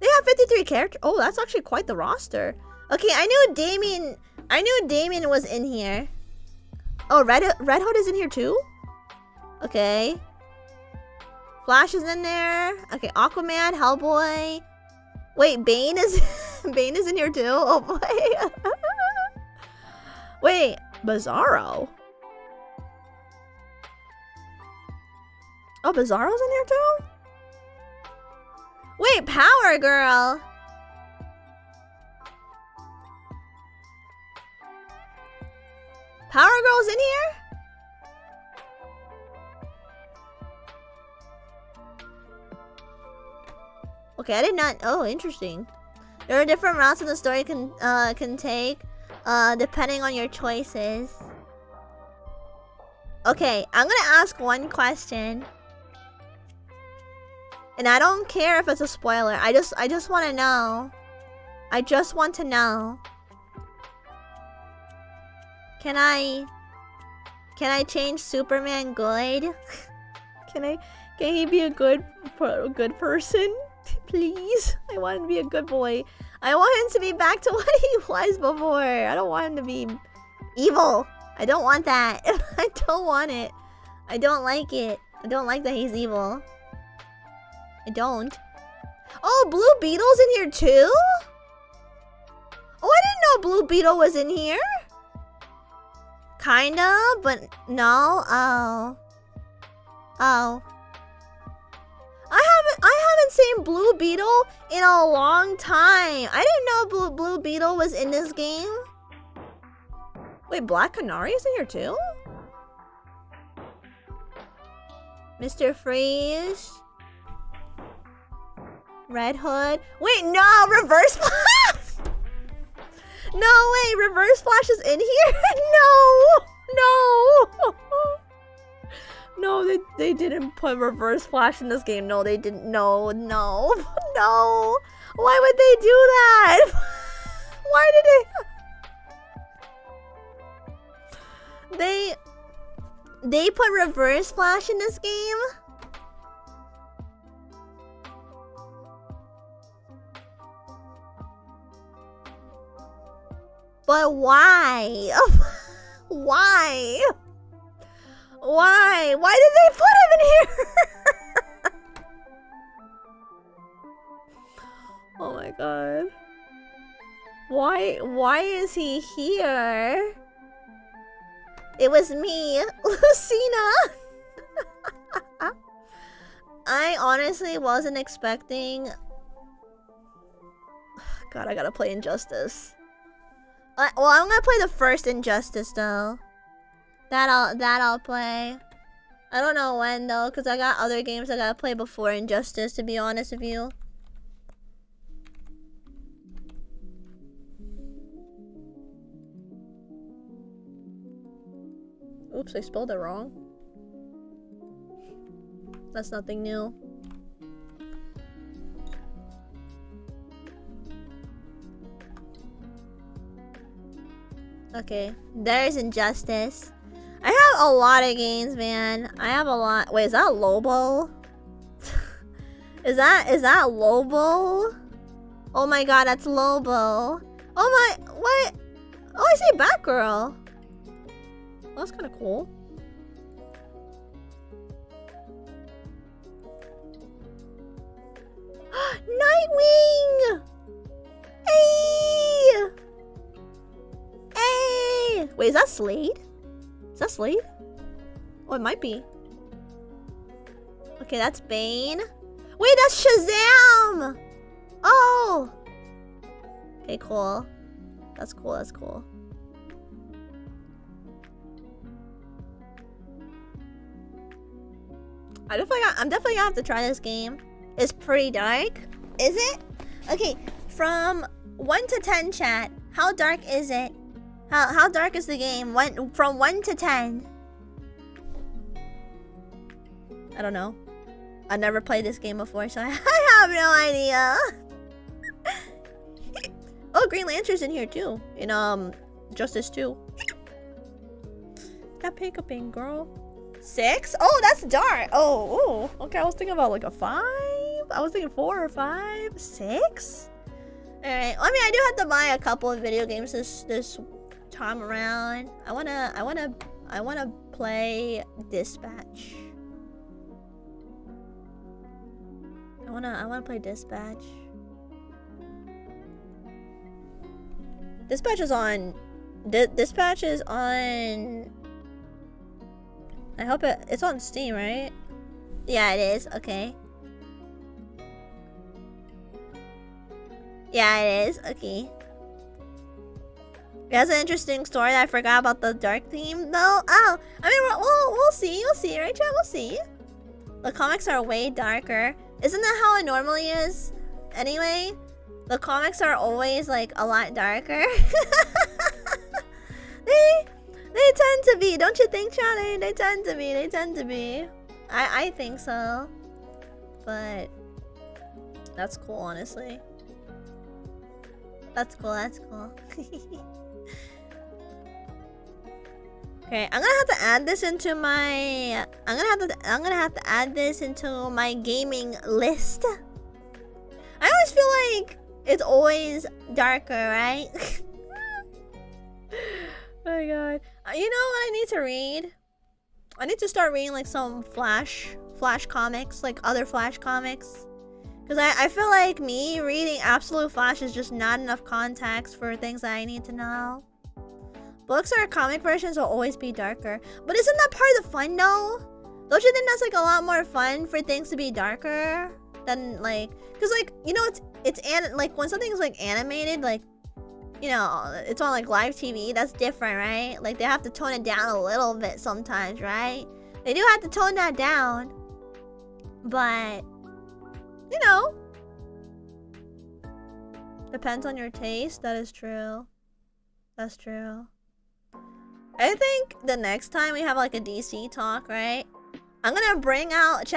Speaker 1: They have 53 characters. Oh, that's actually quite the roster. Okay, I knew Damien was in here. Oh, Red Hood is in here too? Okay. Flash is in there. Okay, Aquaman, Hellboy. Wait, Bane is Bane is in here too? Oh boy. Wait, Bizarro. Oh, Bizarro's in here too? Wait, Power Girl. Power Girl's in here? Okay, I did not. Oh, interesting. There are different routes that the story can take, depending on your choices. Okay, I'm gonna ask one question, and I don't care if it's a spoiler. I just want to know. I just want to know. Can I change Superman good? Can he be a good person? Please. I want him to be a good boy. I want him to be back to what he was before. I don't want him to be evil. I don't want that. I don't want it. I don't like it. I don't like that he's evil. I don't. Oh, Blue Beetle's in here too? Oh, I didn't know Blue Beetle was in here. Kinda, but no. Oh. Oh. I haven't seen Blue Beetle in a long time. I didn't know Blue Beetle was in this game. Wait, Black Canary is in here too? Mr. Freeze. Red Hood. Wait, no, Reverse Flash. No, wait, Reverse Flash is in here? No. No, they didn't put Reverse Flash in this game. No, they didn't. No. Why would they do that? Why did they put Reverse Flash in this game? But why? Why? Why? Why did they put him in here? Oh my god. Why is he here? It was me, Lucina. I honestly wasn't expecting. God, I gotta play Injustice. Well, I'm gonna play the first Injustice though. That I'll play. I don't know when though, cause I got other games I gotta play before Injustice. To be honest with you. Oops, I spelled it wrong. That's nothing new. Okay, there's Injustice. I have a lot of games, man. I have a lot. Wait, is that Lobo? Is that Lobo? Oh my god, that's Lobo. Oh my, what? Oh, I see Batgirl. Well, that's kind of cool. Nightwing! Hey! Hey! Wait, is that Slade? Is that Slade? Oh, it might be. Okay, that's Bane. Wait, that's Shazam! Oh! Okay, cool. That's cool, that's cool. I'm definitely gonna have to try this game. It's pretty dark. Is it? Okay, from 1 to 10, chat. How dark is it? How dark is the game? From 1 to 10. I don't know. I never played this game before, so I have no idea. Oh, Green Lantern's in here too. In Justice 2. That pickup in, girl. 6? Oh, that's dark. Oh, okay. I was thinking about like a 5. I was thinking 4 or 5. 6? All right. I mean, I do have to buy a couple of video games this time around. I wanna play Dispatch. I wanna play Dispatch. Dispatch is on. Dispatch is on. I hope it's on Steam, right? Yeah, it is. Okay. Yeah, it is. Okay. It has an interesting story. I forgot about the dark theme, though. Oh, I mean, we'll see. You'll see, right, chat? We'll see. The comics are way darker. Isn't that how it normally is? anyway, the comics are always like a lot darker. They tend to be, don't you think, Charlie? They tend to be. They tend to be. I think so. But that's cool, honestly. That's cool. That's cool. Okay, I'm gonna have to add this into my. I'm gonna have to add this into my gaming list. I always feel like it's always darker, right? Oh my god. You know what I need to read? I need to start reading like some Flash comics, like other Flash comics. Because I feel like me reading Absolute Flash is just not enough context for things that I need to know. Books or comic versions will always be darker. But isn't that part of the fun though? Don't you think that's like a lot more fun for things to be darker than like, because like, you know, like when something's like animated, like, you know, it's on like live TV, that's different, right? Like they have to tone it down a little bit sometimes, right? They do have to tone that down. But, you know, depends on your taste. That is true. That's true. I think the next time we have like a DC talk, right? I'm gonna bring out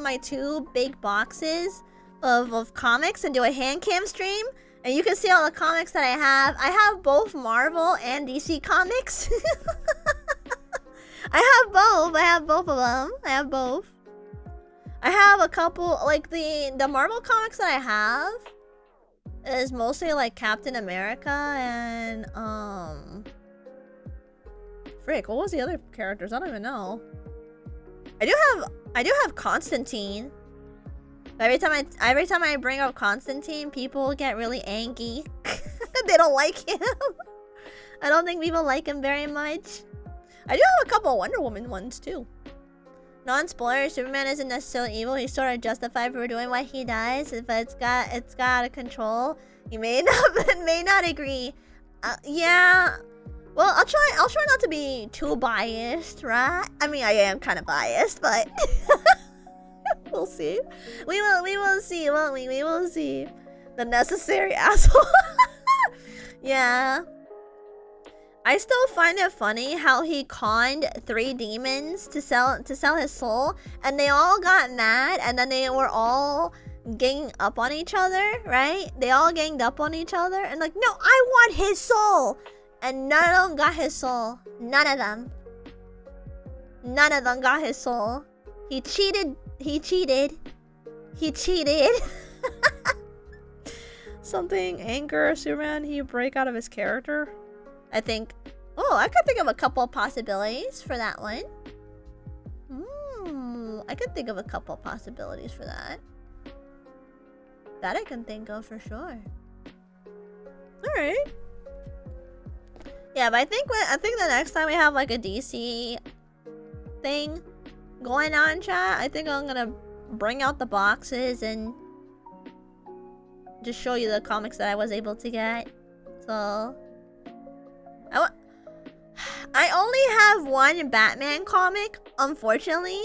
Speaker 1: my 2 big boxes of comics and do a hand cam stream. And you can see all the comics that I have. I have both Marvel and DC comics. I have both. I have both of them. I have both. I have a couple, like the Marvel comics that I have is mostly like Captain America and frick, what was the other characters? I don't even know. I do have Constantine. Every time I bring up Constantine, people get really angry. They don't like him. I don't think people like him very much. I do have a couple Wonder Woman ones too. Non-spoiler, Superman isn't necessarily evil. He's sort of justified for doing what he does, but it's got a control. He may not agree. Yeah. Well, I'll try not to be too biased, right? I mean, I am kind of biased, but we'll see. We will see, won't we? We will see. The necessary asshole. Yeah. I still find it funny how he conned 3 demons to sell his soul, and they all got mad, and then they were all ganging up on each other, right? They all ganged up on each other, and like, no, I want his soul, and none of them got his soul. None of them. None of them got his soul. He cheated. He cheated. He cheated. Something anger Superman. He break out of his character. I think. Oh, I could think of a couple of possibilities for that one. I could think of a couple of possibilities for that. That I can think of for sure. All right. Yeah, but I think the next time we have like a DC thing going on, chat, I think I'm gonna bring out the boxes and just show you the comics that I was able to get. So I only have one Batman comic, unfortunately.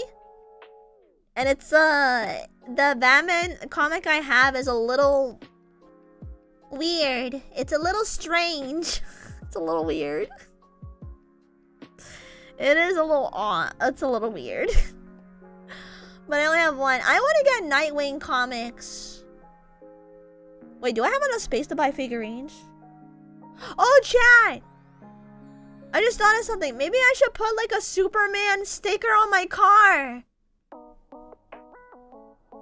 Speaker 1: And it's the Batman comic I have is a little weird. It's a little strange. It's a little weird. It is a little odd. It's a little weird. But I only have one. I want to get Nightwing comics. Wait, do I have enough space to buy figurines? Oh, chat! I just thought of something. Maybe I should put like a Superman sticker on my car.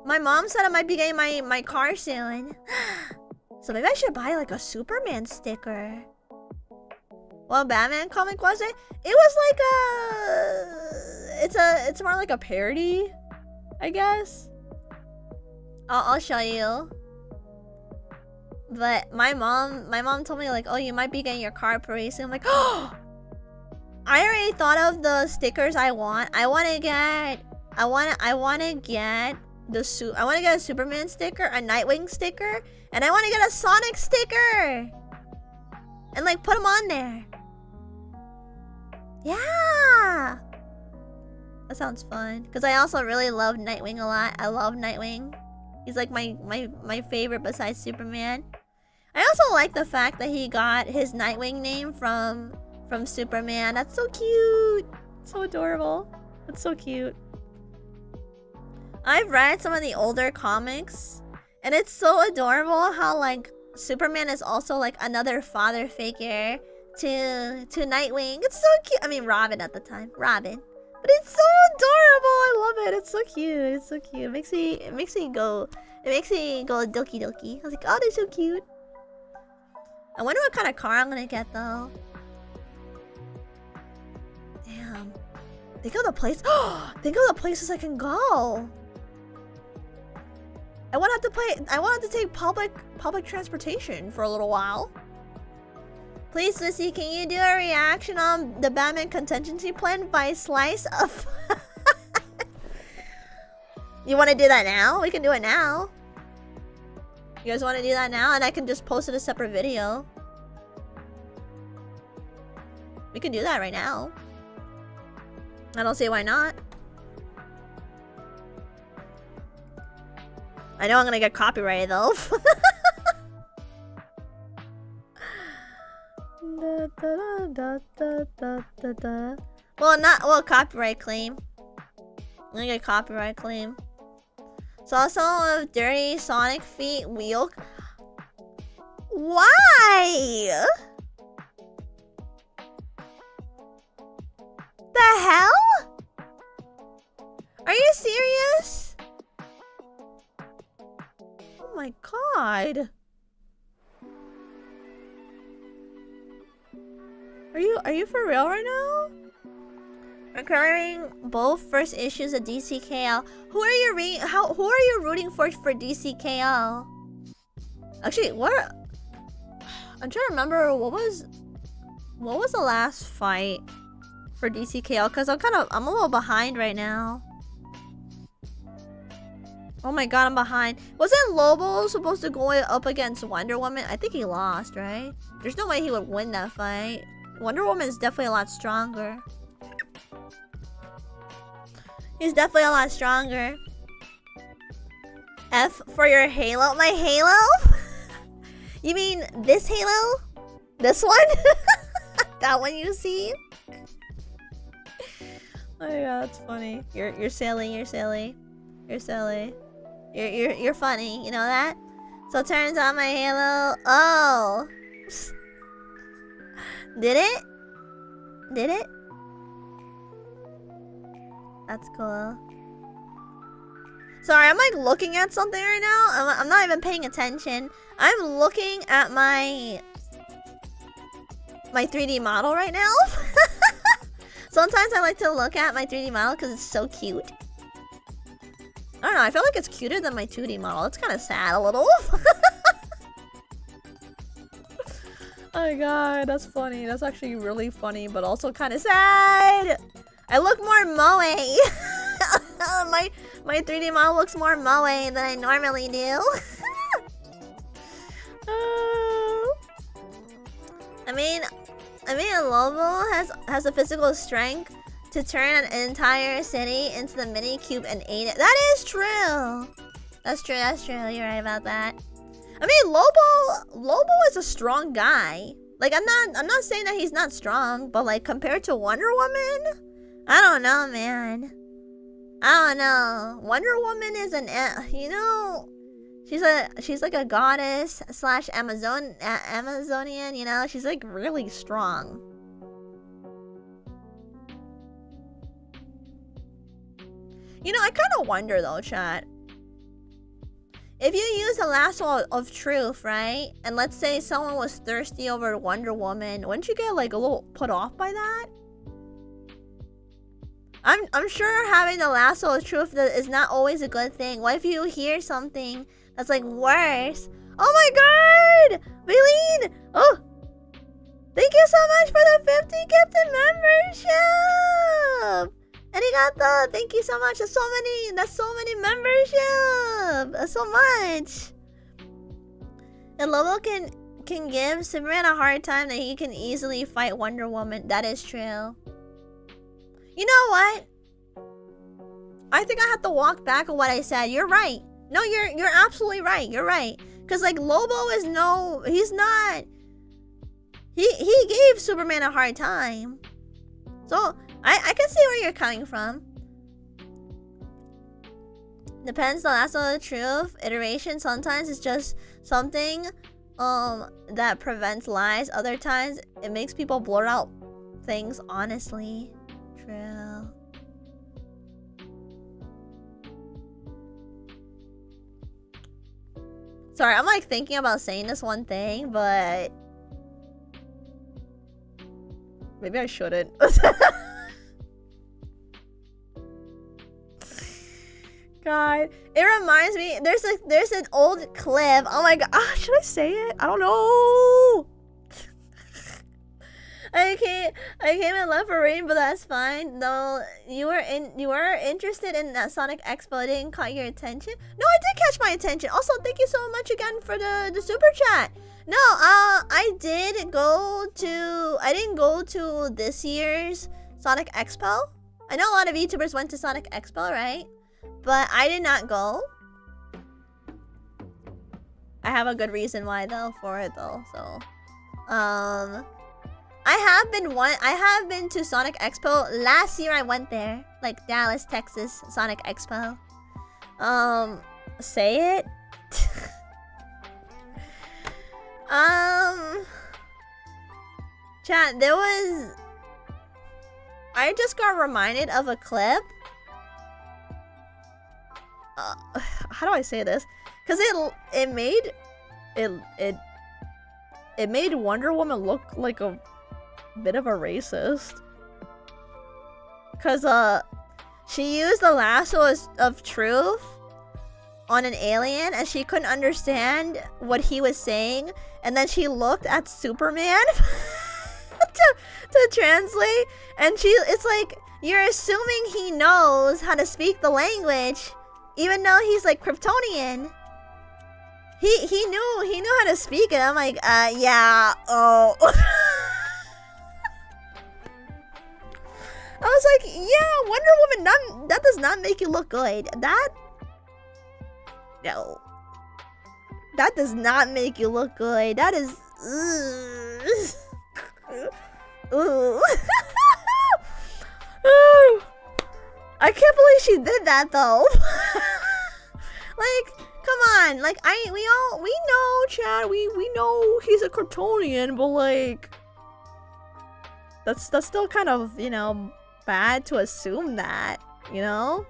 Speaker 1: My mom said I might be getting my car soon. So maybe I should buy like a Superman sticker. What Batman comic was it? It was like it's more like a parody, I guess. I'll show you. But my mom told me like, oh, you might be getting your car pretty soon. I'm like, oh, I already thought of the stickers I want. I want to get a Superman sticker, a Nightwing sticker, and I want to get a Sonic sticker. And like put them on there. Yeah. That sounds fun. Because I also really love Nightwing a lot. I love Nightwing. He's like my favorite besides Superman. I also like the fact that he got his Nightwing name from Superman. That's so cute. So adorable. That's so cute. I've read some of the older comics, and it's so adorable how like Superman is also like another father figure to Nightwing. It's so cute. I mean Robin at the time. Robin. But it's so adorable. I love it. It's so cute. It's so cute. It makes me go doki doki. I was like, oh, they're so cute. I wonder what kind of car I'm gonna get though. Damn. Think of the place. Think of the places I can go. I won't have to take public transportation for a little while. Please, Lucy, can you do a reaction on the Batman contingency plan by slice of... You want to do that now? We can do it now. You guys want to do that now? And I can just post it a separate video. We can do that right now. I don't see why not. I know I'm gonna get copyrighted though. Well, copyright claim. I'm gonna get copyright claim. Saw someone with dirty Sonic feet wheel. Why? The hell? Are you serious? Oh my god. Are you for real right now? I'm covering both first issues of DCKL. Who are you rooting for DCKL? Actually, I'm trying to remember what was the last fight for DCKL, because I'm a little behind right now. Oh my god, I'm behind. Wasn't Lobo supposed to go up against Wonder Woman? I think he lost, right? There's no way he would win that fight. Wonder Woman is definitely a lot stronger. He's definitely a lot stronger. F for your Halo. My Halo? You mean this Halo? This one? That one you see? Oh my god, that's funny. You're silly. You're silly. You're silly. You're funny. You know that? So it turns on my Halo. Oh. Did it? Did it? That's cool. Sorry, I'm like looking at something right now. I'm not even paying attention. I'm looking at my 3D model right now. Sometimes I like to look at my 3D model because it's so cute. I don't know, I feel like it's cuter than my 2D model. It's kind of sad a little. Oh my god, that's funny. That's actually really funny, but also kind of sad. I look more moe. My 3D model looks more moe than I normally do. I mean, Lobo has the physical strength to turn an entire city into the mini cube and eat it. That is true. That's true. That's true. You're right about that. I mean, Lobo is a strong guy. Like, I'm not saying that he's not strong, but like compared to Wonder Woman, I don't know, man. I don't know. Wonder Woman is you know, she's like a goddess / Amazonian, you know? She's like really strong. You know, I kind of wonder though, chat. If you use the lasso of truth, right? And let's say someone was thirsty over Wonder Woman, wouldn't you get like a little put off by that? I'm sure having the lasso of truth is not always a good thing. What if you hear something that's like worse? Oh my god! Raylene! Oh! Thank you so much for the 50 gifted membership! Arigato! Thank you so much. That's so many membership! That's so much! And Lobo can give Superman a hard time that he can easily fight Wonder Woman. That is true. You know what? I think I have to walk back on what I said. You're right. No, you're absolutely right. You're right. Cause like Lobo is he's not. He gave Superman a hard time. So I can see where you're coming from. Depends on that's not the truth. Iteration sometimes it's just something that prevents lies. Other times it makes people blurt out things honestly. True. Sorry, I'm like thinking about saying this one thing, but maybe I shouldn't. God, it reminds me. There's an old clip. Oh my god, should I say it? I don't know. I came and left for rain, but that's fine. No, you were interested in that Sonic Expo. It didn't caught your attention. No, it did catch my attention. Also, thank you so much again for the super chat. No, I didn't go to this year's Sonic Expo. I know a lot of YouTubers went to Sonic Expo, right? But I did not go. I have a good reason why though for it though. So, I have been to Sonic Expo. Last year I went there, like Dallas, Texas, Sonic Expo. Say it. Chat, I just got reminded of a clip. How do I say this? Because it made Wonder Woman look like a bit of a racist. Because she used the lasso of truth on an alien and she couldn't understand what he was saying, and then she looked at Superman to translate, and it's like you're assuming he knows how to speak the language even though he's like Kryptonian. He knew how to speak it. I'm like, yeah, oh. I was like, yeah, Wonder Woman, that does not make you look good. No. That does not make you look good. That is... Ooh. I can't believe she did that, though. Like, come on. Like, we know, Chad. We know he's a Kryptonian, but like... That's still kind of, you know, bad to assume that, you know?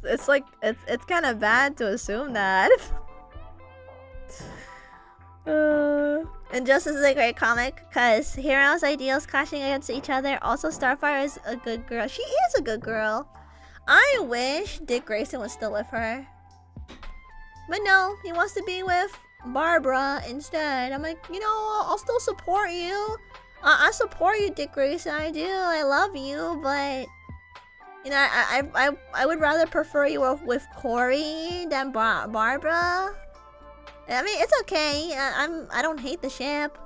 Speaker 1: It's like, it's kind of bad to assume that. Injustice is a great comic because heroes' ideals clashing against each other. Also, Starfire is a good girl. She is a good girl. I wish Dick Grayson was still with her. But no, he wants to be with Barbara instead. I'm like, you know, I'll still support you. I support you, Dick Grayson. I do. I love you, but you know, I would rather prefer you with Corey than Barbara. I mean, it's okay. I don't hate the ship.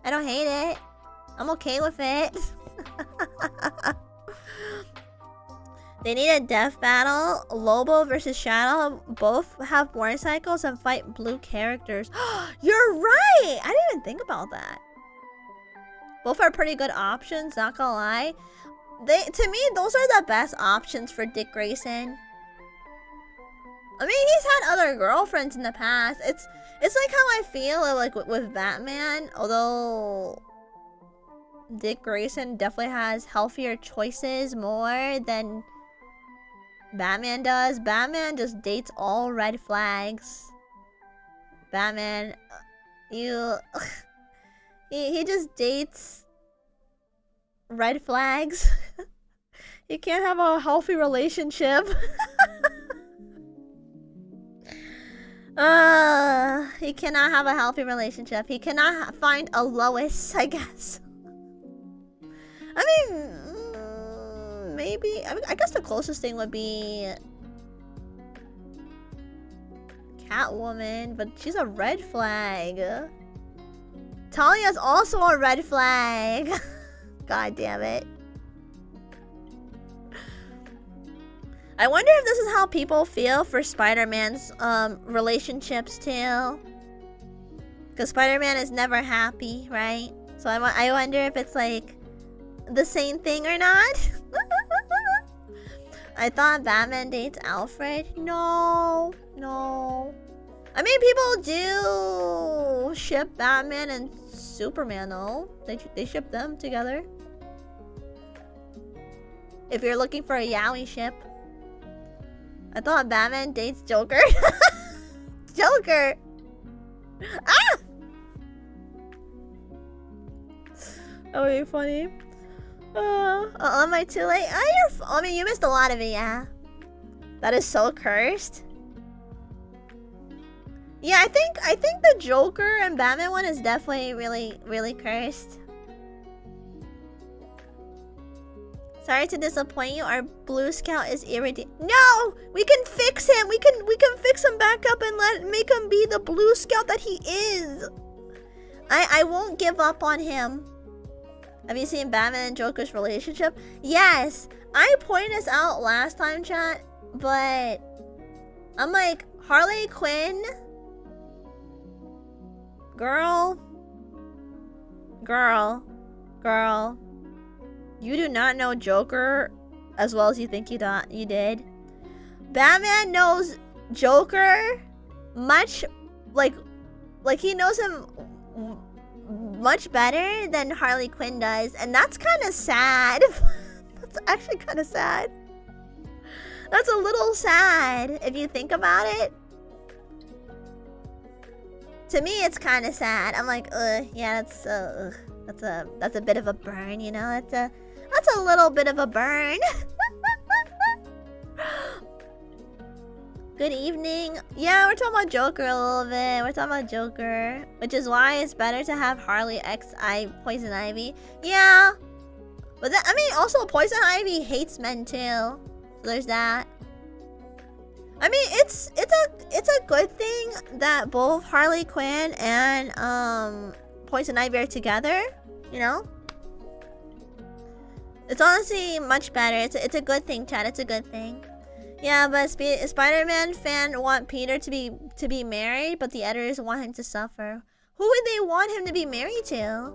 Speaker 1: I don't hate it. I'm okay with it. They need a death battle. Lobo versus Shadow. Both have motorcycles and fight blue characters. You're right! I didn't even think about that. Both are pretty good options, not gonna lie. To me, those are the best options for Dick Grayson. I mean, he's had other girlfriends in the past. It's like how I feel like with Batman, although Dick Grayson definitely has healthier choices more than Batman does. Batman just dates all red flags. Batman, he just dates red flags. You can't have a healthy relationship. He cannot have a healthy relationship. He cannot find a Lois, I guess. I mean, maybe. I guess the closest thing would be Catwoman, but she's a red flag. Talia's also a red flag. God damn it. I wonder if this is how people feel for Spider-Man's relationships too. Because Spider-Man is never happy, right? So I wonder if it's like the same thing or not. I thought Batman dates Alfred. No. I mean, people do ship Batman and Superman though. They ship them together. If you're looking for a yaoi ship. I thought Batman dates Joker. Joker! Ah! That would be funny. Am I too late? I mean, you missed a lot of it, yeah. That is so cursed. Yeah, I think the Joker and Batman one is definitely really cursed. Sorry to disappoint you. Our Blue Scout is irritating. No, we can fix him. We can fix him back up and make him be the Blue Scout that he is. I won't give up on him. Have you seen Batman and Joker's relationship? Yes, I pointed this out last time, chat, but I'm like, Harley Quinn, girl, you do not know Joker as well as you think you did. Batman knows Joker much, like he knows him much better than Harley Quinn does, and that's kind of sad. That's actually kind of sad. That's a little sad if you think about it. To me, it's kind of sad. I'm like, yeah, that's a bit of a burn, you know. That's a little bit of a burn. Good evening. Yeah, we're talking about Joker a little bit. We're talking about Joker, which is why it's better to have Harley X Poison Ivy. Yeah, but I mean, also Poison Ivy hates men too. So there's that. I mean, it's a good thing that both Harley Quinn and Poison Ivy are together. You know, it's honestly much better. It's a good thing, Chad. It's a good thing. Yeah, but Spider-Man fan want Peter to be married, but the editors want him to suffer. Who would they want him to be married to?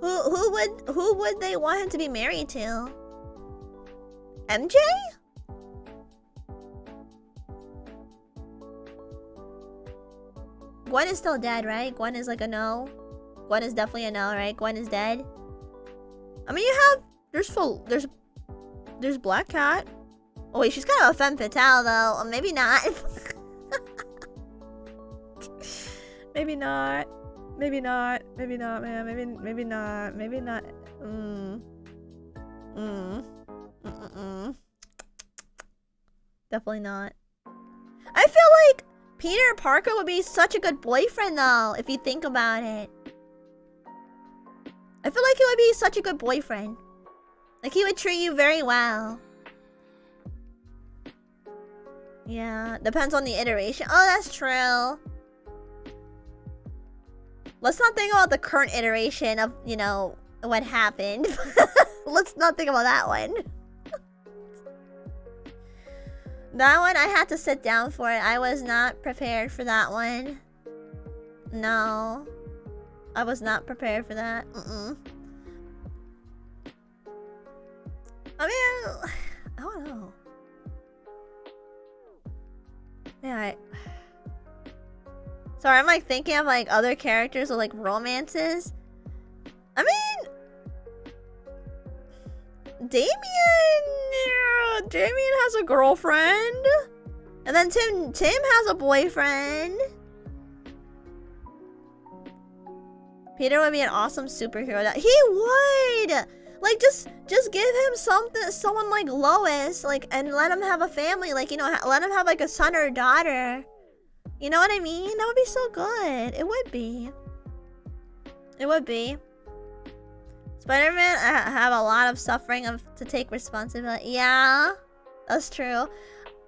Speaker 1: Who would they want him to be married to? MJ? Gwen is still dead, right? Gwen is like a no. Gwen is definitely a no, right? Gwen is dead. I mean, you have there's Black Cat. Oh wait, she's kind of a femme fatale though. Or maybe not. Maybe not. Maybe not, man. Maybe not. Definitely not. I feel like Peter Parker would be such a good boyfriend though, if you think about it. I feel like he would be such a good boyfriend. Like, he would treat you very well. Yeah, depends on the iteration. Oh, that's true. Let's not think about the current iteration of, you know, what happened. Let's not think about that one. That one, I had to sit down for it. I was not prepared for that one. No. I was not prepared for that. I mean, I don't know. Yeah, sorry, I'm like thinking of like other characters with like romances. I mean, Damien has a girlfriend, and then Tim has a boyfriend. Peter would be an awesome superhero. He would. Like, just give him someone like Lois, like, and let him have a family, like, you know, let him have like a son or a daughter. You know what I mean? That would be so good. It would be. It would be. Spider-Man have a lot of suffering to take responsibility. Yeah, that's true.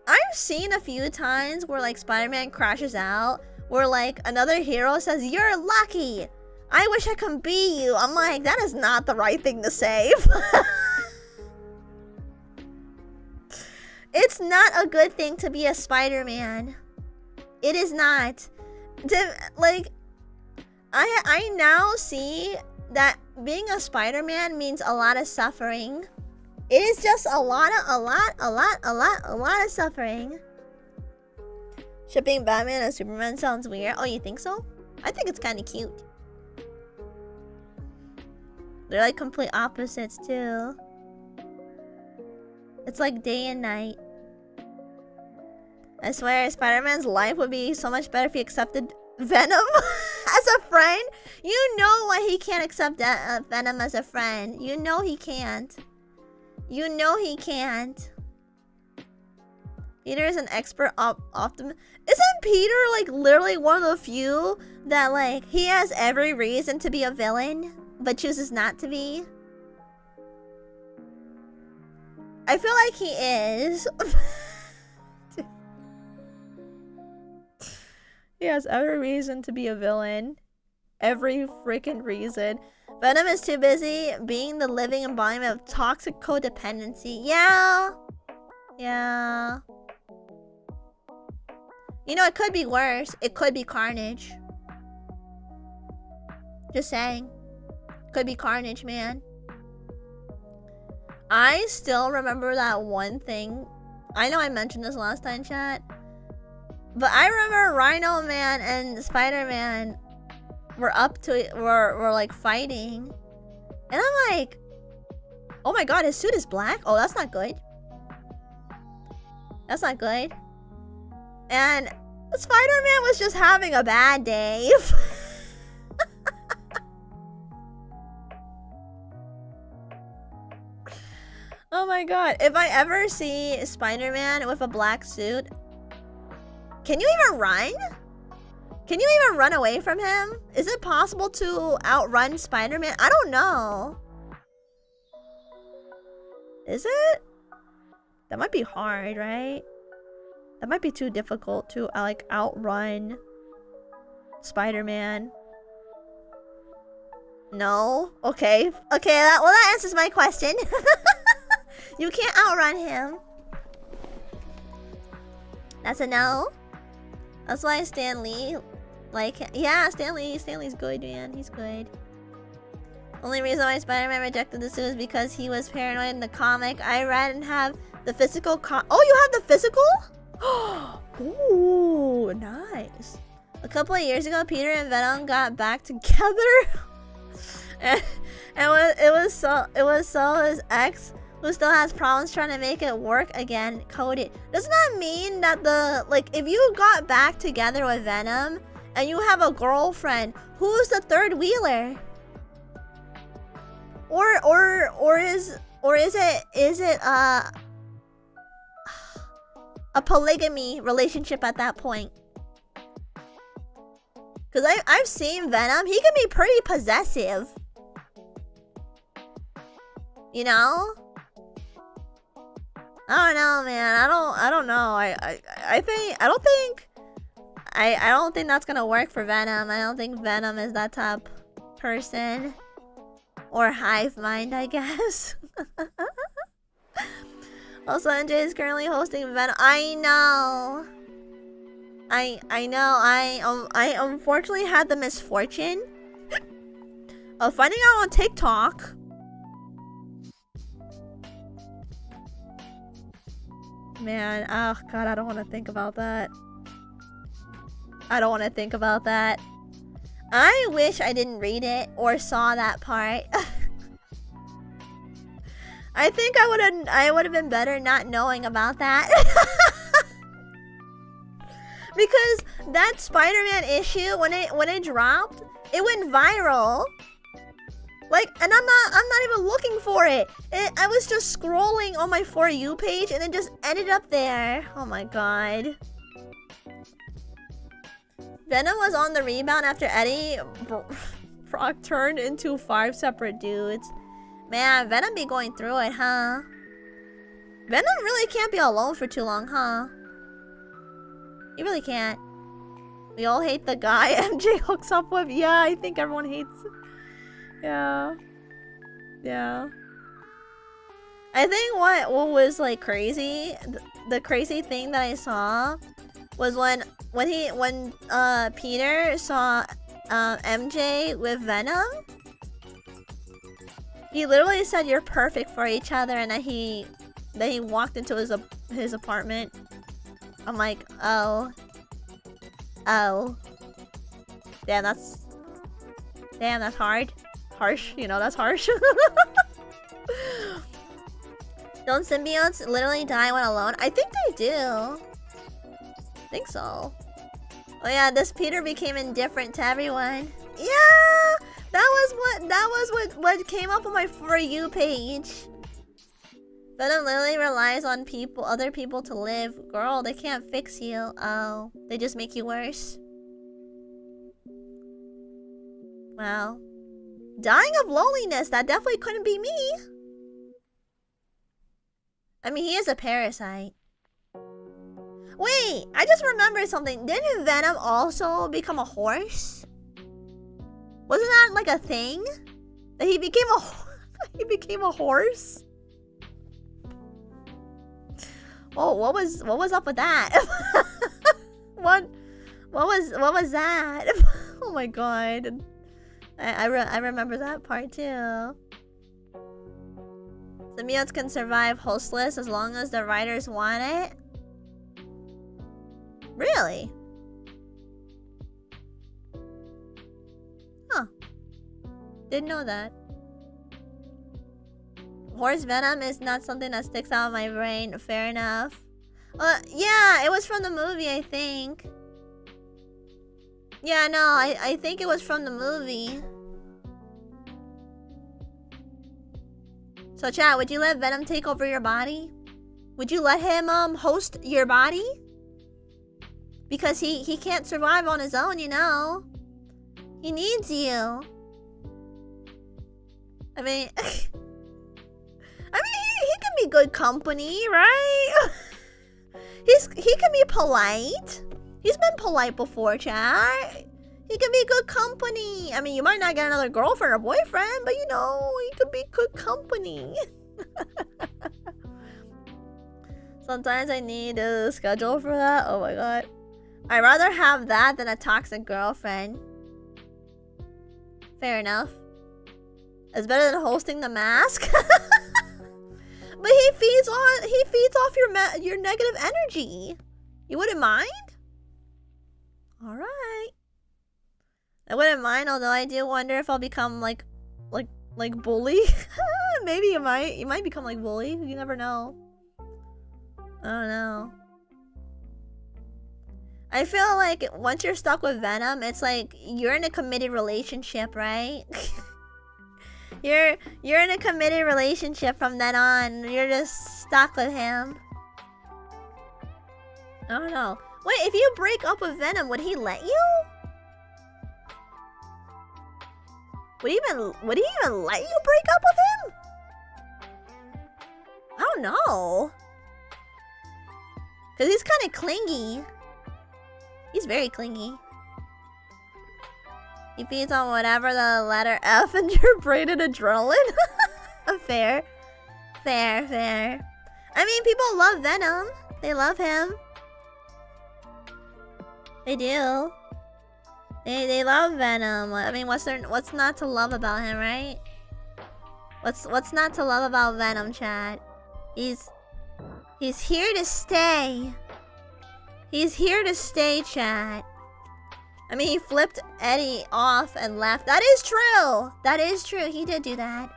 Speaker 1: I've seen a few times where like Spider-Man crashes out, where like another hero says, "You're lucky. I wish I could be you." I'm like, that is not the right thing to say. is not a good thing to be a Spider-Man. It is not. Like, I now see that being a Spider-Man means a lot of suffering. It is just a lot of suffering. Shipping Batman and Superman sounds weird. Oh, you think so? I think it's kind of cute. They're like complete opposites too. It's like day and night. I swear, Spider-Man's life would be so much better if he accepted Venom as a friend. You know why he can't accept Venom as a friend. You know he can't. You know he can't. Peter is an expert optimist. Isn't Peter like literally one of the few that like he has every reason to be a villain but chooses not to be? I feel like he is. He has every reason to be a villain. Every freaking reason. Venom is too busy being the living embodiment of toxic codependency. Yeah. Yeah. You know, it could be worse. It could be Carnage. Just saying. Could be Carnage, man. I still remember that one thing. I know I mentioned this last time, chat. But I remember Rhino Man and Spider-Man were were like fighting. And I'm like, oh my god, his suit is black? Oh, that's not good. That's not good. And Spider-Man was just having a bad day. Oh my god. If I ever see Spider-Man with a black suit, can you even run? Can you even run away from him? Is it possible to outrun Spider-Man? I don't know. Is it? That might be hard, right? That might be too difficult to like outrun Spider-Man. No? Okay. Okay, that answers my question. You can't outrun him. That's a no. That's why Stan Lee, like, yeah, Stanley's good, man. He's good. Only reason why Spider-Man rejected the suit is because he was paranoid in the comic I read and have the physical oh, you have the physical? Ooh, nice. A couple of years ago, Peter and Venom got back together. and it was so his ex, who still has problems trying to make it work again, coded. Doesn't that mean that if you got back together with Venom and you have a girlfriend, who's the third wheeler? Or is it a polygamy relationship at that point? Cause I've seen Venom, he can be pretty possessive. You know? I don't know, man. I don't know. I don't think that's gonna work for Venom. I don't think Venom is that type person. Or hive mind, I guess. Also, NJ is currently hosting Venom. I know. I know. I unfortunately had the misfortune of finding out on TikTok Man, oh god, I don't want to think about that. I don't want to think about that. I wish I didn't read it or saw that part. I think I would have been better not knowing about that. Because that Spider-Man issue, when it dropped, it went viral. Like, and I'm not even looking for it. I was just scrolling on my For You page and it just ended up there. Oh my god. Venom was on the rebound after Eddie Brock turned into 5 separate dudes. Man, Venom be going through it, huh? Venom really can't be alone for too long, huh? He really can't. We all hate the guy MJ hooks up with. Yeah, I think everyone hates. Yeah. Yeah. I think what was like crazy, the crazy thing that I saw was when Peter saw MJ with Venom. He literally said you're perfect for each other, and then he walked into his apartment. I'm like, oh, damn, that's harsh, you know, that's harsh. Don't symbiotes literally die when alone? I think they do. I think so. Oh yeah, this Peter became indifferent to everyone. Yeah, that was what came up on my For You page. Venom literally relies on other people to live. Girl, they can't fix you. Oh, they just make you worse. Wow. Dying of loneliness, that definitely couldn't be me. I mean, he is a parasite. Wait, I just remembered something. Didn't Venom also become a horse? Wasn't that like a thing? That he became a horse? Oh, what was up with that? what was that? Oh my god. I remember that part too. Symbiotes can survive hostless as long as the writers want it. Really? Huh. Didn't know that. Horse venom is not something that sticks out of my brain. Fair enough. Yeah, it was from the movie, I think. Yeah, no, I think it was from the movie. So chat, would you let Venom take over your body? Would you let him host your body? Because he can't survive on his own, you know. He needs you. I mean he can be good company, right? He can be polite. He's been polite before, chat. He can be good company. I mean, you might not get another girlfriend or boyfriend, but you know, he could be good company. Sometimes I need a schedule for that. Oh my god. I'd rather have that than a toxic girlfriend. Fair enough. It's better than hosting the mask. But he feeds off your negative energy. You wouldn't mind? Alright. I wouldn't mind, although I do wonder if I'll become like bully. Maybe you might become like bully. You never know. I don't know. I feel like once you're stuck with Venom, it's like you're in a committed relationship, right? You're in a committed relationship from then on. You're just stuck with him. I don't know. Wait, if you break up with Venom, would he let you? Would he even let you break up with him? I don't know. Cause he's kind of clingy. He's very clingy. He feeds on whatever the letter F in your brain and adrenaline. Fair. Fair. I mean, people love Venom. They love him. They do. They love Venom. I mean, what's not to love about him, right? What's not to love about Venom, chat? He's here to stay. He's here to stay, chat. I mean, he flipped Eddie off and left. That is true. That is true. He did do that.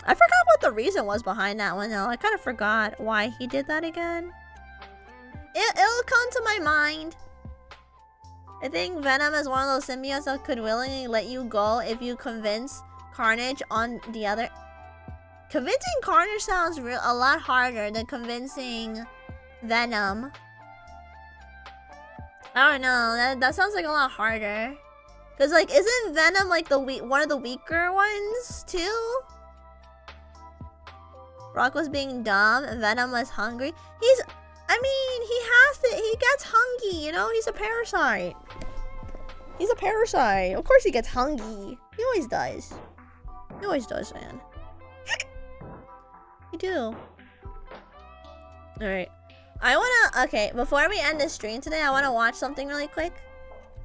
Speaker 1: I forgot what the reason was behind that one, though. I kind of forgot why he did that again. It'll come to my mind. I think Venom is one of those symbiotes that could willingly let you go if you convince Carnage on the other. Convincing Carnage sounds a lot harder than convincing Venom. I don't know. That sounds like a lot harder. Cause like, isn't Venom like one of the weaker ones too? Rock was being dumb. Venom was hungry. He gets hungry, you know? He's a parasite. He's a parasite. Of course he gets hungry. He always does. He always does, man. You do. Alright. I wanna... Okay, before we end the stream today, I wanna watch something really quick.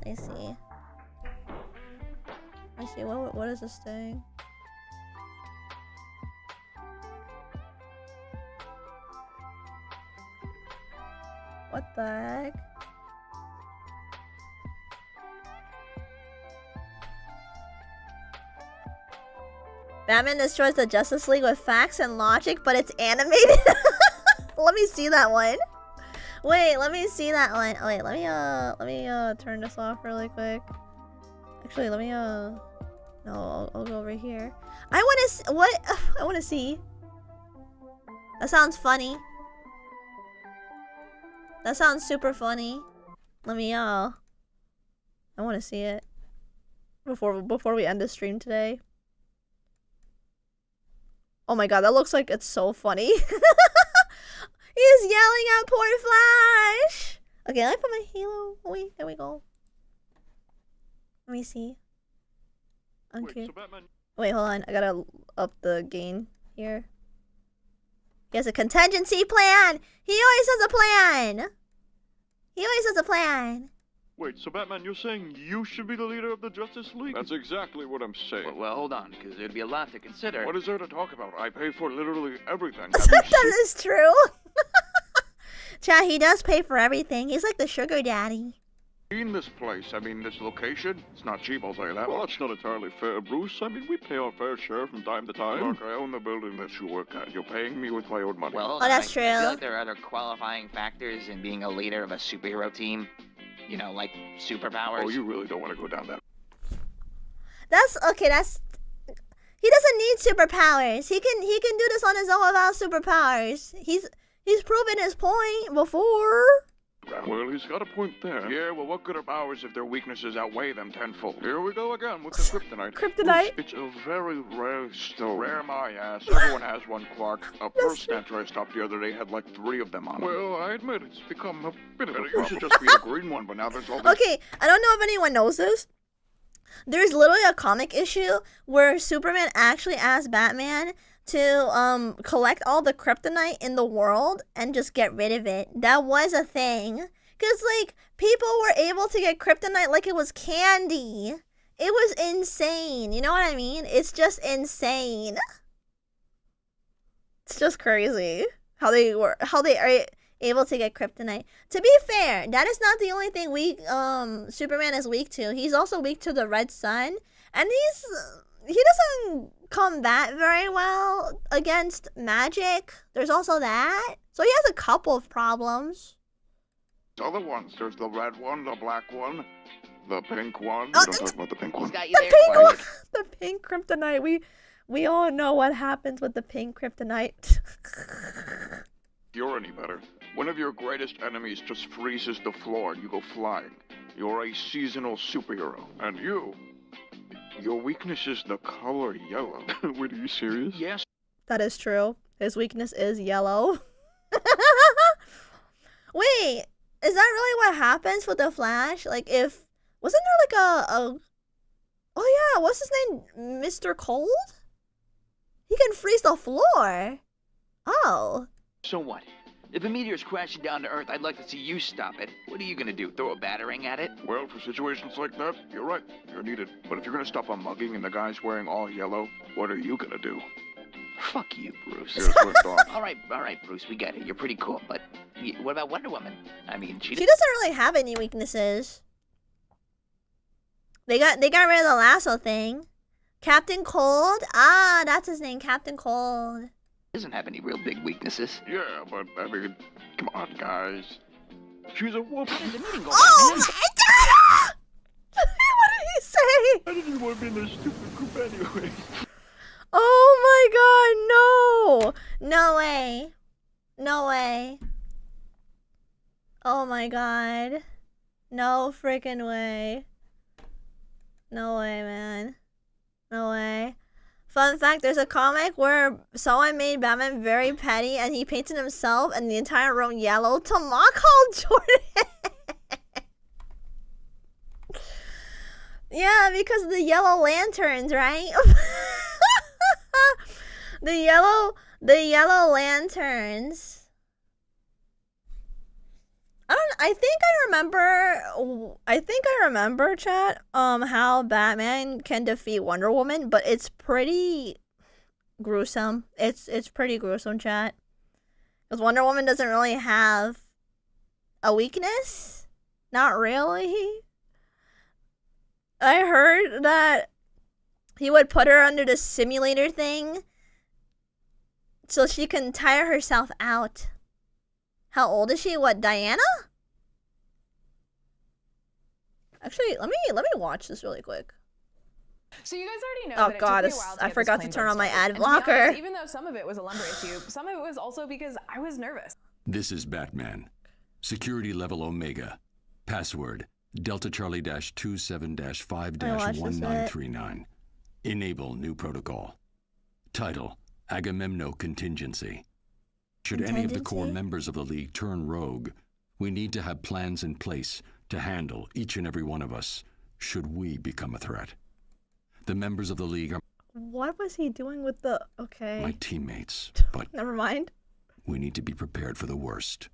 Speaker 1: Let me see. Let me see. What is this thing? What the heck? Batman destroys the Justice League with facts and logic, but it's animated. Let me see that one. Wait, let me see that one. Oh, wait, let me turn this off really quick. Actually, let me no, I'll go over here. I want to what? I want to see. That sounds funny. That sounds super funny. Let me I want to see it before we end the stream today. Oh my god, that looks like it's so funny. He's yelling at poor Flash. Okay, let me put my halo away. There we go. Let me see. Okay. Wait, hold on. I gotta up the gain here. He has a contingency plan. He always has a plan. He always has a plan.
Speaker 4: Wait, so Batman, you're saying you should be the leader of the Justice League? That's exactly what I'm saying.
Speaker 3: Well, hold on, because there'd be a lot to consider.
Speaker 4: What is there to talk about? I pay for literally everything.
Speaker 1: That is true. Chat, he does pay for everything. He's like the sugar daddy.
Speaker 4: In this place, I mean, this location, it's not cheap, I'll say that. Well, that's not entirely fair, Bruce. I mean, we pay our fair share from time to time. Look, I own the building that you work at. You're paying me with my own money.
Speaker 3: Well,
Speaker 1: oh, that's true.
Speaker 3: I feel like there are other qualifying factors in being a leader of a superhero team. You know, like superpowers.
Speaker 4: Oh, you really don't want to go down that.
Speaker 1: That's okay. That's he doesn't need superpowers. He can do this on his own without superpowers. He's proven his point before.
Speaker 4: Well, he's got a point there. Yeah, well, what good are powers if their weaknesses outweigh them tenfold? Here we go again with the kryptonite.
Speaker 1: Kryptonite?
Speaker 4: It's a very rare stone. Rare my ass. Everyone has one, Clark. A first snatcher I stopped the other day had like 3 of them on him. Well, I admit it's become a bit of a problem. It used to just be the green one, but now there's all these...
Speaker 1: Okay, I don't know if anyone knows this. There's literally a comic issue where Superman actually asked Batman to collect all the kryptonite in the world and just get rid of it. That was a thing. Cause like people were able to get kryptonite like it was candy. It was insane. You know what I mean? It's just insane. It's just crazy how they are able to get kryptonite. To be fair, that is not the only thing Superman is weak to. He's also weak to the red sun, and he doesn't combat very well against magic. There's also that. So he has a couple of problems.
Speaker 4: Other ones. There's the red one, the black one, the pink one.
Speaker 1: Oh,
Speaker 4: Don't talk about the pink one.
Speaker 3: He's got you
Speaker 1: The
Speaker 3: there,
Speaker 1: pink
Speaker 3: Clark.
Speaker 1: one. The pink kryptonite. We all know what happens with the pink kryptonite.
Speaker 4: If you're any better, one of your greatest enemies just freezes the floor and you go flying. You're a seasonal superhero. And your weakness is the color yellow. Wait, are you serious?
Speaker 3: Yes.
Speaker 1: That is true. His weakness is yellow. Wait, is that really what happens with the Flash? Like, wasn't there like a oh yeah, what's his name? Mr. Cold? He can freeze the floor. Oh.
Speaker 3: So what? If a meteor's crashing down to Earth, I'd like to see you stop it. What are you gonna do, throw a battering at it?
Speaker 4: Well, for situations like that, you're right. You're needed. But if you're gonna stop a mugging and the guy's wearing all yellow, what are you gonna do?
Speaker 3: Fuck you, Bruce.
Speaker 4: Here's what I thought.
Speaker 3: All right, Bruce, we get it. You're pretty cool, but what about Wonder Woman? I mean,
Speaker 1: She doesn't really have any weaknesses. They got rid of the lasso thing. Captain Cold? Ah, that's his name, Captain Cold.
Speaker 3: doesn't have any real big weaknesses.
Speaker 4: Yeah, but I mean, come on, guys. She's a woman.
Speaker 3: How did the meeting go?
Speaker 1: Oh
Speaker 3: Batman?
Speaker 1: my god! What did he say?
Speaker 4: I didn't want to be in this stupid group anyway.
Speaker 1: Oh my god, no! No way. No way. Oh my god. No freaking way. No way, man. No way. Fun fact, there's a comic where someone made Batman very petty and he painted himself and the entire room yellow to mock Hal Jordan. Yeah, because of the yellow lanterns, right? The Yellow Lanterns. I think I remember, chat, how Batman can defeat Wonder Woman, but it's pretty gruesome. It's pretty gruesome, chat. Because Wonder Woman doesn't really have a weakness. Not really. I heard that he would put her under the simulator thing so she can tire herself out. How old is she? What, Diana? Actually, let me watch this really quick.
Speaker 5: So you guys already know
Speaker 1: Oh
Speaker 5: that it
Speaker 1: god,
Speaker 5: took me a while to
Speaker 1: I
Speaker 5: get
Speaker 1: forgot
Speaker 5: this
Speaker 1: to
Speaker 5: claim
Speaker 1: turn on my
Speaker 5: started.
Speaker 1: ad
Speaker 5: And to be honest,
Speaker 1: blocker.
Speaker 5: even though some of it was a lumber issue, some of it was also because I was nervous.
Speaker 6: This is Batman. Security level Omega. Password Delta Charlie -27-5-1939. Enable new protocol. Title Agamemno Contingency. Should any of the core members of the League turn rogue, we need to have plans in place to handle each and every one of us should we become a threat. The members of the League are
Speaker 1: What was he doing with the... Okay.
Speaker 6: my teammates, but
Speaker 1: Never mind.
Speaker 6: we need to be prepared for the worst.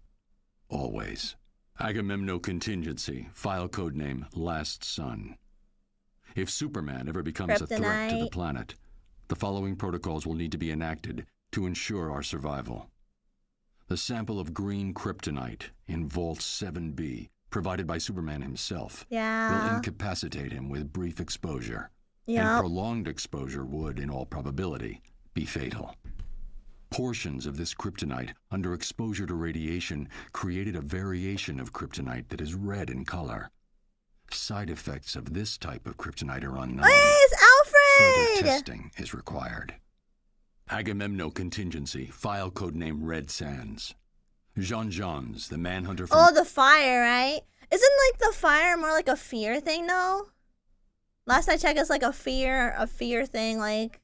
Speaker 6: Always. Agamemno Contingency, file code name Last Son. If Superman ever becomes a threat to the
Speaker 1: Kryptonite.
Speaker 6: planet, the following protocols will need to be enacted to ensure our survival. The sample of green kryptonite in Vault 7B, provided by Superman himself, will
Speaker 1: Yeah.
Speaker 6: incapacitate him with brief exposure. And
Speaker 1: Yeah.
Speaker 6: prolonged exposure would, in all probability, be fatal. Portions of this kryptonite under exposure to radiation created a variation of kryptonite that is red in color. Side effects of this type of kryptonite are unknown.
Speaker 1: Hey, it's
Speaker 6: Further
Speaker 1: Alfred!
Speaker 6: testing is required. Agamemno Contingency, file code name Red Sands. Jean-Jeans, the manhunter from...
Speaker 1: Oh, the fire, right? Isn't like the fire more like a fear thing, though? Last I checked, it's like a fear thing, like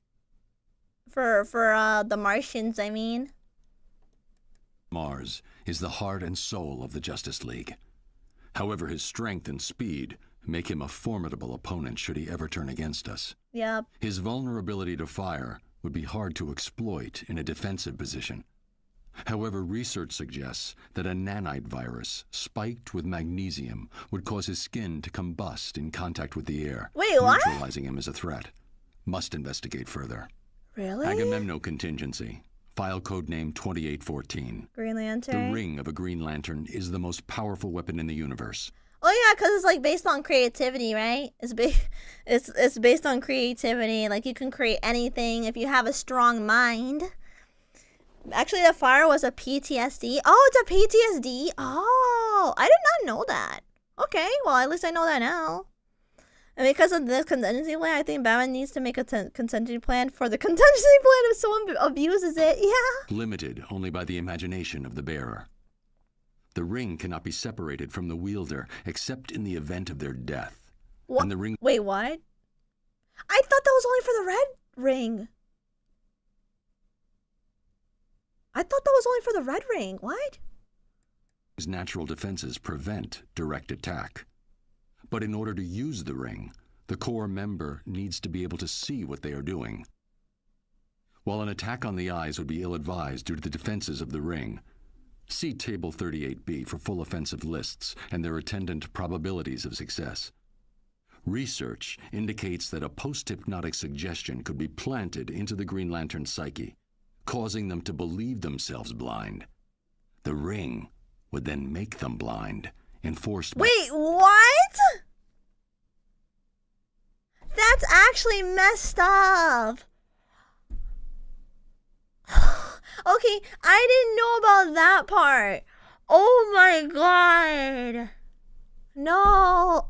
Speaker 1: for the Martians, I mean.
Speaker 6: Mars is the heart and soul of the Justice League. However, his strength and speed make him a formidable opponent should he ever turn against us.
Speaker 1: Yep.
Speaker 6: His vulnerability to fire would be hard to exploit in a defensive position. However, research suggests that a nanite virus spiked with magnesium would cause his skin to combust in contact with the air,
Speaker 1: Wait, what?
Speaker 6: neutralizing him as a threat. Must investigate further.
Speaker 1: Really?
Speaker 6: Agamemno Contingency, file code name 2814.
Speaker 1: Green
Speaker 6: The
Speaker 1: Lantern.
Speaker 6: ring of a Green Lantern is the most powerful weapon in the universe.
Speaker 1: Oh yeah, because it's like based on creativity, right? It's based on creativity. Like you can create anything if you have a strong mind. Actually, the fire was a PTSD. Oh, it's a PTSD. Oh, I did not know that. Okay, well at least I know that now. And because of this contingency plan, I think Batman needs to make a contingency plan for the contingency plan if someone abuses it. Yeah.
Speaker 6: Limited only by the imagination of the bearer. The ring cannot be separated from the wielder except in the event of their death.
Speaker 1: What?
Speaker 6: And the ring
Speaker 1: Wait, what? I thought that was only for the red ring. I thought that was only for the red ring. What?
Speaker 6: natural defenses prevent direct attack. But in order to use the ring, the core member needs to be able to see what they are doing. While an attack on the eyes would be ill-advised due to the defenses of the ring, see Table 38B for full offensive lists and their attendant probabilities of success. Research indicates that a post-hypnotic suggestion could be planted into the Green Lantern's psyche, causing them to believe themselves blind. The ring would then make them blind, enforced by...
Speaker 1: Wait, what? That's actually messed up. Okay, I didn't know about that part. Oh my god. No.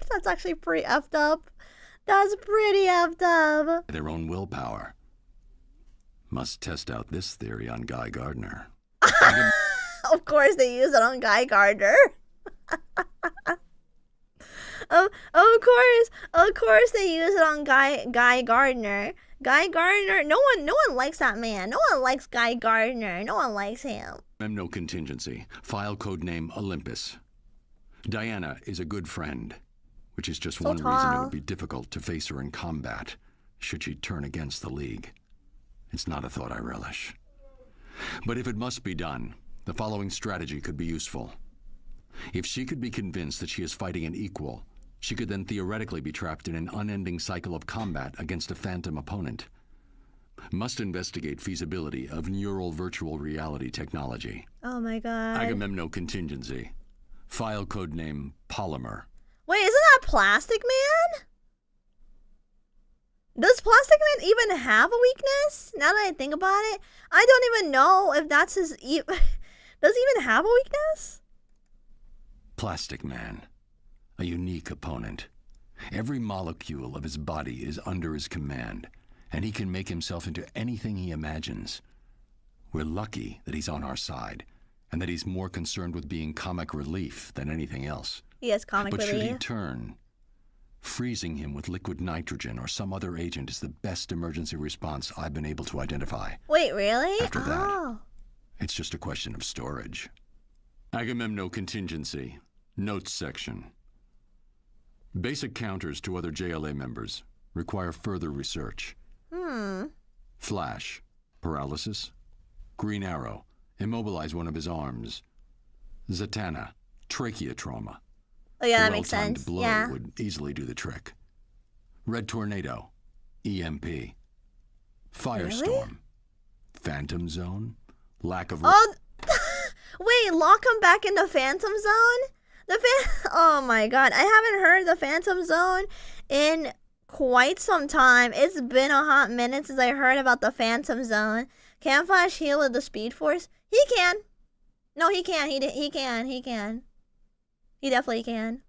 Speaker 1: That's actually pretty effed up. That's pretty effed up.
Speaker 6: their own willpower. Must test out this theory on Guy Gardner.
Speaker 1: Of course they use it on Guy Gardner. Of course they use it on Guy Gardner. Guy Gardner, no one likes that man. No one likes Guy Gardner. No one likes him.
Speaker 6: No contingency. File code name Olympus. Diana is a good friend, which is just one reason it
Speaker 1: tall.
Speaker 6: would be difficult to face her in combat should she turn against the League. It's not a thought I relish. But if it must be done, the following strategy could be useful. If she could be convinced that she is fighting an equal, she could then theoretically be trapped in an unending cycle of combat against a phantom opponent. Must investigate feasibility of neural virtual reality technology.
Speaker 1: Oh my god.
Speaker 6: Agamemno contingency. File code name Polymer.
Speaker 1: Wait, isn't that Plastic Man? Does Plastic Man even have a weakness? Now that I think about it, I don't even know if that's his. Does he even have a weakness?
Speaker 6: Plastic Man. A unique opponent. Every molecule of his body is under his command, and he can make himself into anything he imagines. We're lucky that he's on our side, and that he's more concerned with being comic relief than anything else.
Speaker 1: He has comic
Speaker 6: But should he
Speaker 1: relief.
Speaker 6: turn, freezing him with liquid nitrogen or some other agent is the best emergency response I've been able to identify.
Speaker 1: Wait, really?
Speaker 6: After that,
Speaker 1: Oh.
Speaker 6: it's just a question of storage. Agamemno contingency. Notes section. Basic counters to other JLA members require further research. Flash. Paralysis. Green Arrow. Immobilize one of his arms. Zatanna. Trachea trauma.
Speaker 1: Oh yeah,
Speaker 6: A
Speaker 1: that makes
Speaker 6: well-timed
Speaker 1: sense.
Speaker 6: blow
Speaker 1: Yeah.
Speaker 6: would easily do the trick. Red Tornado. EMP. Firestorm. Phantom Zone. Lack of...
Speaker 1: Oh, wait, lock him back in the Phantom Zone? Oh my god, I haven't heard the Phantom Zone in quite some time. It's been a hot minute since I heard about the Phantom Zone. Can Flash heal with the Speed Force? He can. No, he can. He can. He definitely can.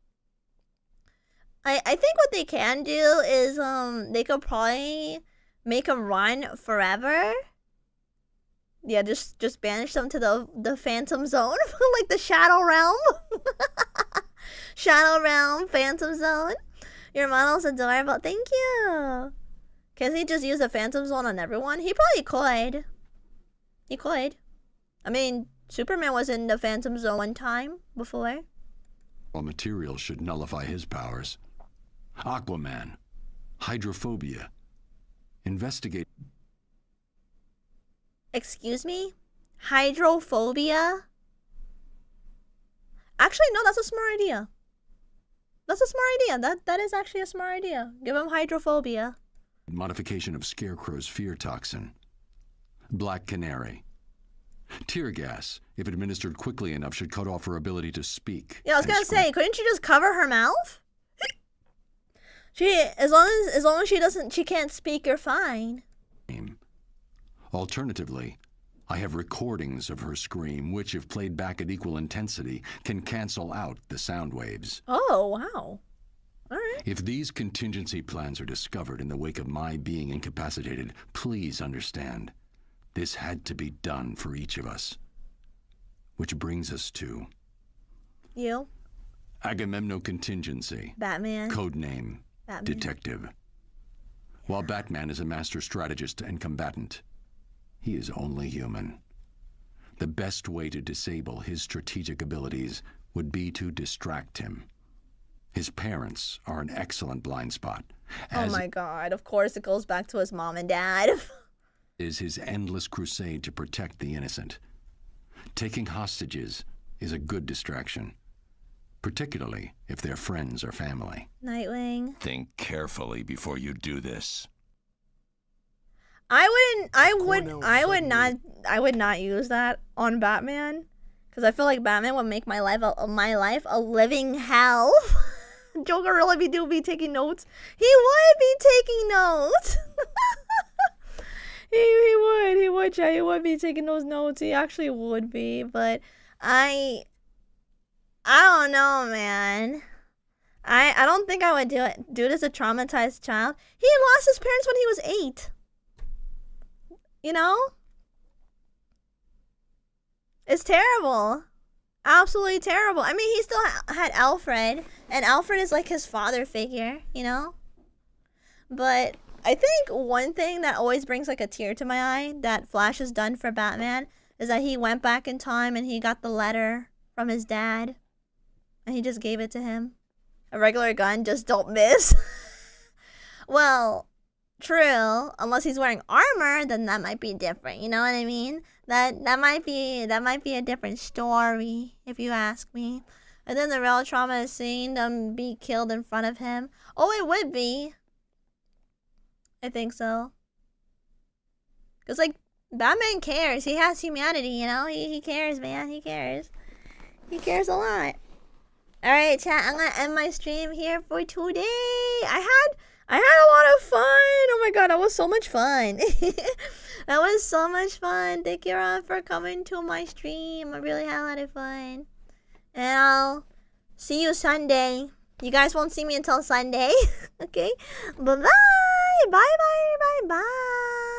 Speaker 1: I think what they can do is they could probably make him run forever. Yeah, just banish them to the Phantom Zone, like the Shadow Realm. Shadow Realm, Phantom Zone. Your model's adorable. Thank you. Can he just use the Phantom Zone on everyone? He probably could. He could. I mean, Superman was in the Phantom Zone one time before.
Speaker 6: material should nullify his powers. Aquaman. Hydrophobia. Investigate.
Speaker 1: Excuse me? Hydrophobia? Actually, no, that's a smart idea. That's a smart idea. That is actually a smart idea. Give him hydrophobia.
Speaker 6: Modification of Scarecrow's fear toxin. Black Canary. Tear gas, if administered quickly enough, should cut off her ability to speak.
Speaker 1: Yeah, I was
Speaker 6: and
Speaker 1: gonna
Speaker 6: scream.
Speaker 1: say, couldn't you just cover her mouth? As long as she can't speak, you're fine.
Speaker 6: Alternatively, I have recordings of her scream, which, if played back at equal intensity, can cancel out the sound waves.
Speaker 1: Oh, wow. All right.
Speaker 6: If these contingency plans are discovered in the wake of my being incapacitated, please understand, this had to be done for each of us. Which brings us to
Speaker 1: You,
Speaker 6: Agamemno contingency.
Speaker 1: Batman.
Speaker 6: Codename
Speaker 1: Batman.
Speaker 6: Detective. While Batman is a master strategist and combatant, he is only human. The best way to disable his strategic abilities would be to distract him. His parents are an excellent blind spot,
Speaker 1: Oh
Speaker 6: as
Speaker 1: my god, of course it goes back to his mom and dad.
Speaker 6: is his endless crusade to protect the innocent. Taking hostages is a good distraction, particularly if they're friends or family.
Speaker 1: Nightwing.
Speaker 7: Think carefully before you do this.
Speaker 1: I would not use that on Batman, because I feel like Batman would make my life a living hell. Joker really be taking notes. He would be taking notes. he would, Jay. He would be taking those notes. He actually would be, but I don't know, man. I don't think I would do it. Dude is a traumatized child. He lost his parents when he was 8. You know? It's terrible. Absolutely terrible. I mean, he still had Alfred, and Alfred is like his father figure, you know? But I think one thing that always brings like a tear to my eye that Flash has done for Batman is that he went back in time and he got the letter from his dad, and he just gave it to him. A regular gun, just don't miss. Well, True, unless he's wearing armor, then that might be different. You know what I mean? That might be a different story, if you ask me. And then the real trauma is seeing them be killed in front of him. Oh, it would be. I think so. Cause like Batman cares. He has humanity. You know, he cares, man. He cares. He cares a lot. All right, chat. I'm gonna end my stream here for today. I had a lot of fun. Oh my god, that was so much fun. That was so much fun. Thank you, Ron, for coming to my stream. I really had a lot of fun. And I'll see you Sunday. You guys won't see me until Sunday. Okay? Bye-bye. Bye-bye. Bye-bye.